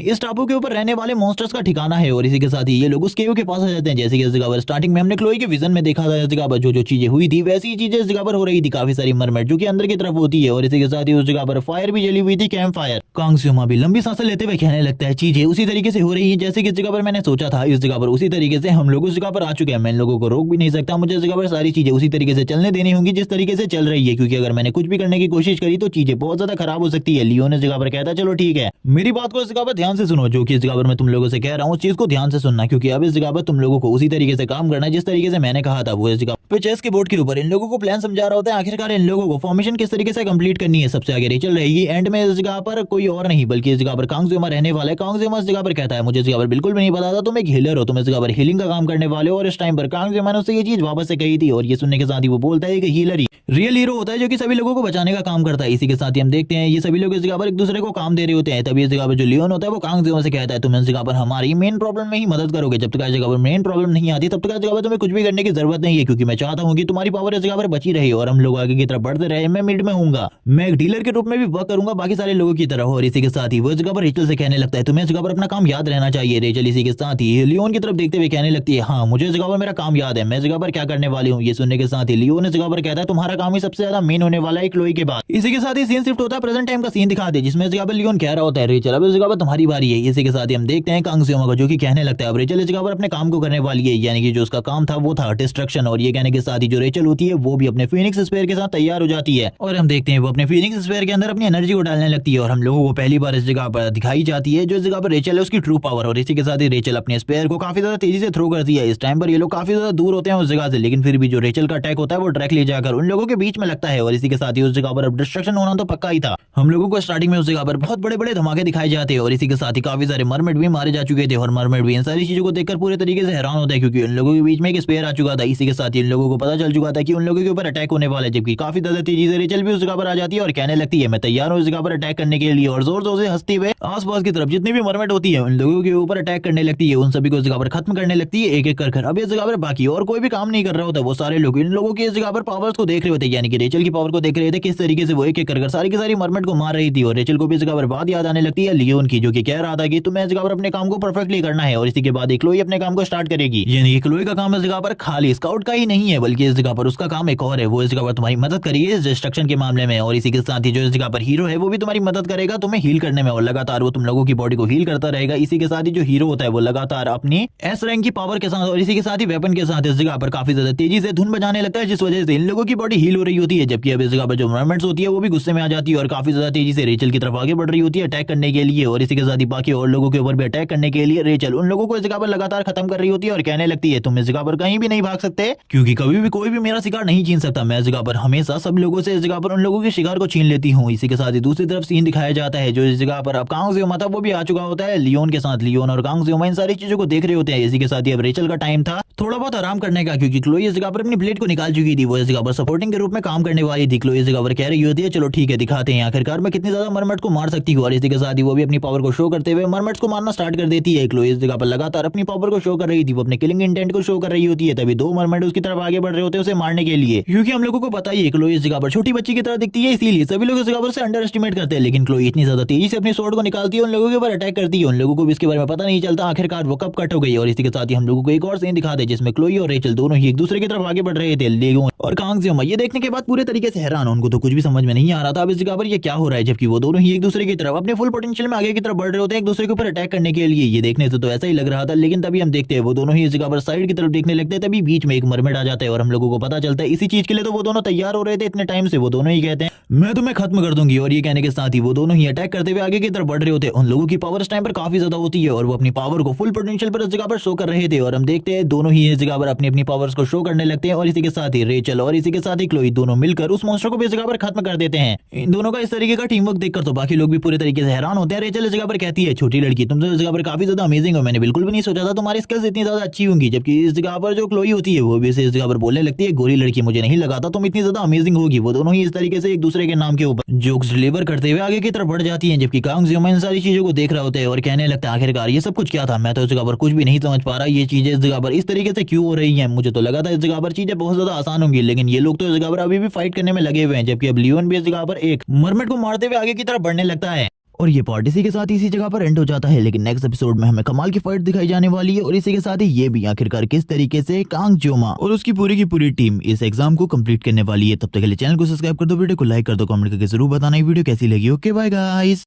इस टापू के ऊपर रहने वाले मॉन्स्टर्स का ठिकाना है। और इसी के साथ ही ये लोग उस केव के पास आ जाते हैं। जैसे कि इस जगह पर स्टार्टिंग में हमने क्लोई के विजन में देखा था इस जगह पर जो जो चीजें हुई थी वैसी ही चीजें इस जगह पर हो रही थी, काफी सारी मरमेड जो कि अंदर की तरफ होती है। और इसी के साथ ही उस जगह पर फायर भी जली हुई थी, कैंप फायर। कांग जियोमा भी लंबी सांसें लेते हुए कहने लगता है चीजें उसी तरीके से हो रही है जैसे कि इस जगह पर मैंने सोचा था, इस जगह पर उसी तरीके से हम लोग उस जगह पर आ चुके हैं। मैं इन लोगों को रोक भी नहीं सकता, मुझे इस जगह पर सारी चीजें उसी तरीके से चलने देनी होंगी जिस तरीके से चल रही है, क्योंकि अगर मैंने कुछ भी करने की कोशिश करी तो चीजें बहुत ज्यादा खराब हो सकती है। लियोन इस जगह पर कहता है चलो ठीक है, मेरी बात को इस जगह पर ध्यान से सुनो, जो कि इस जगह पर मैं तुम लोगों से कह रहा हूँ उस चीज को ध्यान से सुनना, क्योंकि अब इस जगह पर तुम लोगों को उसी तरीके से काम करना है जिस तरीके से मैंने कहा था। वो इस जगह पे चेस के बोर्ड के ऊपर इन लोगों को प्लान समझा रहा होता है आखिरकार इन लोगों को फॉर्मेशन किस तरीके से कंप्लीट करनी है। सबसे आगे रेचल रहेगी, एंड में इस जगह पर कोई और नहीं बल्कि इस जगह पर कांग जियोमा रहने वाला है। कांग जियोमा इस जगह पर कहता है मुझे इस जगह पर बिल्कुल भी नहीं पता था तुम एक हीलर हो, तुम इस जगह पर हीलिंग का काम करने वाले हो। और इस टाइम पर कांग जियोमा ने उससे ये चीज वापस से कही थी और ये सुनने के साथ ही वो बोलता है कि हीलर ही रियल हीरो होता है जो कि सभी लोगों को बचाने का काम करता है। इसी के साथ ही हम देखते हैं ये सभी लोग इस जगह पर एक दूसरे को काम दे रहे होते हैं। तभी इस जगह पर जो लियोन होता है वो कांग जियोमा से कहता है तुम तुम इस जगह पर हमारी मेन प्रॉब्लम में ही मदद करोगे। जब तक इस जगह पर मेन प्रॉब्लम नहीं आती तब तक इस जगह पर तुम्हें कुछ भी करने की जरूरत नहीं है, क्योंकि मैं चाहता हूँ कि तुम्हारी पावर इस जगह पर बची रहे और हम लोग आगे की तरफ बढ़ते रहे। मैं मिड में हूँ, मैं एक डीलर के रूप में भी वर्क करूंगा बाकी सारे लोगों की तरह। और इसी के साथ ही वो इस जगह पर रेचल से कहने लगता है तुम्हें इस जगह पर अपना काम याद रहना चाहिए। रेचल इसी के साथ ही लियोन की तरफ देखते हुए कहने लगती है हाँ मुझे इस जगह पर मेरा काम याद है, मैं इस जगह पर क्या करने वाली हूँ। ये सुनने के साथ ही लियोन इस जगह पर कहता है तुम्हारा काम ही सबसे ज्यादा मेन होने वाला है क्लोई के बाद। इसी के साथ ही सीन शिफ्ट होता है प्रेजेंट टाइम का सीन दिखा दे, जिसमें इस जगह पर लियोन कह रहा होता है रेचल अब इस जगह पर तुम्हारी बारी है। इसी के साथ ही हम देखते हैं कांग जियोमा को जो कि कहने लगता है अब रेचल इस जगह पर अपने काम को करने वाली है, यानी कि जो उसका काम था वो था डिस्ट्रक्शन। और ये कहने के साथ ही जो रेचल होती है वो भी अपने फीनिक्स स्फीयर के साथ तैयार हो जाती है और हम देखते हैं वो अपने फीनिक्स स्फीयर के अंदर अपनी एनर्जी को डालने लगती है और हम लोगों को पहली बार इस जगह पर दिखाई जाती है जो इस जगह पर रेचल है उसकी ट्रू पावर। और इसी के साथ ही रेचल अपने स्पेयर को काफी ज्यादा तेजी से थ्रो करती है। इस टाइम पर ये लोग काफी ज्यादा दूर होते हैं उस जगह से, लेकिन फिर भी जो रेचल का अटैक होता है वो डायरेक्टली जाकर उन लोगों के बीच में लगता है। और इसी के साथ ही उस जगह पर अब डिस्ट्रक्शन होना तो पक्का ही था। हम लोगों को स्टार्टिंग में उस जगह पर बहुत बड़े बड़े धमाके दिखाए जाते हैं और इसी के साथ ही काफी सारे मरमेड भी मारे जा चुके थे और मरमेड भी इन सारी चीजों को देखकर पूरे तरीके से हैरान होता है, क्योंकि उन लोगों के बीच में एक स्पेयर आ चुका था। इसी के साथ ही इन लोगों को पता चल चुका था कि उन लोगों के ऊपर अटैक होने वाला है, जबकि काफी ज्यादा तेजी से रेचल भी उस जगह पर आ जाती है और कहने लगती है मैं तैयार हूँ इस जगह पर अटैक करने के लिए। और जोर जोर से हंसते हुए आसपास की तरफ जितनी भी मरमेड होती है उन लोगों के ऊपर अटैक करने लगती है, उन सभी को इस जगह पर खत्म करने लगती है एक एक कर। अब इस जगह पर बाकी और कोई भी काम नहीं कर रहा होता, वो सारे लोग इन लोगों की इस जगह पर पावर्स को देख रहे होते, यानी कि रेचल की पावर को देख रहे थे किस तरीके से वो एक एक कर सारी की सारी मरमेड को मार रही थी। और रेचल को भी इस जगह पर बात याद आने लगती है लियोन की, जो कि कह रहा था कि तुम्हें इस जगह पर अपने काम को परफेक्टली करना है। और इसी के बाद क्लोई अपने काम को स्टार्ट करेगी, यानी कि क्लोई का काम इस जगह पर खाली स्काउट का ही नहीं है बल्कि इस जगह पर उसका काम एक और है, वो इस जगह पर तुम्हारी मदद करेगी इस डिस्ट्रक्शन के मामले में। और इसी के साथ ही जो इस जगह पर हीरो है वो भी तुम्हारी मदद करेगा तुम्हें हील करने में और लगातार वो तुम लोगों की बॉडी को हील करता रहेगा। इसी के साथ ही जो हीरो होता है वो लगातार अपनी एस रैंक की पावर के साथ और इसी के साथ ही वेपन के साथ इस जगह पर काफी ज्यादा तेजी से धुन बजाने लगता है, जिस वजह से इन लोगों की बॉडी हील हो रही होती है। जबकि अब इस जगह पर जो मरमेड्स होती है वो भी गुस्से में आ जाती है और काफी ज्यादा तेजी से रेचल की तरफ आगे बढ़ रही होती है अटैक करने के लिए। और इसी के साथ ही बाकी और लोगों के ऊपर भी अटैक करने के लिए रेचल उन लोगों को इस जगह पर लगातार खत्म कर रही होती है और कहने लगती है तुम इस जगह पर कहीं भी नहीं भाग सकते, क्योंकि कभी भी कोई भी मेरा शिकार नहीं छीन सकता। मैं इस जगह पर हमेशा सब लोगों से इस जगह पर उन लोगों के शिकार को छीन लेती हूँ। इसी के साथ ही दूसरी तरफ सीन दिखाया जाता है जो इस जगह पर अब कांग जियोमा था वो भी आ चुका होता है लियोन के साथ। लियोन और कांग जियोमा इन सारी चीजों को देख रहे होते हैं। इसी के साथ ही अब रेचल का टाइम था थोड़ा बहुत आराम करने का, क्योंकि क्लोई इस जगह पर अपनी ब्लेड को निकाल चुकी थी, वो इस जगह पर सपोर्टिंग के रूप में काम करने वाली थी। क्लोई इस जगह पर कह रही होती है चलो ठीक है दिखाते हैं आखिरकार मैं कितनी ज्यादा मरमेड को मार सकती हूँ। और इसी के साथ ही वो भी अपनी पावर को शो करते हुए मरमेड्स को मारना स्टार्ट कर देती है। क्लोई इस जगह पर लगातार अपनी पावर को शो कर रही थी, वो अपने किलिंग इंटेंट को शो कर रही होती है। तभी दो मरमेड उसकी तरफ आगे बढ़ रहे होते हैं उसे मारने के लिए, क्योंकि हम लोगों को पता ही है क्लोई इस जगह पर छोटी बच्ची की तरह दिखती है, इसीलिए सभी लोग इस जगह पर से अंडर एस्टिमेट करते हैं। लेकिन क्लोई इतनी ज्यादा तेजी से अपनी स्वॉर्ड को निकालती है उन लोगों के ऊपर अटैक करती है, उन लोगों को भी इसके बारे में पता नहीं चलता आखिरकार वो कब कट हो गई। और इसी के साथ ही हम लोगों को एक और सीन दिखा दे जिसमें क्लोई और रेचल दोनों ही एक दूसरे की तरफ आगे बढ़ रहे थे। लियोन और कांग जियोमा ये देखने के बाद पूरे तरीके से हैरान, उनको तो कुछ भी समझ में नहीं आ रहा था अब इस जगह पर ये क्या हो रहा है, जबकि वो दोनों ही एक दूसरे की तरफ अपने फुल पोटेंशियल में आगे की तरफ बढ़ रहे होते हैं एक दूसरे के ऊपर अटैक करने के लिए। ये देखने से तो ऐसा ही लग रहा था, लेकिन तभी हम देखते हैं वो दोनों ही इस जगह पर साइड की तरफ देखने लगते हैं। तभी बीच में एक मरमेड आ जाता है और हम लोगों को पता चलता है इसी चीज के लिए तो वो दोनों तैयार हो रहे थे इतने टाइम से। वो दोनों ही कहते हैं मैं तुम्हें खत्म कर दूंगी, और ये कहने के साथ ही वो दोनों ही अटैक करते हुए आगे की तरफ बढ़ रहे होते हैं। उन लोगों की पावर इस टाइम पर काफी ज्यादा होती है और वो अपनी पावर को फुल पोटेंशियल पर इस जगह पर शो कर रहे थे। और हम देखते हैं दोनों ही इस जगह पर अपनी अपनी पावर्स को शो करने लगते हैं और इसी के साथ ही रेचल और इसी के साथ ही क्लोई दोनों मिलकर उस मॉन्स्टर को भी इस जगह पर खत्म कर देते हैं। इन दोनों का इस तरीके का टीम वर्क देखकर तो बाकी लोग भी पूरे तरीके से हैरान होते हैं। रेचल इस जगह पर कहती है छोटी लड़की तुम तो इस जगह पर काफी ज्यादा अमेजिंग हो, मैंने बिल्कुल भी नहीं सोचा था तुम्हारी स्किल्स इतनी ज्यादा अच्छी होंगी। जबकि इस जगह पर जो क्लोई होती है वो भी इस जगह पर बोलने लगती है गोरी लड़की मुझे नहीं लगा था तुम इतनी ज्यादा अमेजिंग होगी। वो दोनों ही इस तरीके से एक दूसरे के नाम के ऊपर जोक्स डिलीवर करते हुए आगे की तरफ बढ़ जाती है, जबकि कांग जियोमा इन सारी चीजों को देख रहा होता है और कहने लगता है आखिरकार ये सब कुछ क्या था, मैं तो इस जगह पर कुछ भी नहीं समझ पा रहा, ये चीजें इस जगह पर इस तरीके से क्यों हो रही है। मुझे तो लगा था इस जगह पर चीजें बहुत ज्यादा आसान होंगी, लेकिन ये लोग तो इस जगह पर अभी भी फाइट करने में लगे हुए हैं। जबकि अब लियोन भी इस जगह पर एक मरमेड को मारते हुए आगे की तरफ बढ़ने लगता है और ये पार्ट इसी के साथ इसी जगह पर एंड हो जाता है। लेकिन नेक्स्ट एपिसोड में हमें कमाल की फाइट दिखाई जाने वाली है और इसी के साथ ही ये भी आखिरकार किस तरीके से कांग जियोमा और उसकी पूरी की पूरी टीम इस एग्जाम को कंप्लीट करने वाली है। तब तक के लिए चैनल को सब्सक्राइब कर दो, वीडियो को लाइक कर दो, कमेंट करके जरूर बताना ये वीडियो कैसी लगी। Okay bye guys.